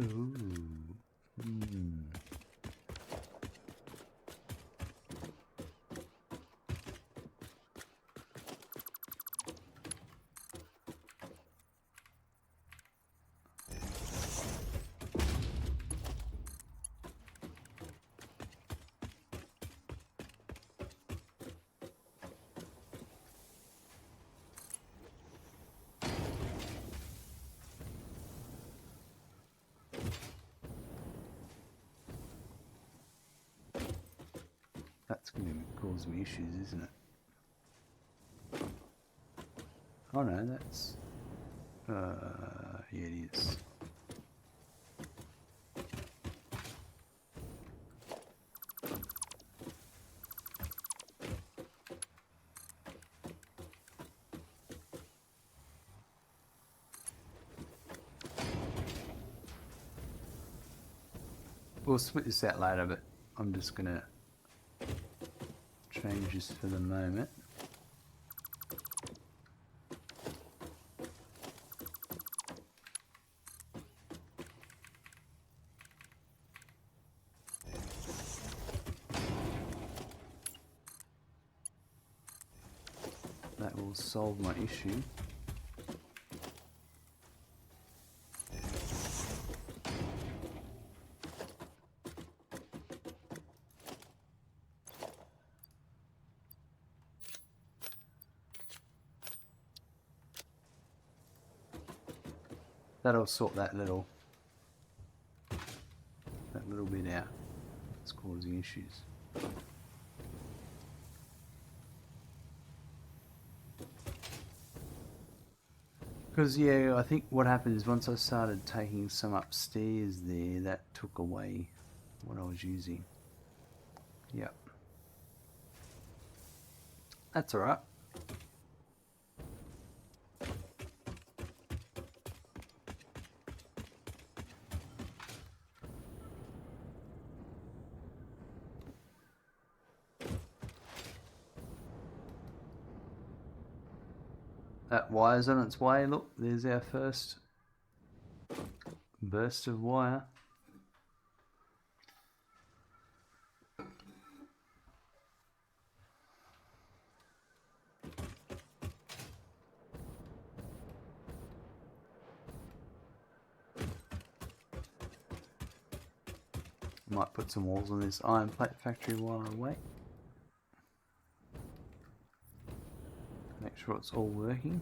Ooh. Hmm. That's going to cause me issues, isn't it? Oh no, that's... yeah, it is. We'll split this out later, but I'm just going to change this for the moment. That will solve my issue. That'll sort that little bit out. It's causing issues. Because yeah, I think what happened is once I started taking some upstairs there, that took away what I was using. Yep. That's alright. That wire's on its way. Look, there's our first burst of wire. Might put some walls on this iron plate factory while I wait. Make sure it's all working.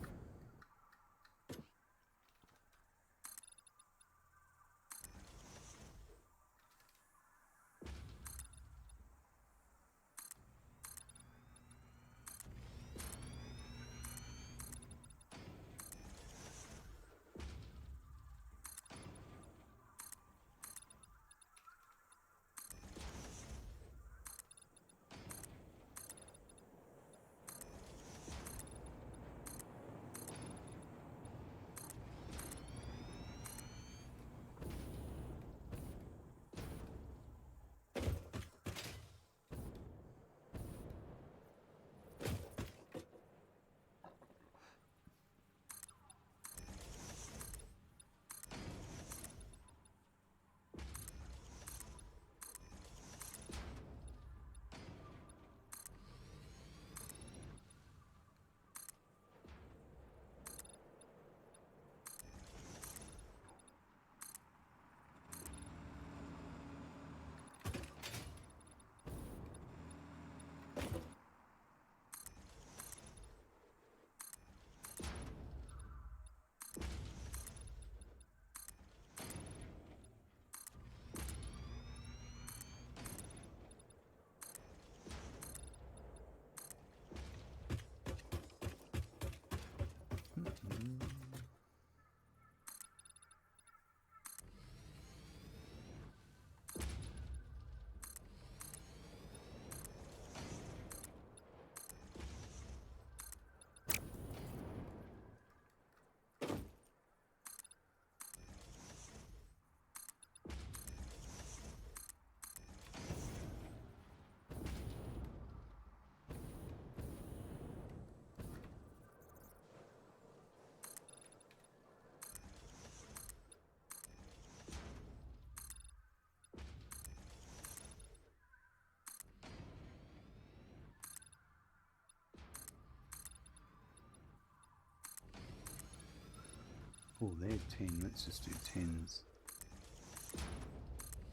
Oh, they're 10. Let's just do 10s.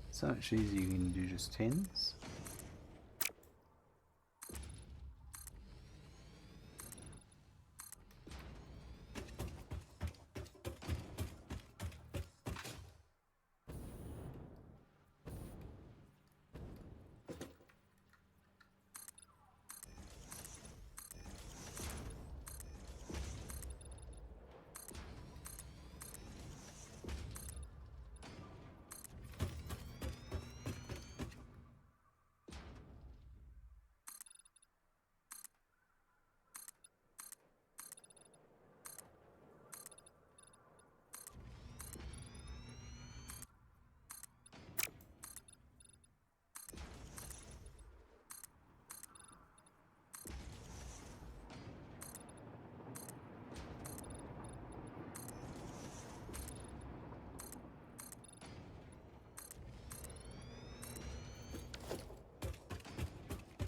So much easier, you can do just 10s.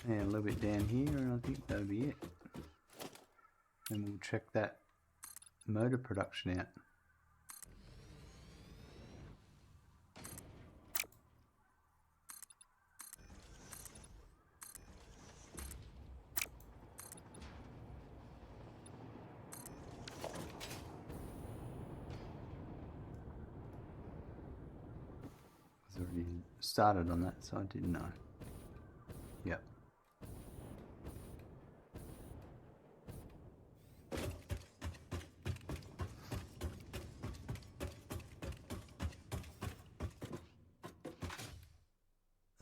And a little bit down here, and I think that'll be it. And we'll check that motor production out. I was already started on that, so I didn't know. Yep.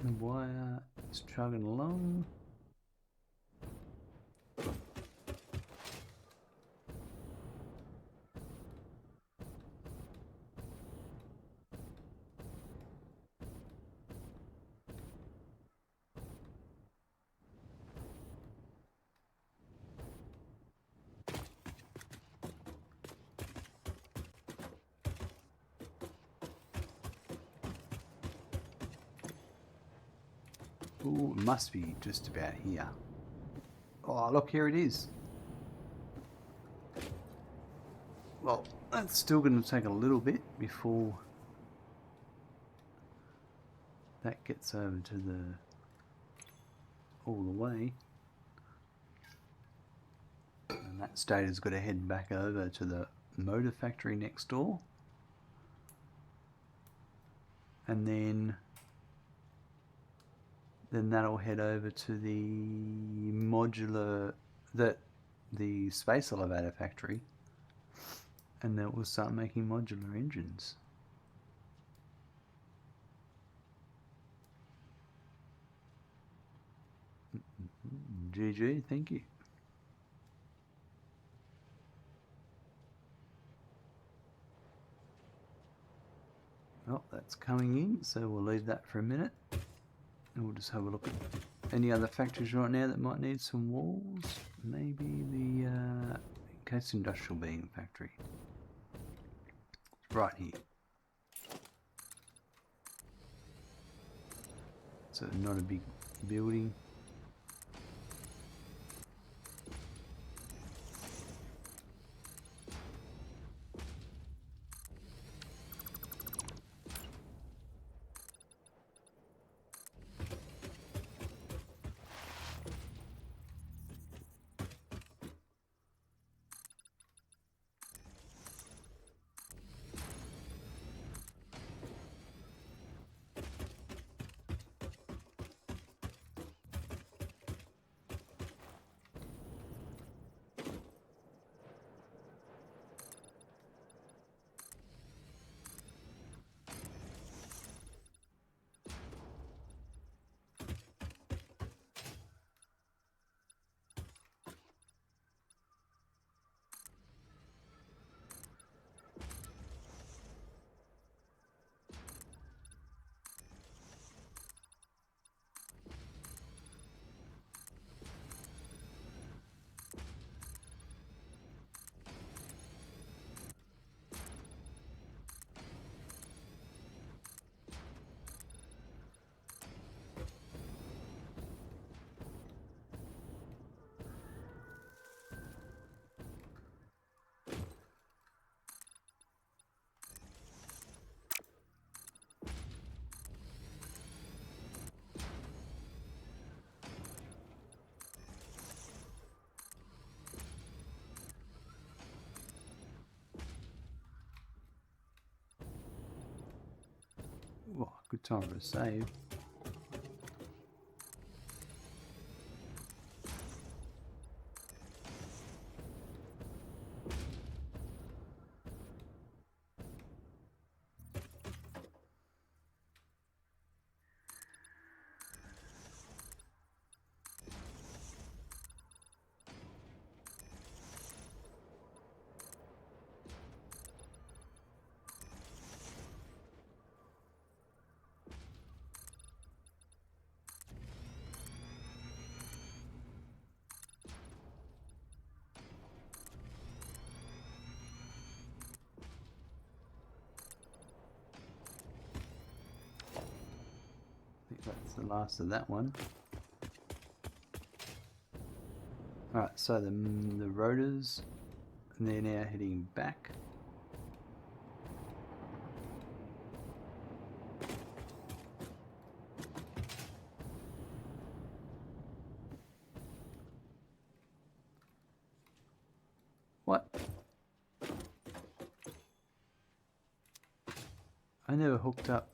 The wire is chugging along. Ooh, it must be just about here. Oh, look, here it is. Well, that's still going to take a little bit before that gets over to the all the way. And that stator's got to head back over to the motor factory next door. And then that'll head over to the modular, the space elevator factory, and then we'll start making modular engines. GG, thank you. Well, that's coming in, so we'll leave that for a minute. And we'll just have a look at any other factories right now that might need some walls. Maybe the Coast Industrial Being factory. Right here. So not a big building. Time for a save. That's the last of that one. Alright, so the rotors, they're now heading back. What? I never hooked up.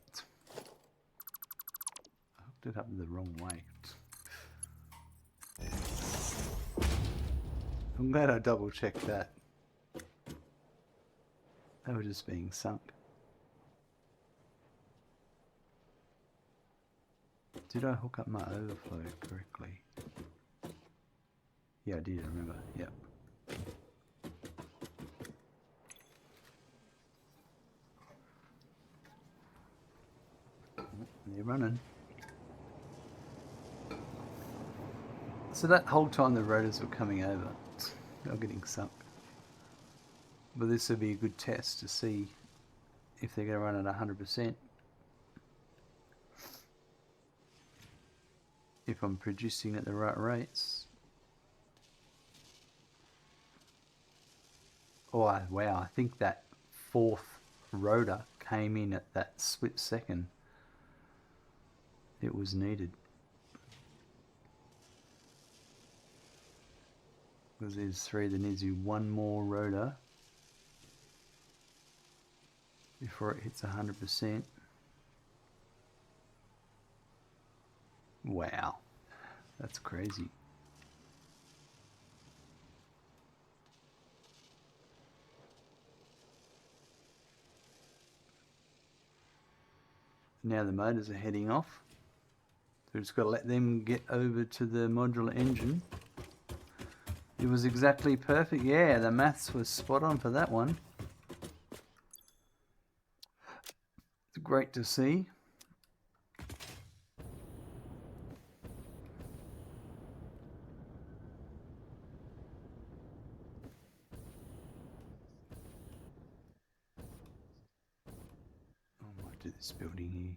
I hooked it up the wrong way. I'm glad I double checked that. They were just being sunk. Did I hook up my overflow correctly? Yeah, I did, I remember. Yep. They're running. So that whole time the rotors were coming over, they were getting sunk. But this would be a good test to see if they're going to run at 100%. If I'm producing at the right rates. Oh wow, I think that fourth rotor came in at that split second. It was needed. Because there's 3, there needs to be one more rotor before it hits 100%. Wow, that's crazy. Now the motors are heading off. So we've just got to let them get over to the modular engine. It was exactly perfect. Yeah, the maths was spot on for that one. It's great to see. I might do this building here.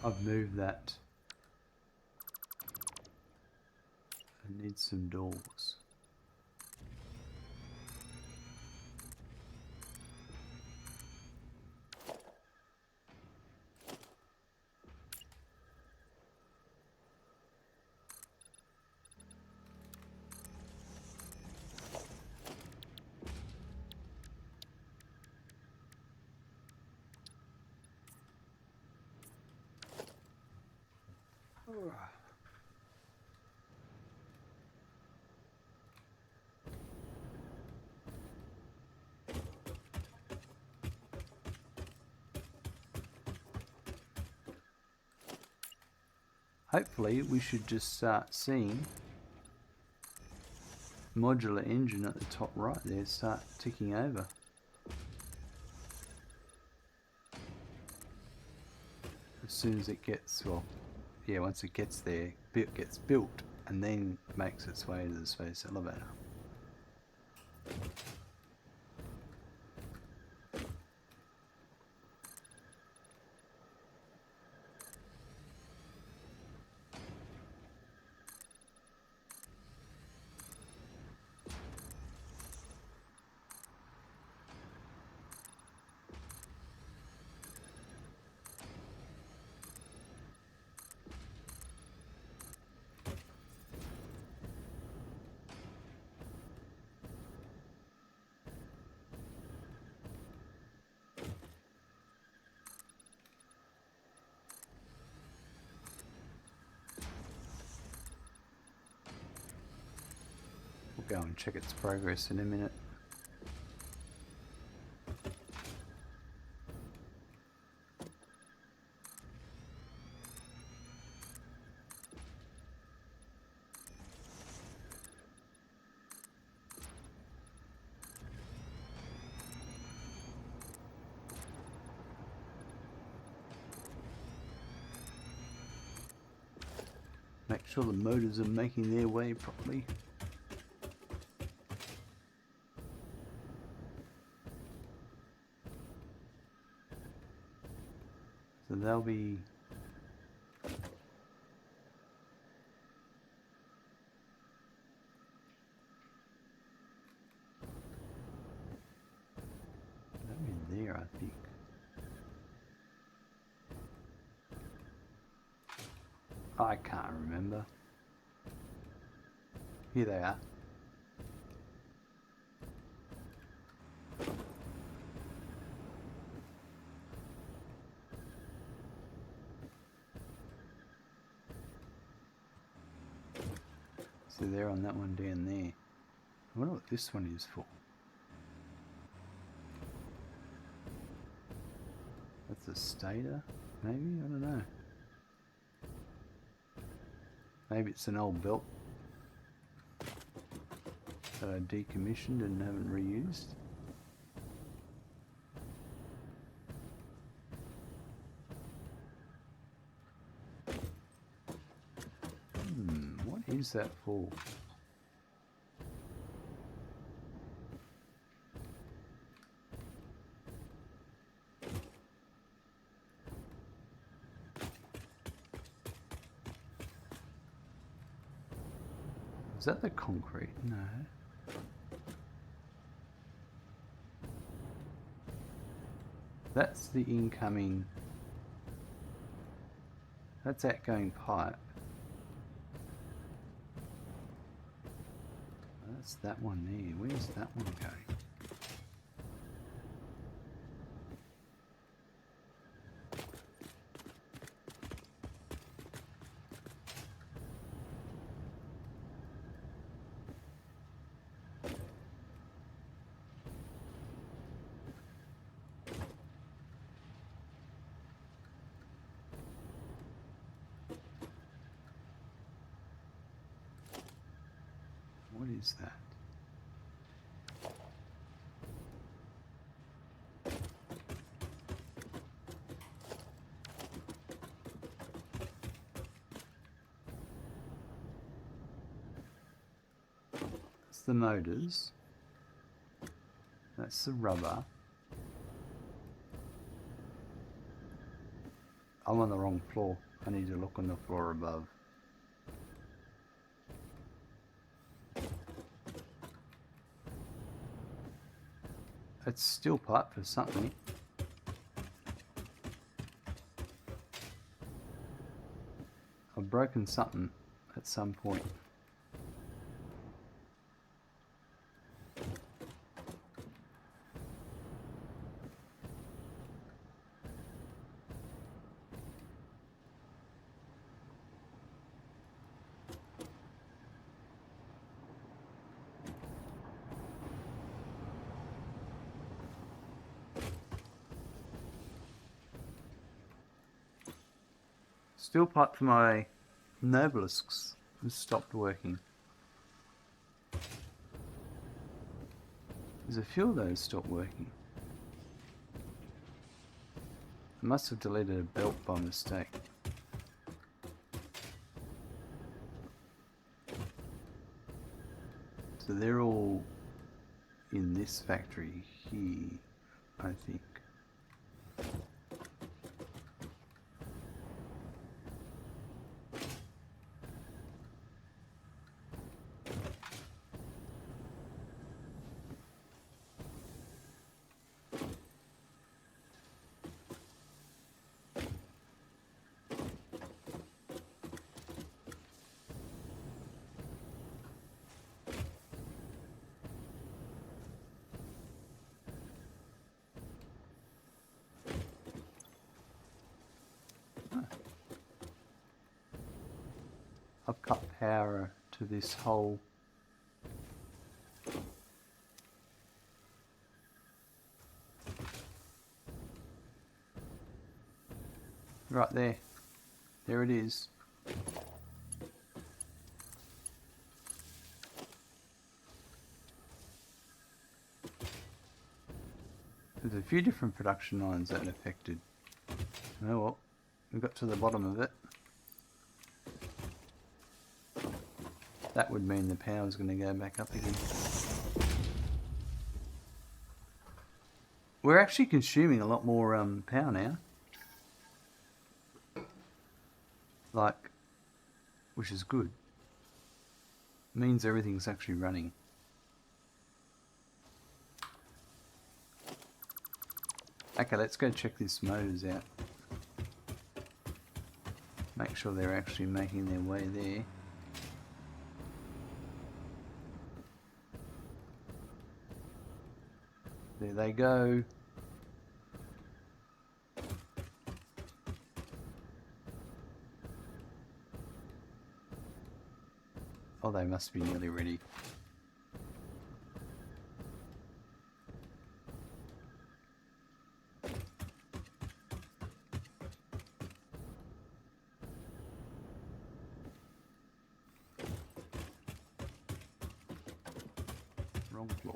I've moved that. I need some doors. hopefully we should just start seeing Modular Engine at the top right there start ticking over. As soon as it gets, well, yeah, once it gets there, it gets built and then makes its way to the space elevator. We'll go and check its progress in a minute. Make sure the motors are making their way properly. So they'll be there, I think. I can't remember. Here they are. So they're on that one down there. I wonder what this one is for. That's a stator, maybe? I don't know. Maybe it's an old belt that I decommissioned and haven't reused. What is that for? Is that the concrete? No. That's the incoming. That's outgoing pipe. That's that one there. Where's that one going? What is that? That's the motors. That's the rubber. I'm on the wrong floor. I need to look on the floor above. It's steel pipe for something. I've broken something at some point. Steel pipe for my Nobelisks has stopped working. There's a few of those stopped working. I must have deleted a belt by mistake. So they're all in this factory here, I think. I've cut power to this whole right there. There it is. There's a few different production lines that affected. Oh well, we got to the bottom of it. That would mean the power's going to go back up again. We're actually consuming a lot more power now. Like, which is good. Means everything's actually running. Okay, let's go check these motors out. Make sure they're actually making their way there. There they go. Oh, they must be nearly ready. Wrong floor.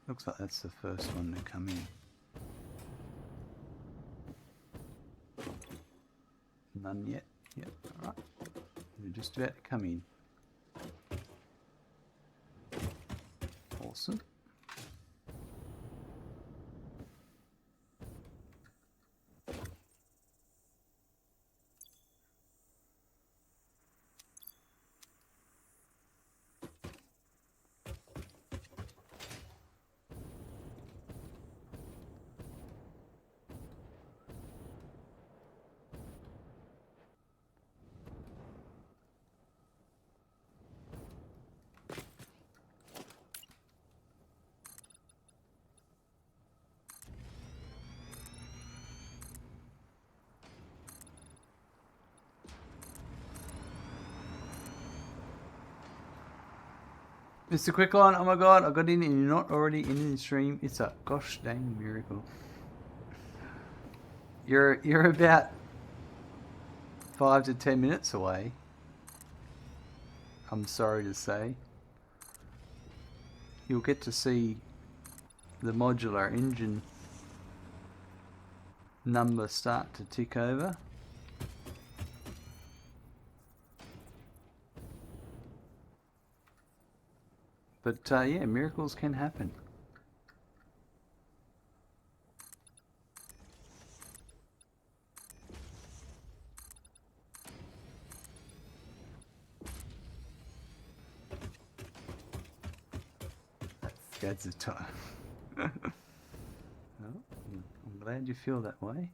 Looks like that's the first one to come in. None yet? Yep, alright. They're just about to come in. Awesome. Mr. Quickline, oh my god, I got in and you're not already in the stream. It's a gosh dang miracle. You're about 5 to 10 minutes away. I'm sorry to say. You'll get to see the modular engine number start to tick over. But yeah, miracles can happen. That's the time. Well, I'm glad you feel that way.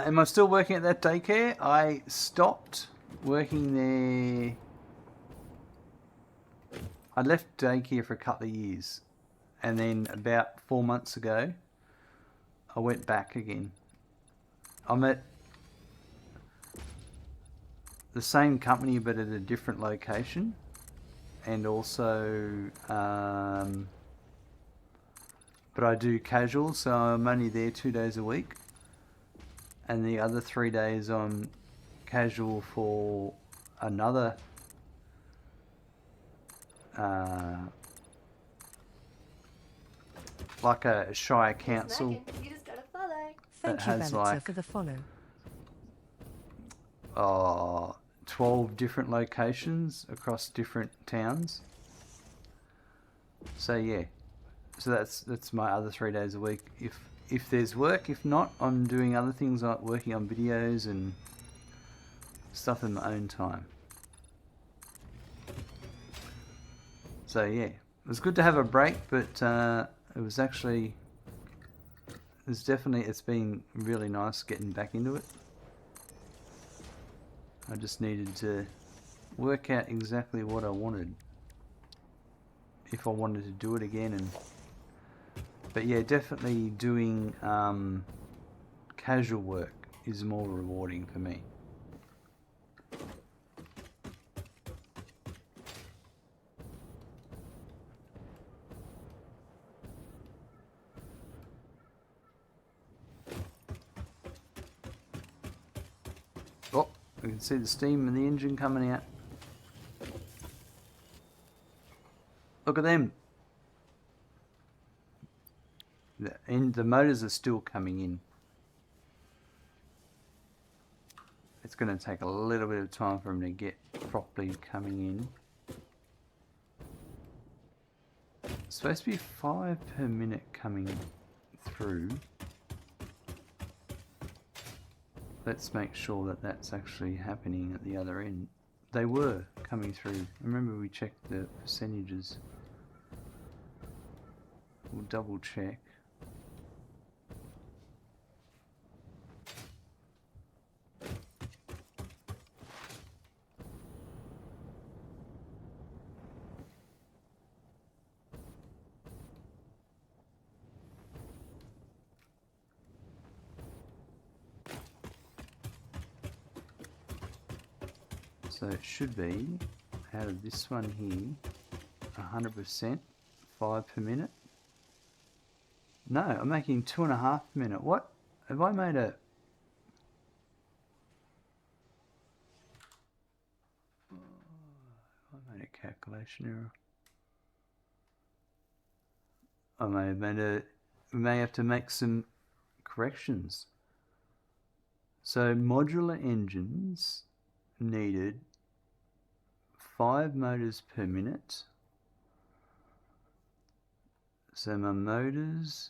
Am I still working at that daycare? I stopped working there. I left daycare for a couple of years. And then about 4 months ago, I went back again. I'm at the same company but at a different location, and also but I do casual, so I'm only there 2 days a week, and the other 3 days I'm casual for another like a Shire council. You just got a follow. Thank you, Balitzer, for the follow. 12 different locations across different towns. So yeah, so that's my other 3 days a week. If there's work, if not, I'm doing other things like working on videos and stuff in my own time. So yeah, it was good to have a break, but it's been really nice getting back into it. I just needed to work out exactly what I wanted, if I wanted to do it again. But yeah, definitely doing casual work is more rewarding for me. Oh, we can see the steam and the engine coming out. Look at them. The motors are still coming in. It's going to take a little bit of time for them to get properly coming in. It's supposed to be 5 per minute coming through. Let's make sure that that's actually happening at the other end. They were coming through. Remember, we checked the percentages. We'll double check. So it should be, out of this one here, 100%, 5 per minute. No, I'm making 2.5 per minute. What? Have I made a... I made a calculation error. I may have made a... We may have to make some corrections. So modular engines needed 5 motors per minute. So my motors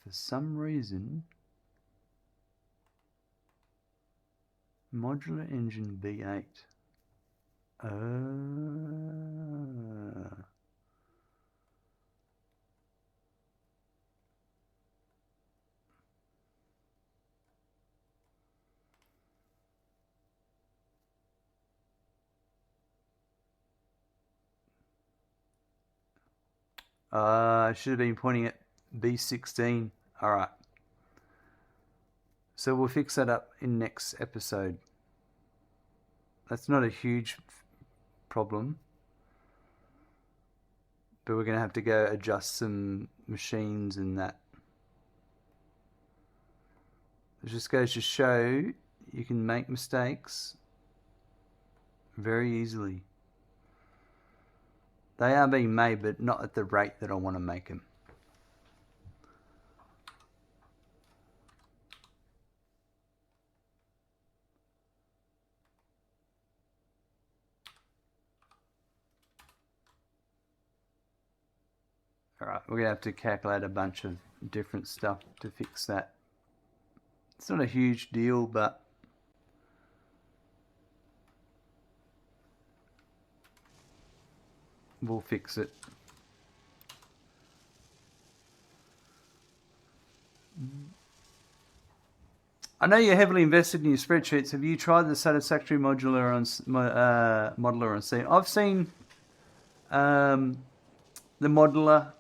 for some reason modular engine B8. I should have been pointing at B16. Alright. So we'll fix that up in next episode. That's not a huge problem. But we're going to have to go adjust some machines and that. It just goes to show you can make mistakes very easily. They are being made, but not at the rate that I want to make them. Alright, we're going to have to calculate a bunch of different stuff to fix that. It's not a huge deal, but we'll fix it. I know you're heavily invested in your spreadsheets. Have you tried the Satisfactory modular on Stators? I've seen The modular,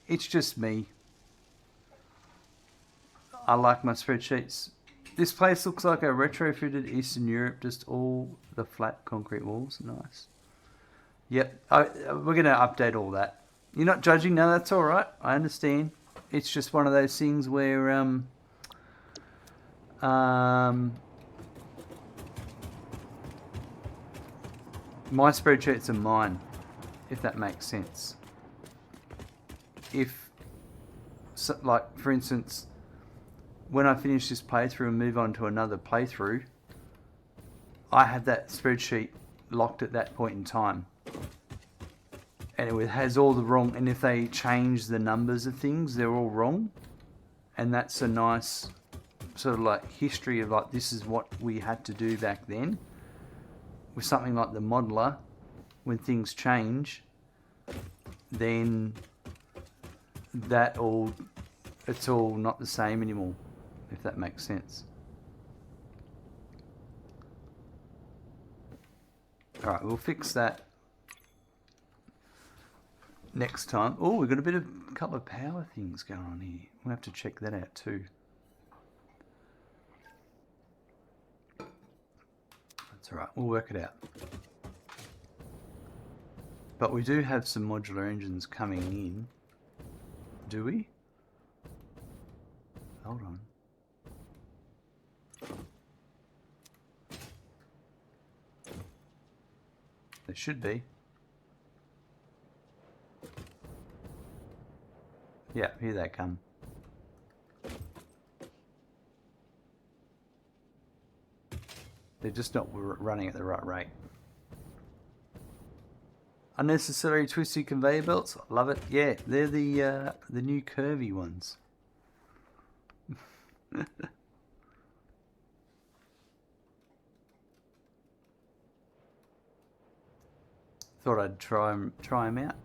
it's just me. I like my spreadsheets. This place looks like a retrofitted Eastern Europe, just all the flat concrete walls. Nice. Yep, we're going to update all that. You're not judging? No, that's all right. I understand. It's just one of those things where my spreadsheets are mine, if that makes sense. If, like, for instance, when I finish this playthrough and move on to another playthrough, I have that spreadsheet locked at that point in time. And it has all the wrong, and if they change the numbers of things, they're all wrong. And that's a nice sort of like history of like, this is what we had to do back then. With something like the modular, when things change, then it's all not the same anymore, if that makes sense. Alright, we'll fix that next time. Oh, we've got a couple of power things going on here. We'll have to check that out too. That's alright, we'll work it out. But we do have some modular engines coming in. Do we? Hold on. There should be. Yeah, here they come. They're just not running at the right rate. Unnecessary twisty conveyor belts. Love it. Yeah, they're the new curvy ones. Thought I'd try them out.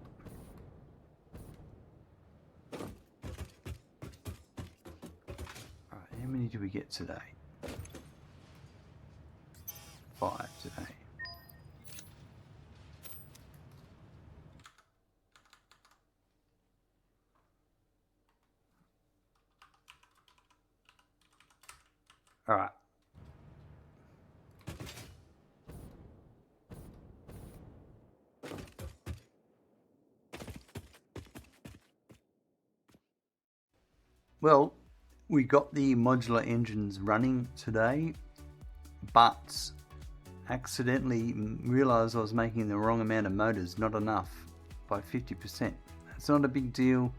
Alright, how many did we get today? 5 today. Alright. Well, we got the modular engines running today, but accidentally realised I was making the wrong amount of motors, not enough, by 50%. It's not a big deal.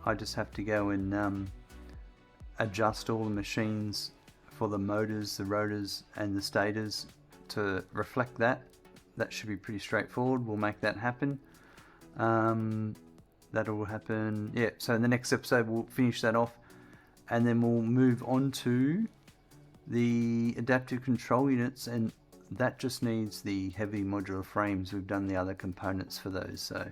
I just have to go and adjust all the machines for the motors, the rotors and the stators to reflect that. That should be pretty straightforward. We'll make that happen. That'll happen. Yeah, so in the next episode we'll finish that off and then we'll move on to the adaptive control units, and that just needs the heavy modular frames. We've done the other components for those, so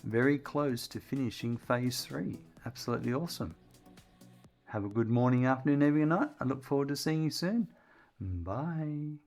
very close to finishing phase 3. Absolutely awesome. Have a good morning, afternoon, evening, and night. I look forward to seeing you soon. Bye.